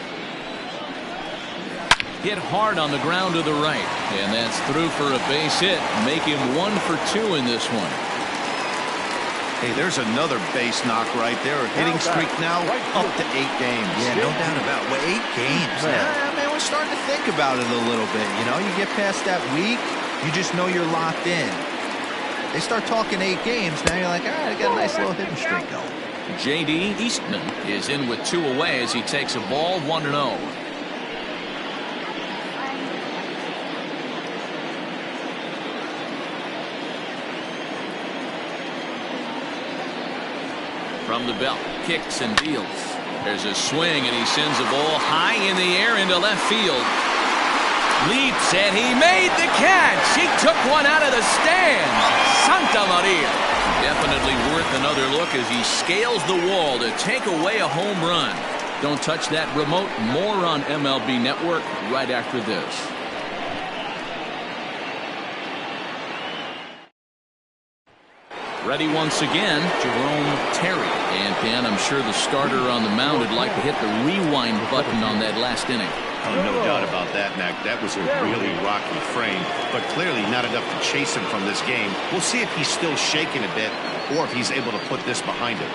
Hit hard on the ground to the right. And that's through for a base hit. Make him 1 for 2 in this one. Hey, there's another base knock right there. A hitting streak now up to 8 games. Yeah, no doubt about it. 8 games. Yeah, man, we're starting to think about it a little bit. You know, you get past that week, you just know you're locked in. They start talking 8 games, now you're like, all right, I got a nice little hitting streak going. J.D. Eastman is in with 2 away as he takes a ball 1-0. From the belt, kicks and deals. There's a swing and he sends the ball high in the air into left field. Leaps and he made the catch. He took one out of the stands. Santa Maria. Definitely worth another look as he scales the wall to take away a home run. Don't touch that remote. More on MLB Network right after this. Ready once again, Jerome Terry. And Pan, I'm sure the starter on the mound would like to hit the rewind button on that last inning. Oh, no doubt about that, Mac. That was a really rocky frame, but clearly not enough to chase him from this game. We'll see if he's still shaking a bit or if he's able to put this behind him.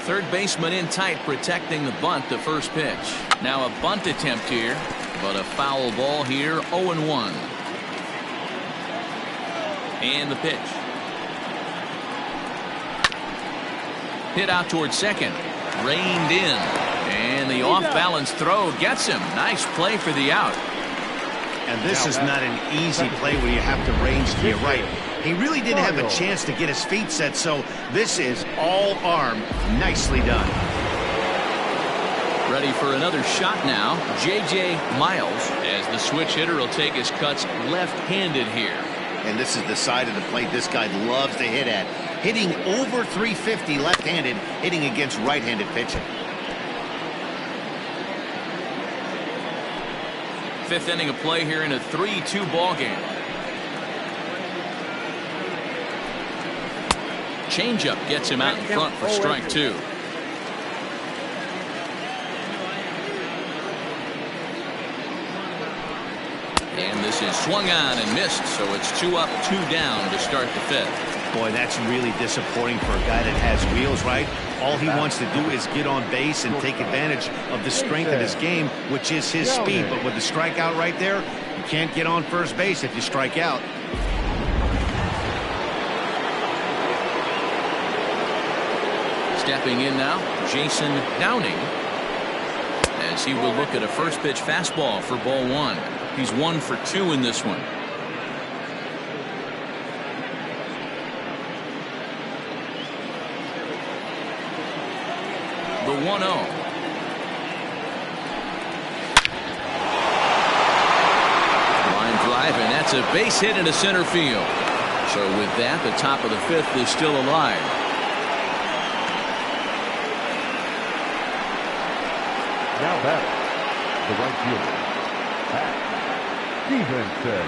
Third baseman in tight, protecting the bunt, the first pitch. Now a bunt attempt here, but a foul ball here, 0-1. And the pitch. Hit out towards second. Reined in. And the off-balance throw gets him. Nice play for the out. And this is not an easy play when you have to range to your right. He really didn't have a chance to get his feet set, so this is all arm. Nicely done. Ready for another shot now. J.J. Miles, as the switch hitter, will take his cuts left-handed here. And this is the side of the plate this guy loves to hit at. Hitting over 350 left-handed, hitting against right-handed pitching. Fifth inning of play here in a 3-2 ball game. Changeup gets him out in front for strike two. And this is swung on and missed, so it's 2 up, 2 down to start the fifth. Boy, that's really disappointing for a guy that has wheels, right? All he wants to do is get on base and take advantage of the strength of his game, which is his speed. But with the strikeout right there, you can't get on first base if you strike out. Stepping in now, Jason Downing, as he will look at a first pitch fastball for ball one. He's 1 for 2 in this one. The 1-0. Line drive, and that's a base hit into center field. So with that, the top of the fifth is still alive. Now batting, the right fielder, Pat Stevenson.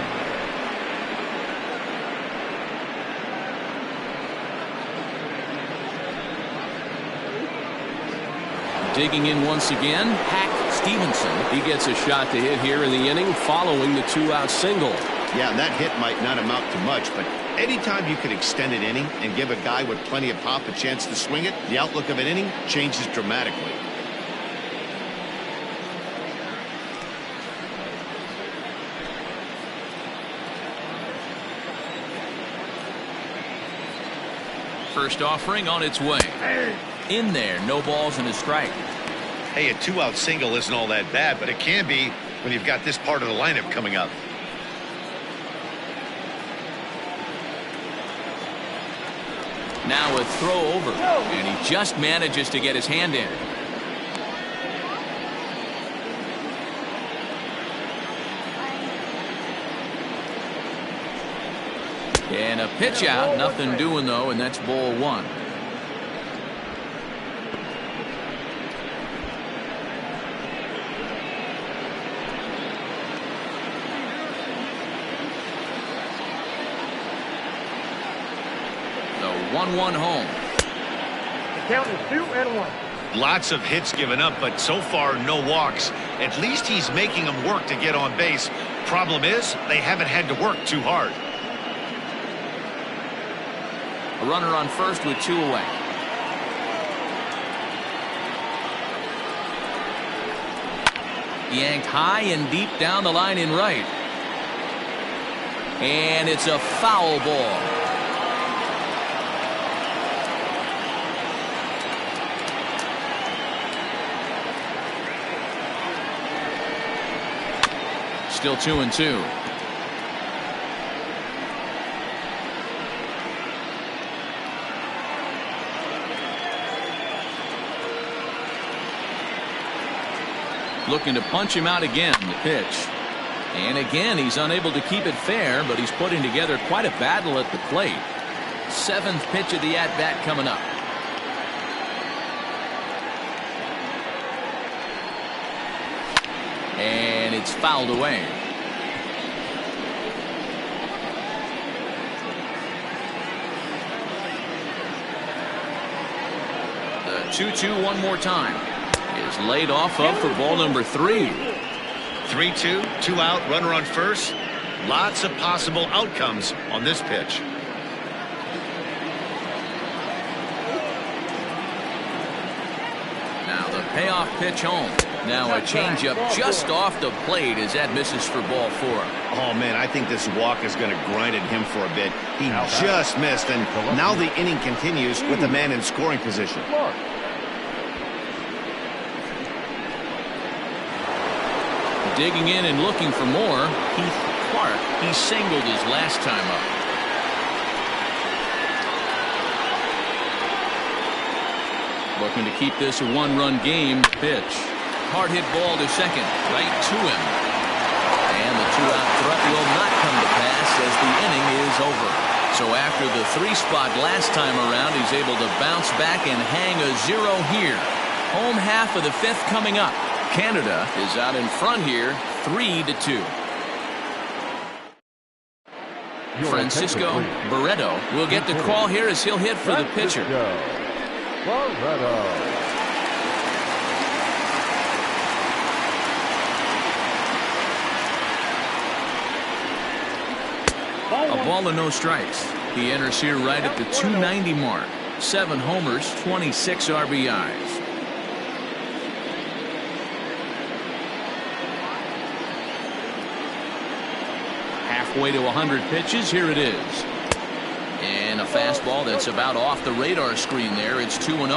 Digging in once again, Hack Stevenson. He gets a shot to hit here in the inning following the 2-out single. Yeah, that hit might not amount to much, but anytime you can extend an inning and give a guy with plenty of pop a chance to swing it, the outlook of an inning changes dramatically. First offering on its way. In there, no balls and a strike. Hey, a 2-out single isn't all that bad, but it can be when you've got this part of the lineup coming up. Now a throw over, and he just manages to get his hand in. And a pitch out, nothing doing though, and that's ball one. The 1-1 home. The count is 2-1. Lots of hits given up, but so far no walks. At least he's making them work to get on base. Problem is, they haven't had to work too hard. A runner on first with 2 away. Yanked high and deep down the line in right. And it's a foul ball. Still 2-2. Looking to punch him out again, the pitch. And again, he's unable to keep it fair, but he's putting together quite a battle at the plate. 7th pitch of the at-bat coming up. And it's fouled away. The 2-2 one more time. Is laid off of for ball number 3. 3-2, 2 out, runner on first. Lots of possible outcomes on this pitch. Now the payoff pitch home. Now a changeup just off the plate as that misses for ball 4. Oh, man, I think this walk is going to grind at him for a bit. He just missed, and now the inning continues with the man in scoring position. Digging in and looking for more. Heath Clark, he singled his last time up. Looking to keep this a one-run game. Pitch. Hard hit ball to second. Right to him. And the two-out threat will not come to pass as the inning is over. So after the 3-spot last time around, he's able to bounce back and hang a 0 here. Home half of the 5th coming up. Canada is out in front here, 3-2. Francisco Barreto will get the call here as he'll hit for the pitcher. A ball and no strikes. He enters here right at the 290 mark. 7 homers, 26 RBIs. Halfway to 100 pitches. Here it is. And a fastball that's about off the radar screen there. It's 2-0.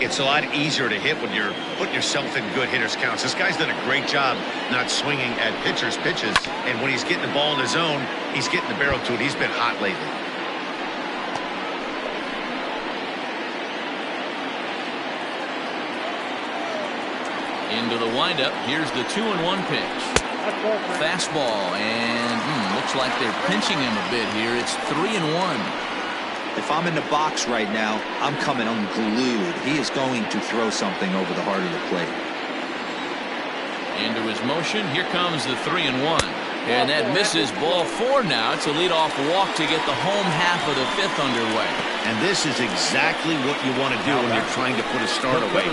It's a lot easier to hit when you're putting yourself in good hitters counts. This guy's done a great job not swinging at pitchers' pitches. And when he's getting the ball in the zone, he's getting the barrel to it. He's been hot lately. Into the windup. Here's the 2-1 pitch. Fastball, and looks like they're pinching him a bit here. It's 3-1. If I'm in the box right now, I'm coming unglued. He is going to throw something over the heart of the plate. Into his motion. Here comes the 3-1. And that misses ball 4 now. It's a leadoff walk to get the home half of the 5th underway. And this is exactly what you want to do when you're trying to put a start away.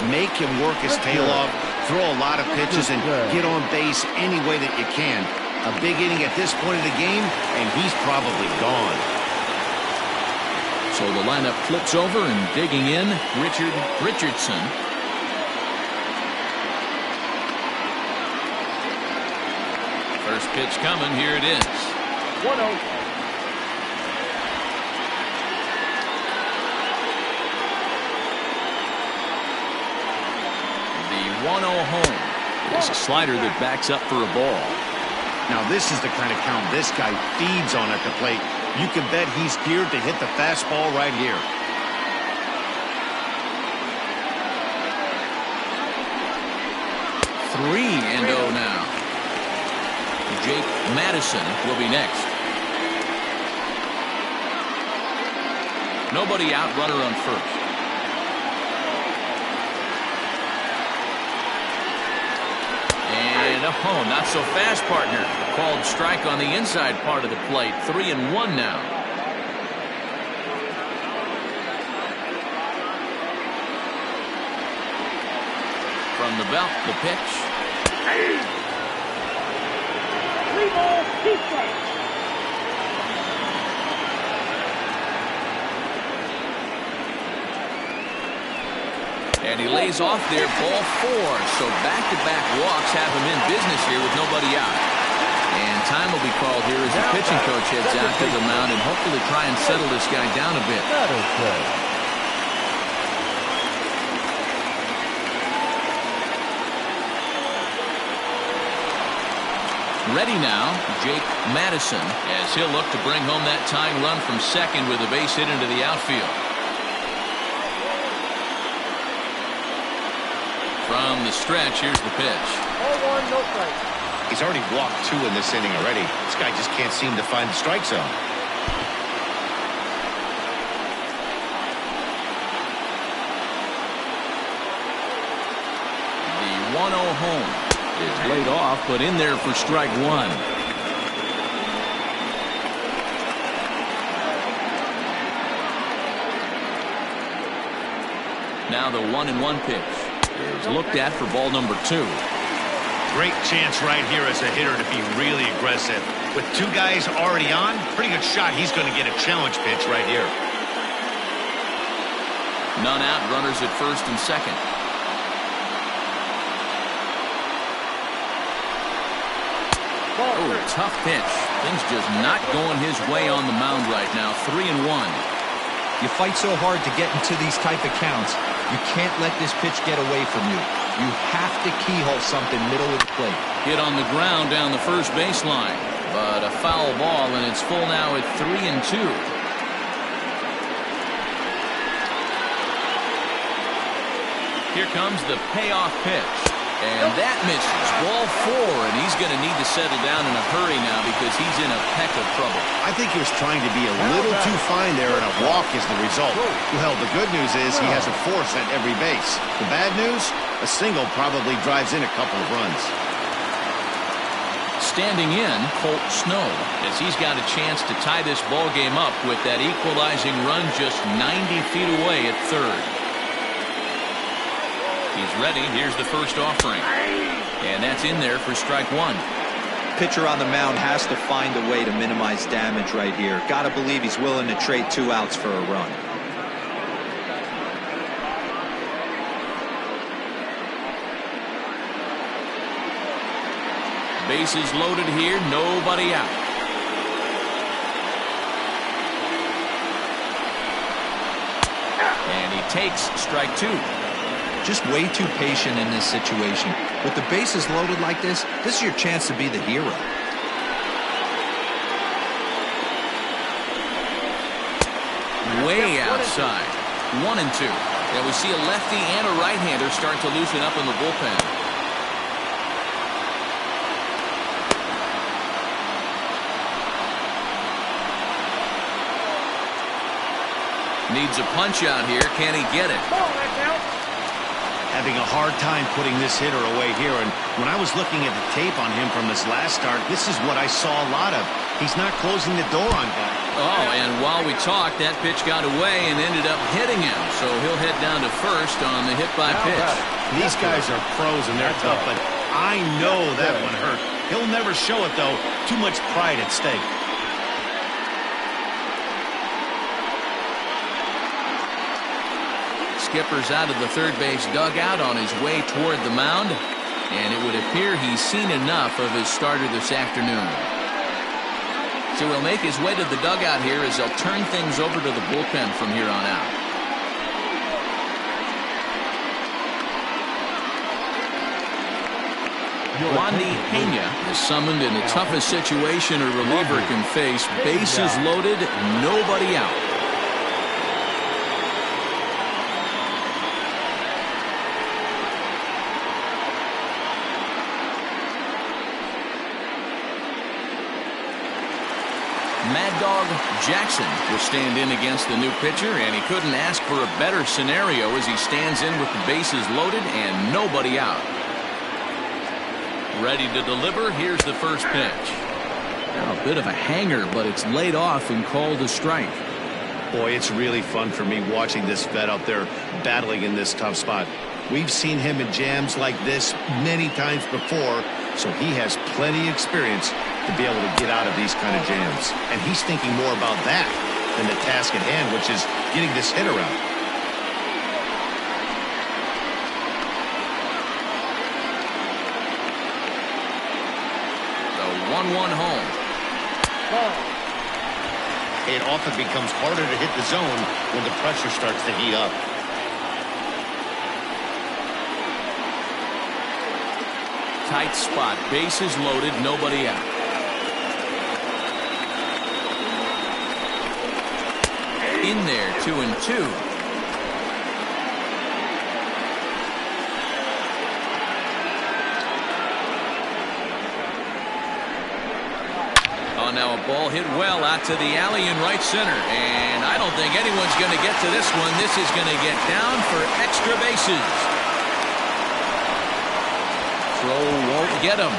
Make him work his tail off, throw a lot of pitches, and get on base any way that you can. A big inning at this point of the game, and he's probably gone. So the lineup flips over, and digging in, Richard Richardson. First pitch coming. Here it is. 1-0. The 1-0 home. It's a slider that backs up for a ball. Now this is the kind of count this guy feeds on at the plate. You can bet he's geared to hit the fastball right here. Three and 0 now. Jake Madison will be next. Nobody out, runner on first. And oh, not so fast, partner. Called strike on the inside part of the plate. 3-1 now. From the belt, the pitch. 3 balls, 2 strikes. And he lays off there, ball 4. So back-to-back walks have him in business here with nobody out. And time will be called here as the pitching coach heads out to the mound and hopefully try and settle this guy down a bit. Ready now, Jake Madison, as he'll look to bring home that tying run from second with a base hit into the outfield. From the stretch, here's the pitch. 0-1, no strike. He's already walked 2 in this inning already. This guy just can't seem to find the strike zone. The 1-0 home is laid off, but in there for strike 1. Now the 1-1 pitch is looked at for ball number 2. Great chance right here as a hitter to be really aggressive. With 2 guys already on, pretty good shot. He's going to get a challenge pitch right here. None out, runners at first and second. Oh, tough pitch. Things just not going his way on the mound right now. 3-1. You fight so hard to get into these type of counts. You can't let this pitch get away from you. You have to keyhole something middle of the plate. Hit on the ground down the first baseline, but a foul ball, and it's full now at 3-2. Here comes the payoff pitch, and that misses. Ball 4, and he's going to need to settle down in a hurry now because he's in a peck of trouble. I think he was trying to be a little too fine there, and a walk is the result. Well, the good news is he has a force at every base. The bad news, a single probably drives in a couple of runs. Standing in, Colt Snow, as he's got a chance to tie this ball game up with that equalizing run just 90 feet away at third. He's ready. Here's the first offering. And that's in there for strike 1. Pitcher on the mound has to find a way to minimize damage right here. Got to believe he's willing to trade 2 outs for a run. Bases loaded here, nobody out. And he takes strike 2. Just way too patient in this situation. With the bases loaded like this is your chance to be the hero. Way outside. 1-2. And we see a lefty and a right-hander start to loosen up in the bullpen. Needs a punch out here. Can he get it? Having a hard time putting this hitter away here, and when I was looking at the tape on him from his last start, this is what I saw a lot of. He's not closing the door on guys. Oh, and while we talked, that pitch got away and ended up hitting him, so he'll head down to first on the hit by pitch. These guys are pros and they're tough, but I know that one hurt. He'll never show it, though. Too much pride at stake. Skipper's out of the third base dugout on his way toward the mound, and it would appear he's seen enough of his starter this afternoon. So he'll make his way to the dugout here as they'll turn things over to the bullpen from here on out. Wandy Pena is summoned in the toughest situation a reliever can face. Bases loaded, nobody out. Mad Dog Jackson will stand in against the new pitcher, and he couldn't ask for a better scenario as he stands in with the bases loaded and nobody out. Ready to deliver. Here's the first pitch. Now a bit of a hanger, but it's laid off and called a strike. Boy, it's really fun for me watching this vet out there battling in this tough spot. We've seen him in jams like this many times before, so he has plenty of experience to be able to get out of these kind of jams. And he's thinking more about that than the task at hand, which is getting this hitter out. The 1-1 home. It often becomes harder to hit the zone when the pressure starts to heat up. Tight spot, bases loaded, nobody out. In there, 2-2. Oh, now a ball hit well out to the alley in right center, and I don't think anyone's going to get to this one. This is going to get down for extra bases. Throw won't get him.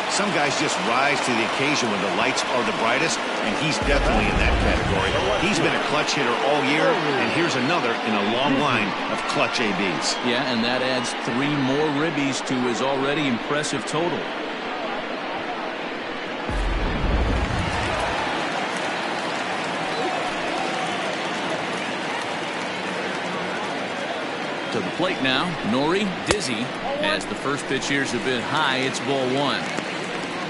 Some guys just rise to the occasion when the lights are the brightest, and he's definitely in that category. He's been a clutch hitter all year, and here's another in a long line of clutch ABs. Yeah, and that adds 3 more ribbies to his already impressive total. To the plate now, Nori Dizzy, as the first pitch here's a bit high. It's ball 1.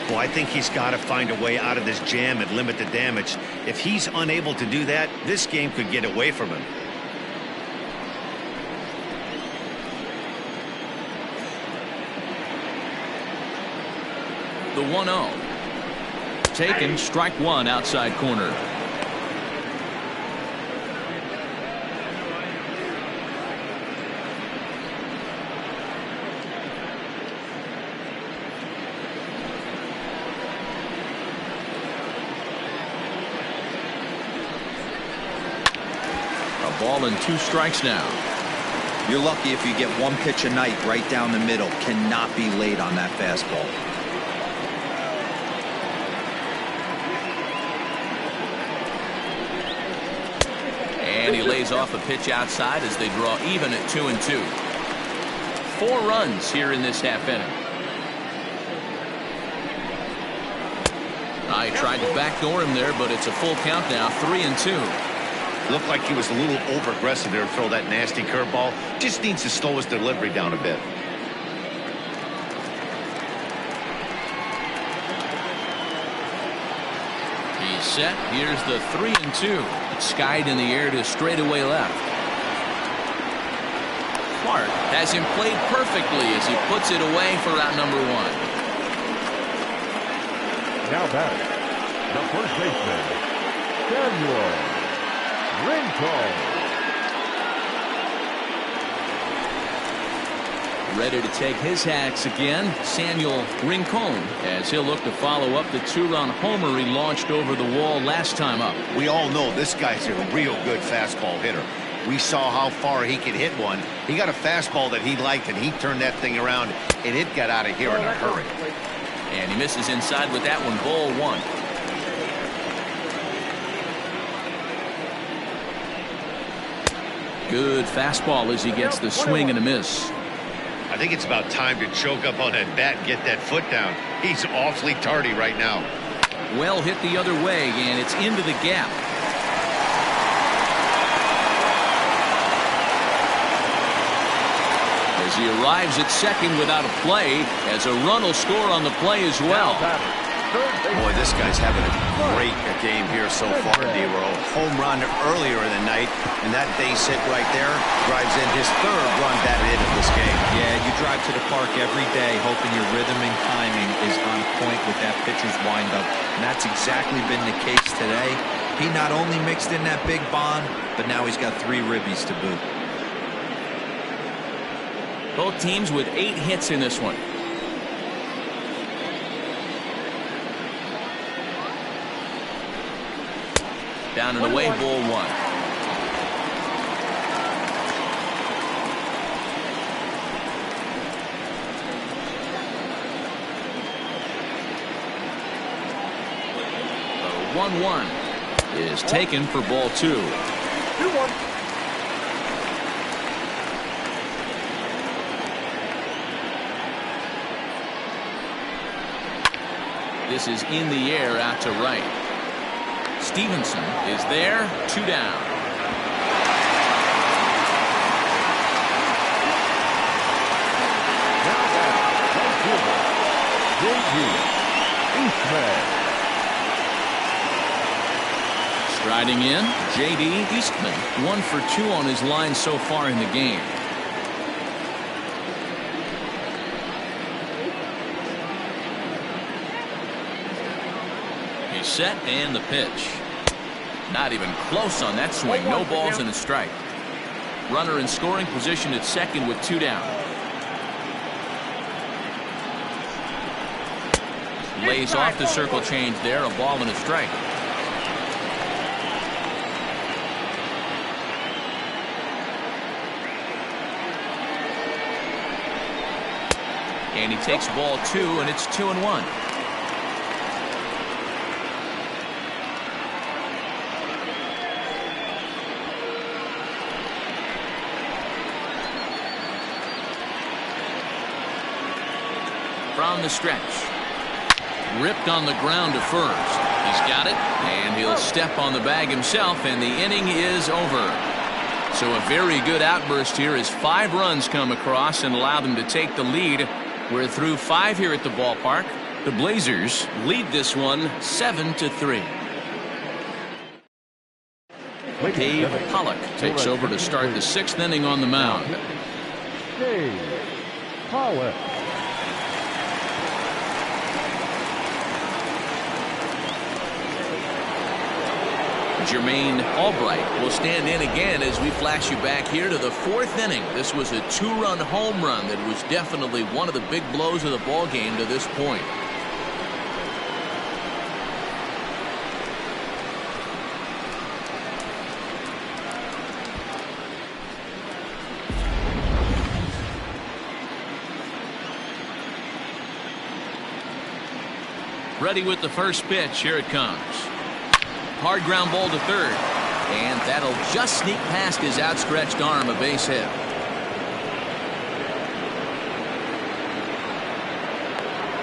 Well, I think he's got to find a way out of this jam and limit the damage. If he's unable to do that, this game could get away from him. The 1-0. Taken, strike one, outside corner. A ball and 2 strikes now. You're lucky if you get one pitch a night right down the middle. Cannot be late on that fastball. And he lays off a pitch outside as they draw even at 2-2. 4 runs here in this half inning. I tried to backdoor him there, but it's a full count now, 3-2. Looked like he was a little over-aggressive there to throw that nasty curveball. Just needs to slow his delivery down a bit. He's set. Here's the 3-2. Skied in the air to straightaway left. Clark has him played perfectly as he puts it away for out number 1. Now back, the first baseman, Samuel Rincon. Ready to take his hacks again, Samuel Rincon, as he'll look to follow up the 2-run homer he launched over the wall last time up. We all know this guy's a real good fastball hitter. We saw how far he could hit one. He got a fastball that he liked, and he turned that thing around, and it got out of here in a hurry. And he misses inside with that one, ball 1. Good fastball as he gets the swing and a miss. I think it's about time to choke up on that bat and get that foot down. He's awfully tardy right now. Well hit the other way, and it's into the gap. As he arrives at second without a play, as a run will score on the play as well. Boy, this guy's having a great game here so far, D-Row. Home run earlier in the night, and that base hit right there drives in his 3rd run batted in of this game. Yeah, you drive to the park every day hoping your rhythm and timing is on point with that pitcher's windup, and that's exactly been the case today. He not only mixed in that big bond, but now he's got 3 ribbies to boot. Both teams with 8 hits in this one. Down and away, ball 1. The 1-1 is taken for ball 2. 2-1. This is in the air out to right. Stevenson is there, 2 down. Now back, Vancouver, J.D. Eastman. Striding in, J.D. Eastman, 1 for 2 on his line so far in the game. Set and the pitch. Not even close on that swing. No balls and a strike. Runner in scoring position at second with 2 down. Lays off the circle change there. A ball and a strike. And he takes ball 2, and it's 2-1. From the stretch. Ripped on the ground to first. He's got it, and he'll step on the bag himself, and the inning is over. So a very good outburst here as 5 runs come across and allow them to take the lead. We're through 5 here at the ballpark. The Blazers lead this one 7-3. Dave Pollock takes over to start the 6th inning on the mound. Dave Pollock. Jermaine Albright will stand in again as we flash you back here to the 4th inning. This was a 2-run home run that was definitely one of the big blows of the ball game to this point. Ready with the first pitch. Here it comes. Hard ground ball to third. And that'll just sneak past his outstretched arm, a base hit.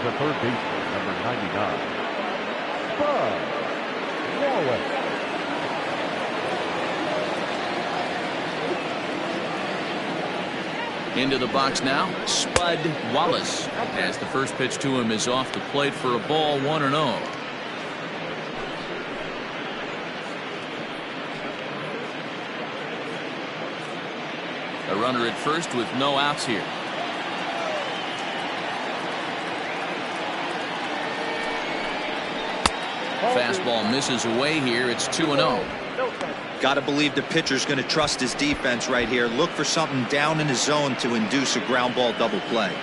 The third baseman, number 99, Bud Wallace. Into the box now, Spud Wallace, as the first pitch to him is off the plate for a ball, 1-0. A runner at first with no outs here. Fastball misses away here. It's 2-0. Got to believe the pitcher's going to trust his defense right here. Look for something down in his zone to induce a ground ball double play.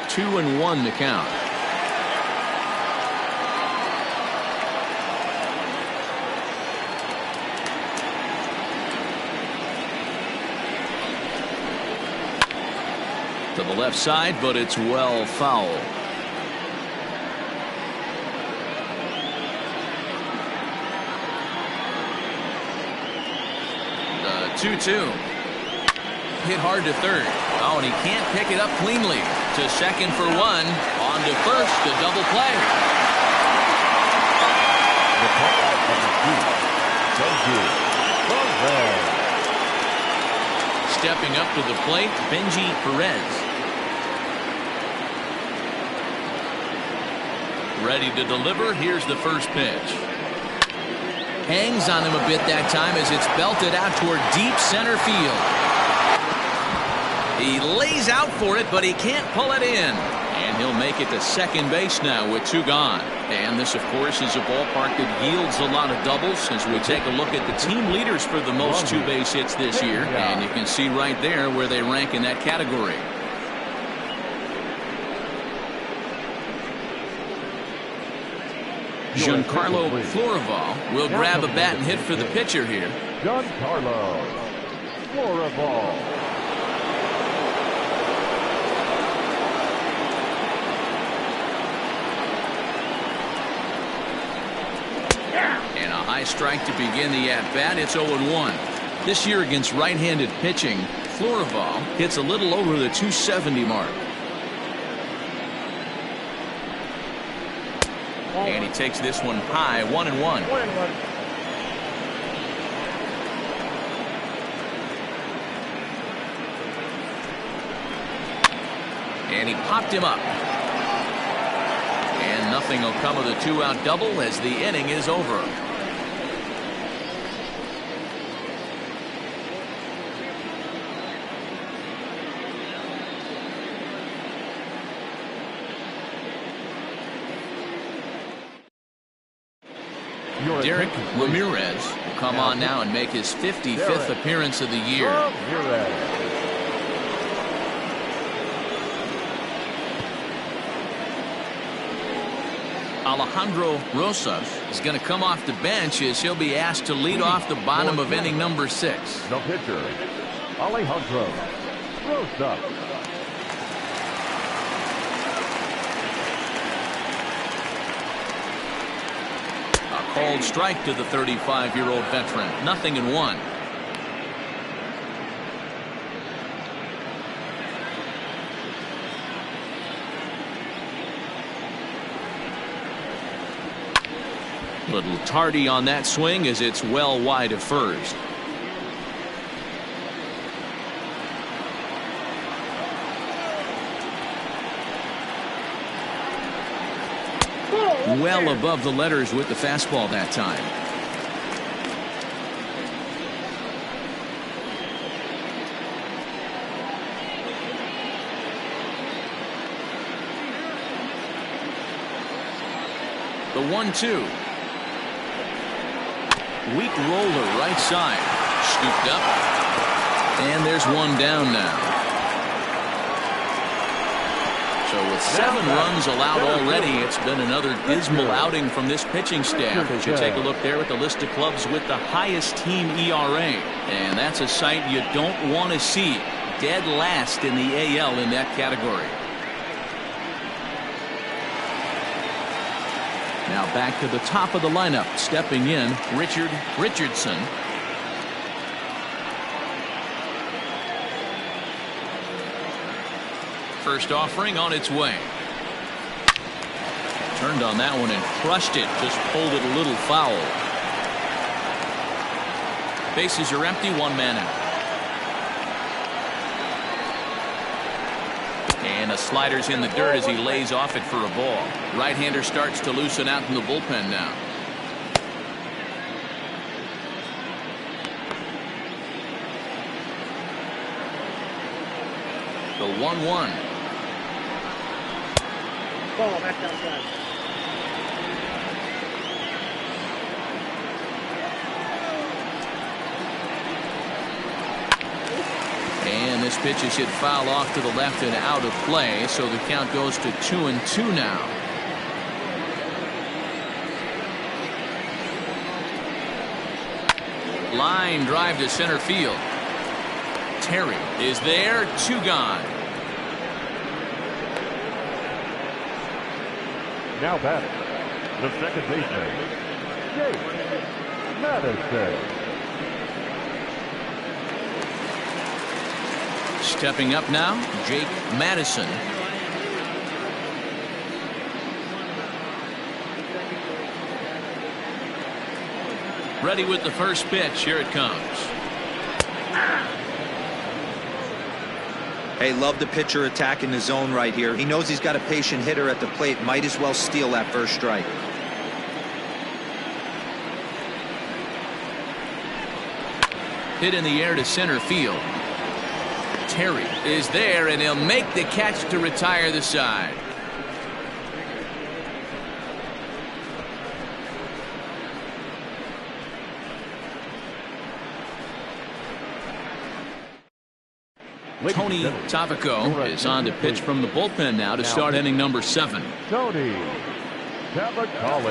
Two and one to count. To the left side, but it's well foul. The 2-2. Hit hard to third. Oh, and he can't pick it up cleanly. To second for one. On to first, a double play. The call of the two. Stepping up to the plate, Benji Perez. Ready to deliver. Here's the first pitch. Hangs on him a bit that time as it's belted out toward deep center field. He lays out for it, but he can't pull it in. And he'll make it to second base now with two gone. And this, of course, is a ballpark that yields a lot of doubles as we take a look at the team leaders for the most two base hits this year. And you can see right there where they rank in that category. Giancarlo Florival will grab a bat and hit for the pitcher here. Giancarlo Florival. And a high strike to begin the at-bat. It's 0-1. This year against right-handed pitching, Florival hits a little over the 270 mark. And he takes this one high, 1-1. And he popped him up. And nothing will come of the two-out double as the inning is over. Derek Ramirez will come on now and make his 55th appearance of the year. Alejandro Rosas is going to come off the bench as he'll be asked to lead off the bottom of inning number 6. The pitcher, Alejandro Rosas. Called strike to the 35-year-old veteran. 0-1. Little tardy on that swing as it's well wide of first. Well above the letters with the fastball that time. The 1-2. Weak roller right side. Scooped up. And there's one down now. So with 7 runs allowed already, it's been another dismal outing from this pitching staff. As you take a look there at the list of clubs with the highest team ERA. And that's a sight you don't want to see. Dead last in the AL in that category. Now back to the top of the lineup. Stepping in, Richard Richardson. First offering on its way. Turned on that one and crushed it. Just pulled it a little foul. Bases are empty. 1 man out. And a slider's in the dirt as he lays off it for a ball. Right-hander starts to loosen out in the bullpen now. The 1-1. Ball back outside. And this pitch is hit foul off to the left and out of play, so the count goes to 2-2 now. Line drive to center field. Terry is there. 2 gone. Now batting, the second baseman, Jake Madison. Stepping up now, Jake Madison. Ready with the first pitch. Here it comes. Hey, love the pitcher attacking the zone right here. He knows he's got a patient hitter at the plate. Might as well steal that first strike. Hit in the air to center field. Terry is there, and he'll make the catch to retire the side. Tony Tavico is on to pitch from the bullpen now to start inning number 7. Tony Tavico.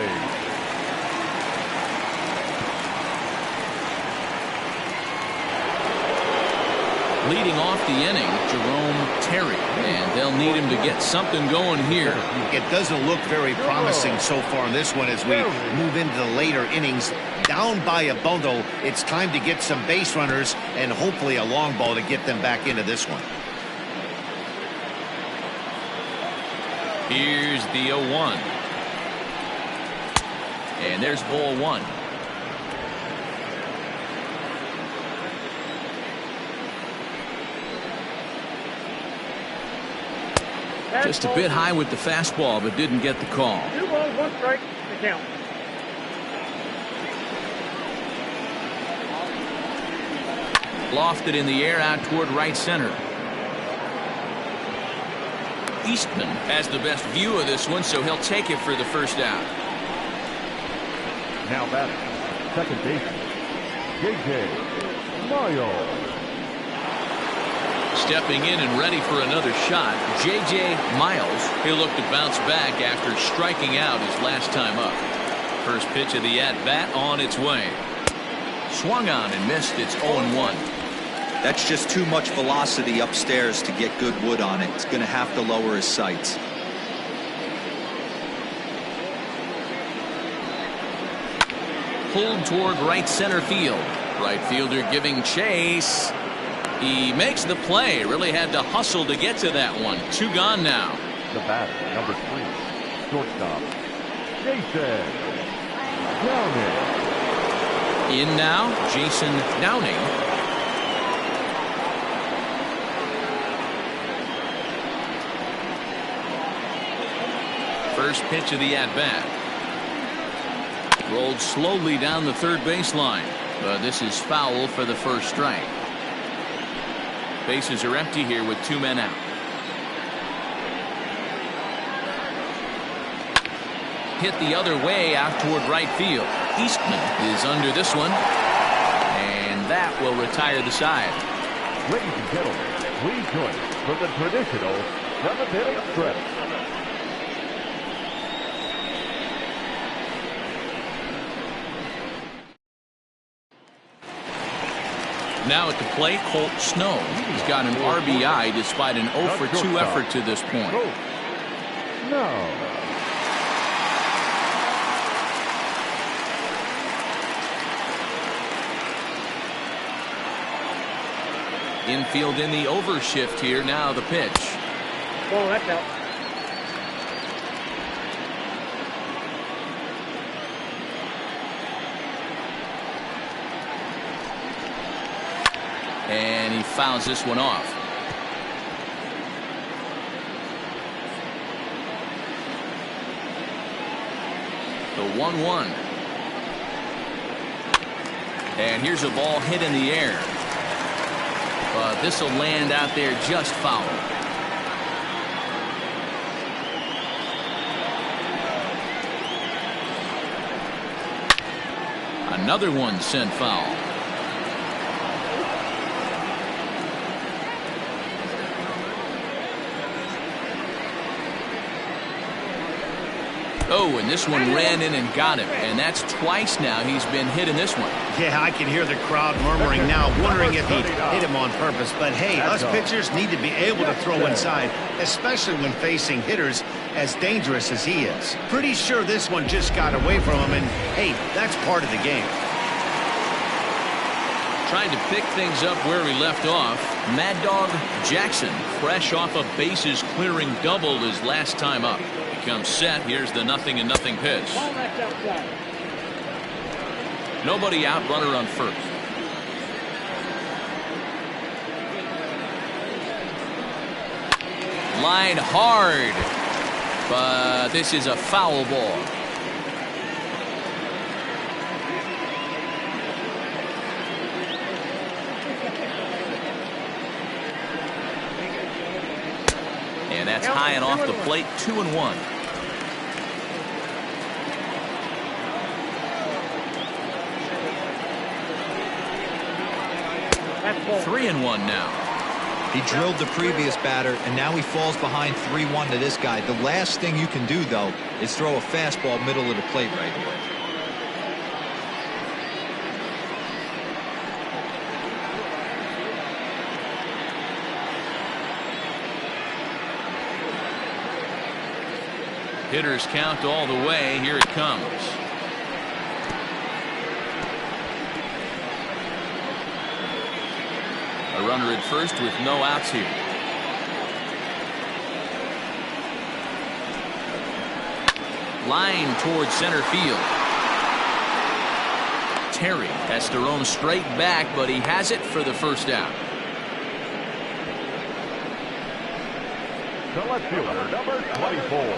Leading off the inning, Jerome Terry, and they'll need him to get something going here. It doesn't look very promising so far in this one as we move into the later innings. Down by a bundle, it's time to get some base runners and hopefully a long ball to get them back into this one. Here's the 0-1. And there's ball 1. Just a bit high with the fastball, but didn't get the call. 2 balls, 1 strike, the count. Lofted in the air out toward right center. Eastman has the best view of this one, so he'll take it for the first out. Now batting, second baseman, J.J. Miles. Stepping in and ready for another shot, J.J. Miles. He'll look to bounce back after striking out his last time up. First pitch of the at-bat on its way. Swung on and missed. It's 0-1. That's just too much velocity upstairs to get good wood on it. It's going to have to lower his sights. Pulled toward right center field. Right fielder giving chase. He makes the play. Really had to hustle to get to that one. 2 gone now. The batter, number 3, shortstop, Jason Downing. In now, Jason Downing. First pitch of the at-bat. Rolled slowly down the third baseline, but this is foul for the first strike. Bases are empty here with 2 men out. Hit the other way out toward right field. Eastman is under this one, and that will retire the side. Ladies and gentlemen, please join us for the traditional 7th-inning stretch. Now at the plate, Colt Snow. He's got an RBI despite an 0 for 2 effort to this point. No. Infield in the overshift here. Now the pitch. Oh, that's out. And he fouls this one off. The 1-1. And here's a ball hit in the air. But this will land out there just foul. Another one sent foul. Oh, and this one ran in and got him. And that's twice now he's been hit in this one. Yeah, I can hear the crowd murmuring now, wondering if he hit him on purpose. But hey, us pitchers need to be able to throw inside, especially when facing hitters as dangerous as he is. Pretty sure this one just got away from him, and hey, that's part of the game. Trying to pick things up where we left off. Mad Dog Jackson, fresh off a bases clearing double his last time up. He comes set. Here's the 0-0 pitch. Nobody out, runner on first. Line hard, but this is a foul ball. And that's high and off the plate. 2-1. 3-1 now. He drilled the previous batter, and now he falls behind 3-1 to this guy. The last thing you can do, though, is throw a fastball middle of the plate right here. Hitters count all the way. Here it comes. A runner at first with no outs here. Line towards center field. Terry has to roam straight back, but he has it for the first out. The left fielder, number 24,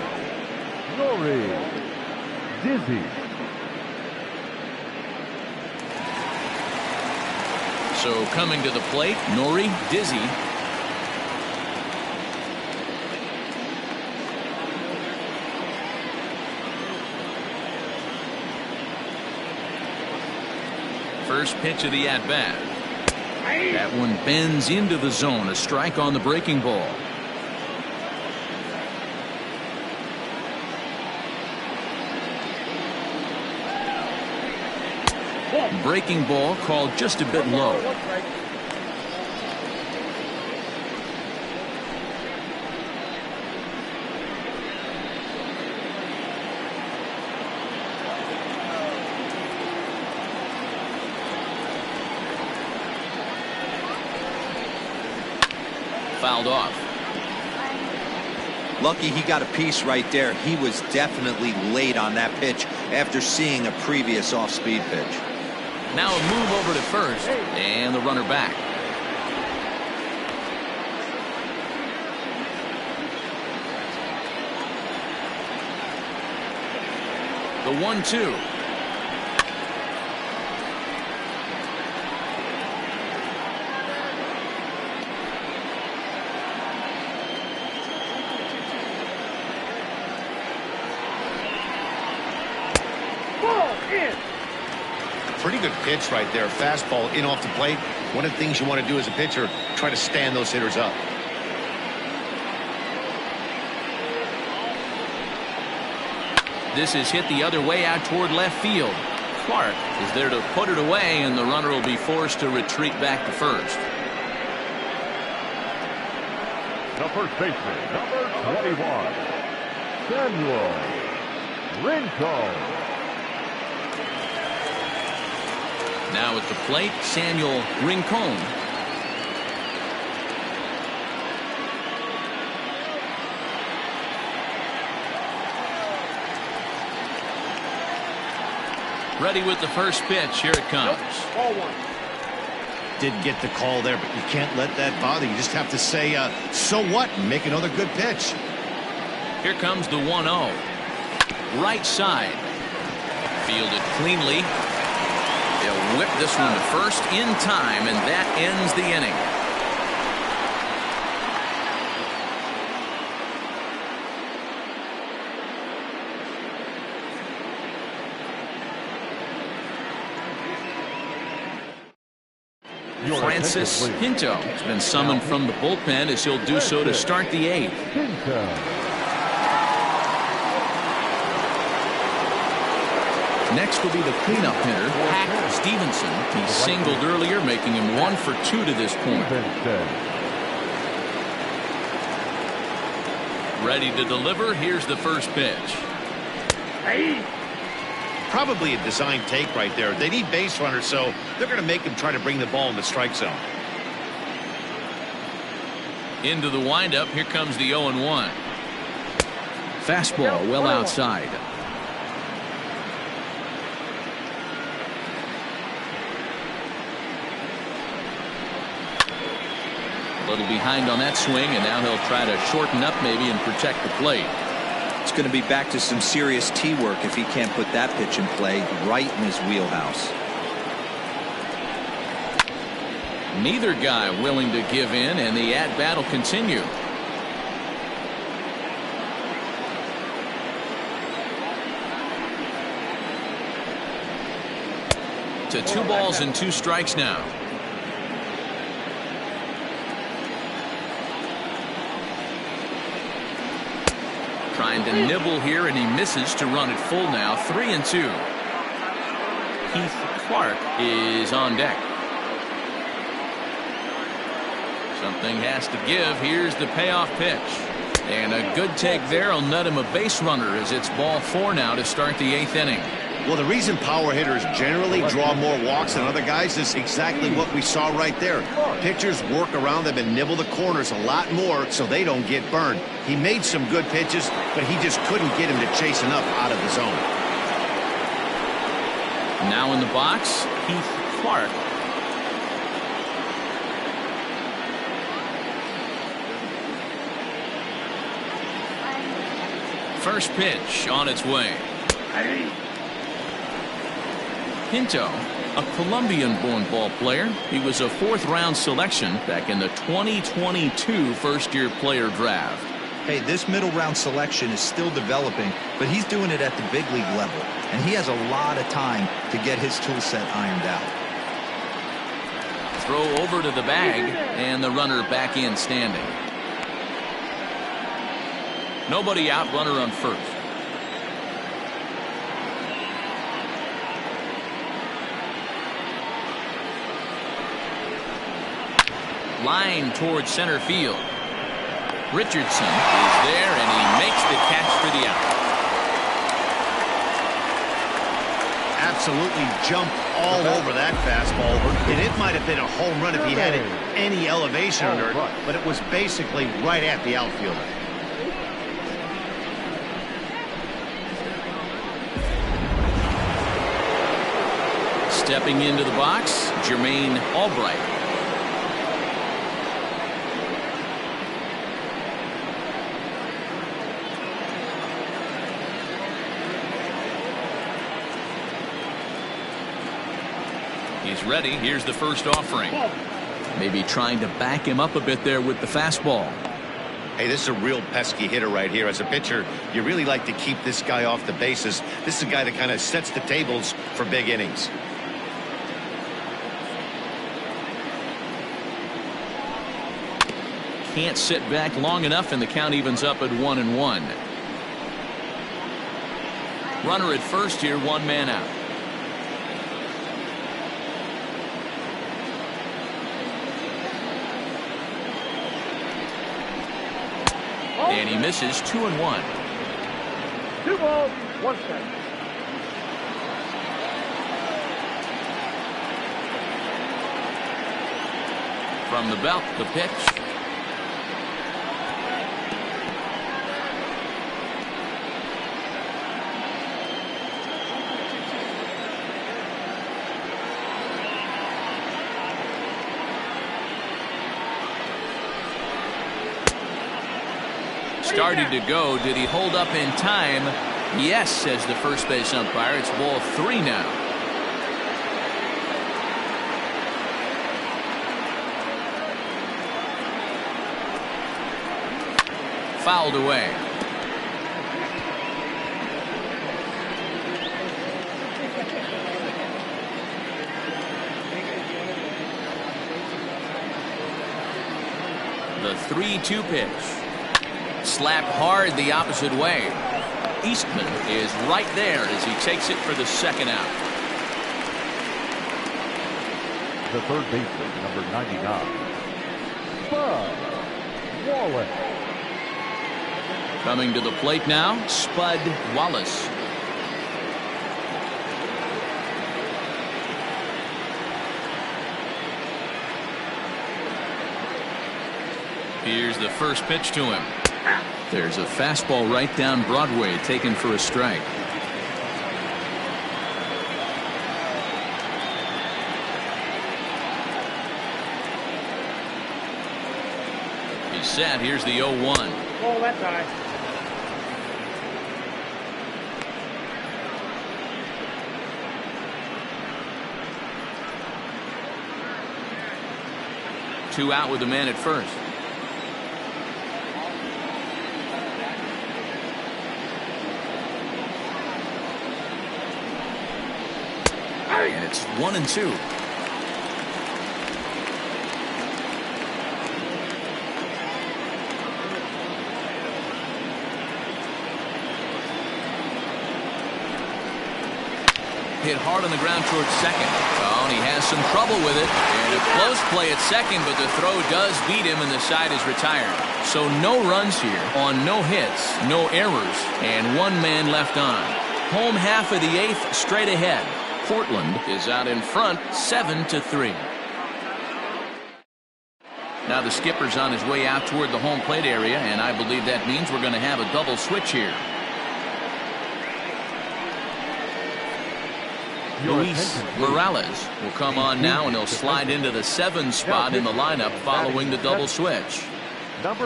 Nori Dizzy. So coming to the plate, Nori Dizzy. First pitch of the at-bat. That one bends into the zone. A strike on the breaking ball. Breaking ball called just a bit low. Fouled off. Lucky he got a piece right there. He was definitely late on that pitch. after seeing a previous off-speed pitch. Now a move over to first, and the runner back. The 1-2. Pretty good pitch right there. Fastball in off the plate. One of the things you want to do as a pitcher, try to stand those hitters up. This is hit the other way out toward left field. Clark is there to put it away, and the runner will be forced to retreat back to first. The first baseman, number 21, Samuel Rincon. Now at the plate, Samuel Rincon. Ready with the first pitch. Here it comes. Ball one. Didn't get the call there, but you can't let that bother you. Just have to say, so what, and make another good pitch. Here comes the 1-0. Right side. Fielded cleanly. They'll whip this one to first in time, and that ends the inning. Francis Pinto has been summoned from the bullpen as he'll do so to start the 8th. Next will be the cleanup hitter, Hack Stevenson. He singled earlier, making him 1 for 2 to this point. Ready to deliver. Here's the first pitch. Hey. Probably a design take right there. They need base runners, so they're going to make him try to bring the ball in the strike zone. Into the windup. Here comes the 0-1. Fastball well outside. A little behind on that swing, and now he'll try to shorten up maybe and protect the plate. It's going to be back to some serious tee work if he can't put that pitch in play right in his wheelhouse. Neither guy willing to give in, and the at-bat will continue. To 2 balls and 2 strikes now. Trying to nibble here, and he misses to run it full now. 3-2. Keith Clark is on deck. Something has to give. Here's the payoff pitch. And a good take there will net him a base runner as it's ball 4 now to start the 8th inning. Well, the reason power hitters generally draw more walks than other guys is exactly what we saw right there. Pitchers work around them and nibble the corners a lot more so they don't get burned. He made some good pitches, but he just couldn't get him to chase enough out of the zone. Now in the box, Keith Clark. First pitch on its way. Pinto, a Colombian-born ball player. He was a 4th-round selection back in the 2022 first-year player draft. Hey, this middle-round selection is still developing, but he's doing it at the big league level, and he has a lot of time to get his tool set ironed out. Throw over to the bag, and the runner back in standing. Nobody out, runner on first. Line towards center field. Richardson is there, and he makes the catch for the out. Absolutely jumped all over that fastball, and it might have been a home run if he had it any elevation under it, but it was basically right at the outfielder. Stepping into the box, Jermaine Albright. He's ready. Here's the first offering. Maybe trying to back him up a bit there with the fastball. Hey, this is a real pesky hitter right here. As a pitcher, you really like to keep this guy off the bases. This is a guy that kind of sets the tables for big innings. Can't sit back long enough, and the count evens up at 1-1. Runner at first here, one man out. And he misses 2-1. 2 balls, 1 strike. From the belt, the pitch. Started to go. Did he hold up in time? Yes, says the first base umpire. It's ball 3 now. Fouled away. The 3-2 pitch. Slapped hard the opposite way. Eastman is right there as he takes it for the second out. The third baseman, number 99, Spud Wallace. Coming to the plate now, Spud Wallace. Here's the first pitch to him. There's a fastball right down Broadway, taken for a strike. He's set. Here's the 0-1. Oh, that's high. Two out with the man at first. And it's 1-2. Hit hard on the ground towards second. Oh, and he has some trouble with it. And a close play at second, but the throw does beat him, and the side is retired. So no runs here on no hits, no errors, and one man left on. Home half of the 8th, straight ahead. Portland is out in front, 7-3. Now the skipper's on his way out toward the home plate area, and I believe that means we're going to have a double switch here. Luis Morales will come on now, and he'll slide into the 7 spot in the lineup following the double switch.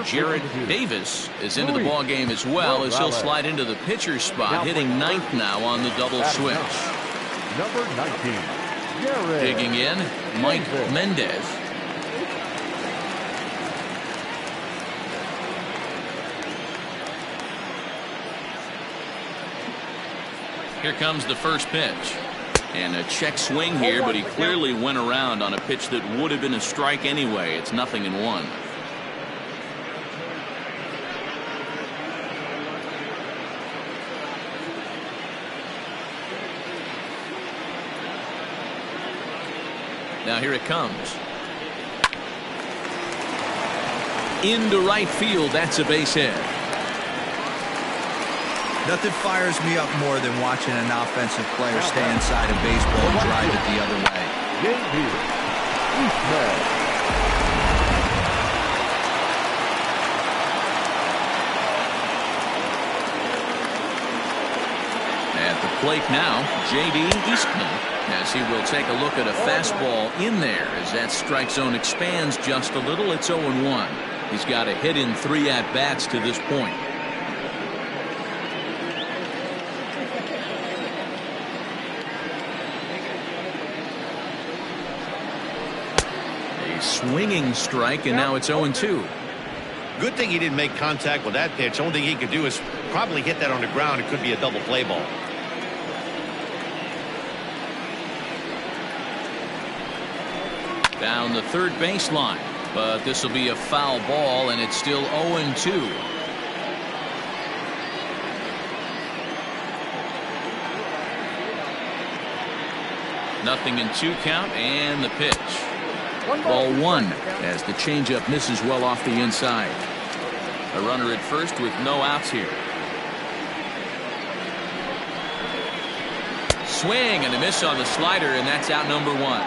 Jared Davis is into the ball game as well, as he'll slide into the pitcher spot, hitting 9th now on the double switch. Number 19, Jared Digging in, Mike Mendez. Here comes the first pitch. And a check swing here, but he clearly went around on a pitch that would have been a strike anyway. It's 0-1. Now here it comes. Into right field. That's a base hit. Nothing fires me up more than watching an offensive player stay inside a baseball and drive it the other way. At the plate now, J.D. Eastman. as he will take a look at a fastball in there as that strike zone expands just a little. It's 0-1. He's got a hit in 3 at-bats to this point. A swinging strike, and now it's 0-2. Good thing he didn't make contact with that pitch. Only thing he could do is probably hit that on the ground. It could be a double play ball. Down the third baseline, but this will be a foul ball, and it's still 0-2. Nothing in 2 count, and the pitch. Ball 1 as the changeup misses well off the inside. A runner at first with no outs here. Swing and a miss on the slider, and that's out number 1.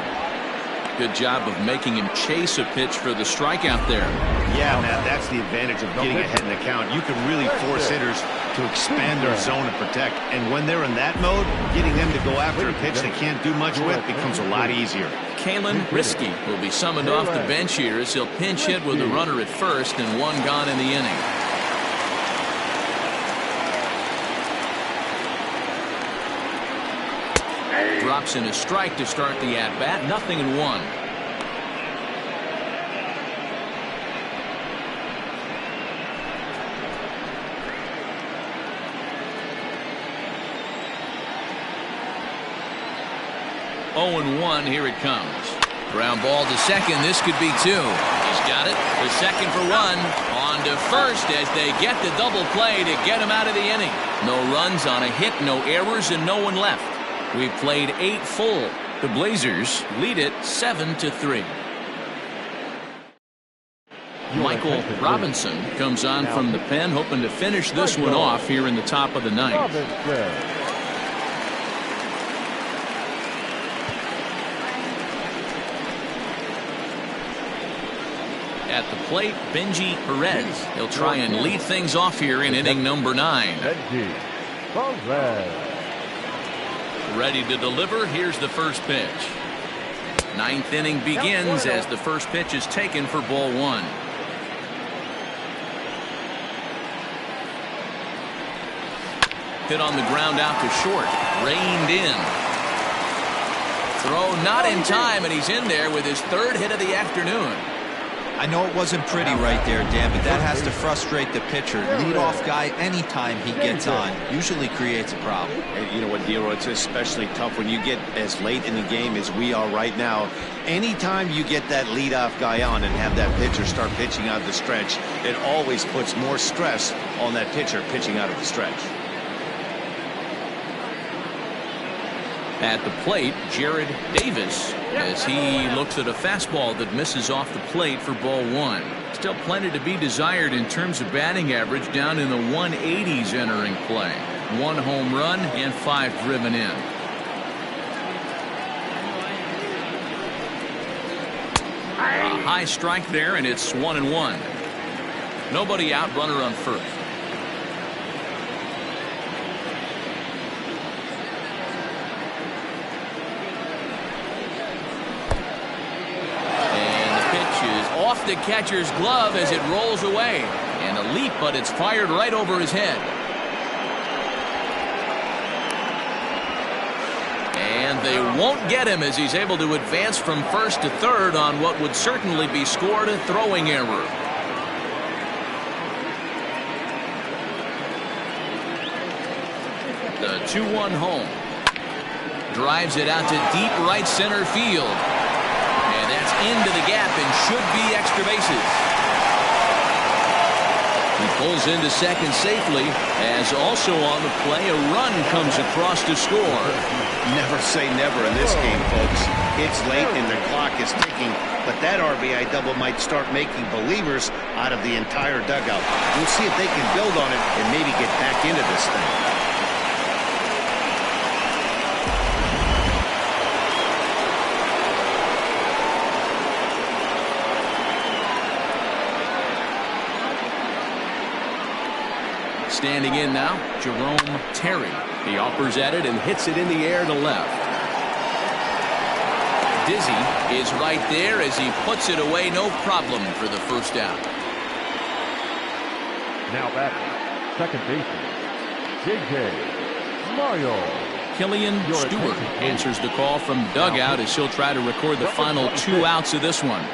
Good job of making him chase a pitch for the strikeout there. Yeah, Matt, that's the advantage of getting ahead in the count. You can really force hitters to expand their zone and protect. And when they're in that mode, getting them to go after a pitch they can't do much with becomes a lot easier. Kalen Risky will be summoned off the bench here as he'll pinch hit with a runner at first and 1 gone in the inning. Drops in a strike to start the at-bat. 0-1. Here it comes. Ground ball to second. This could be 2. He's got it. The second for 1. On to first as they get the double play to get him out of the inning. No runs on a hit, no errors, and no one left. We played 8 full. The Blazers lead it 7-3. Michael Robinson comes on from the pen, hoping to finish this one off here in the top of the 9th. At the plate, Benji Perez. He'll try and lead things off here in inning number 9. Ready to deliver. Here's the first pitch. 9th inning begins as the first pitch is taken for ball 1. Hit on the ground out to short. Reined in. Throw not in time, and he's in there with his 3rd hit of the afternoon. I know it wasn't pretty right there, Dan, but that has to frustrate the pitcher. Leadoff guy, anytime he gets on, usually creates a problem. You know what, Dero, it's especially tough when you get as late in the game as we are right now. Anytime you get that leadoff guy on and have that pitcher start pitching out of the stretch, it always puts more stress on that pitcher pitching out of the stretch. At the plate, Jared Davis, as he looks at a fastball that misses off the plate for ball 1. Still plenty to be desired in terms of batting average, down in the 180s entering play. 1 home run and 5 driven in. A high strike there, and it's 1-1. Nobody out, runner on first. Off the catcher's glove as it rolls away. And a leap, but it's fired right over his head. And they won't get him as he's able to advance from first to third on what would certainly be scored a throwing error. The 2-1 home. Drives it out to deep right center field. And that's into the gap and should be extra bases. He pulls into second safely, as also on the play a run comes across to score. Never say never in this game, folks. It's late and the clock is ticking, but that RBI double might start making believers out of the entire dugout. We'll see if they can build on it and maybe get back into this thing. Standing in now, Jerome Terry. He offers at it and hits it in the air to left. Dizzy is right there as he puts it away, no problem for the first down. Now batting, second baseman, J.J. Miles. Killian Stewart answers the call from the dugout as he'll try to record the final 2 outs of this one.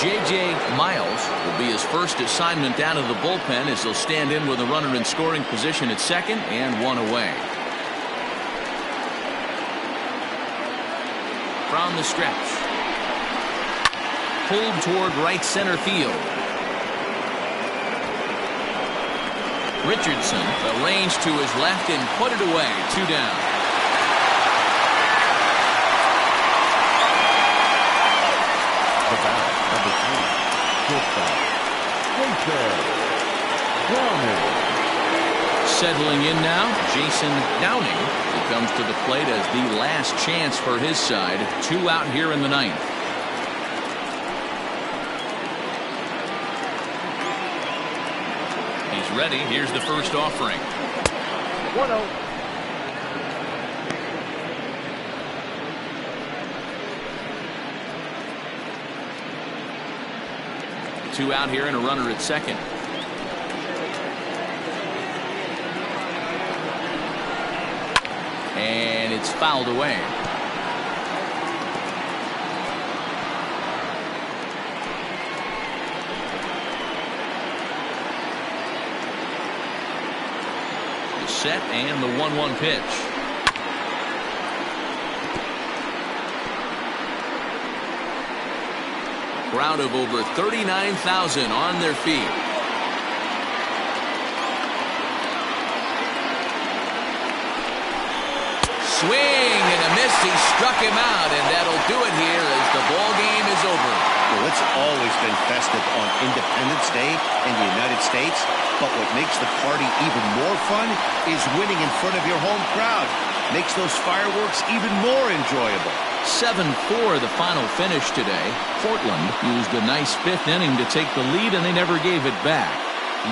J.J. Miles will be his first assignment down to the bullpen as he'll stand in with a runner in scoring position at second and 1 away. From the stretch. Pulled toward right center field. Richardson arranged to his left and put it away. 2 down. The batter, number 3, shortstop, Jason Downing. Settling in now, Jason Downing. He comes to the plate as the last chance for his side. 2 out here in the 9th. He's ready. Here's the first offering. 1-0. Two out here and a runner at second. And it's fouled away. The set and the 1-1 pitch. Crowd of over 39,000 on their feet. Swing and a miss. He struck him out, and that'll do it here as the ball game is over. Well, it's always been festive on Independence Day in the United States, but what makes the party even more fun is winning in front of your home crowd. Makes those fireworks even more enjoyable. 7-4 the final finish today. Portland used a nice 5th inning to take the lead, and they never gave it back.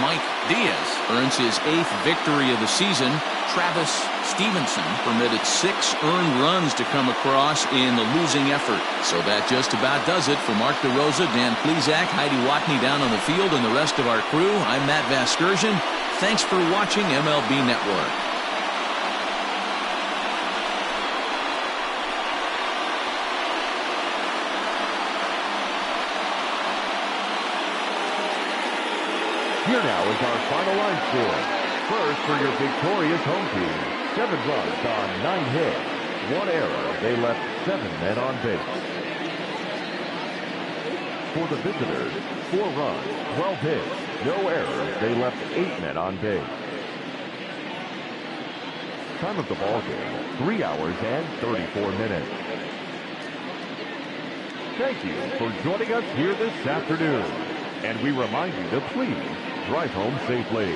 Mike Diaz earns his 8th victory of the season. Travis Stevenson permitted 6 earned runs to come across in the losing effort. So that just about does it. For Mark DeRosa, Dan Plesac, Heidi Watney down on the field, and the rest of our crew, I'm Matt Vasgersian. Thanks for watching MLB Network. Here now is our final line score. First for your victorious home team, 7 runs on 9 hits, 1 error. They left 7 men on base. For the visitors, 4 runs, 12 hits, no errors. They left 8 men on base. Time of the ball game, 3 hours and 34 minutes. Thank you for joining us here this afternoon. And we remind you to please drive home safely.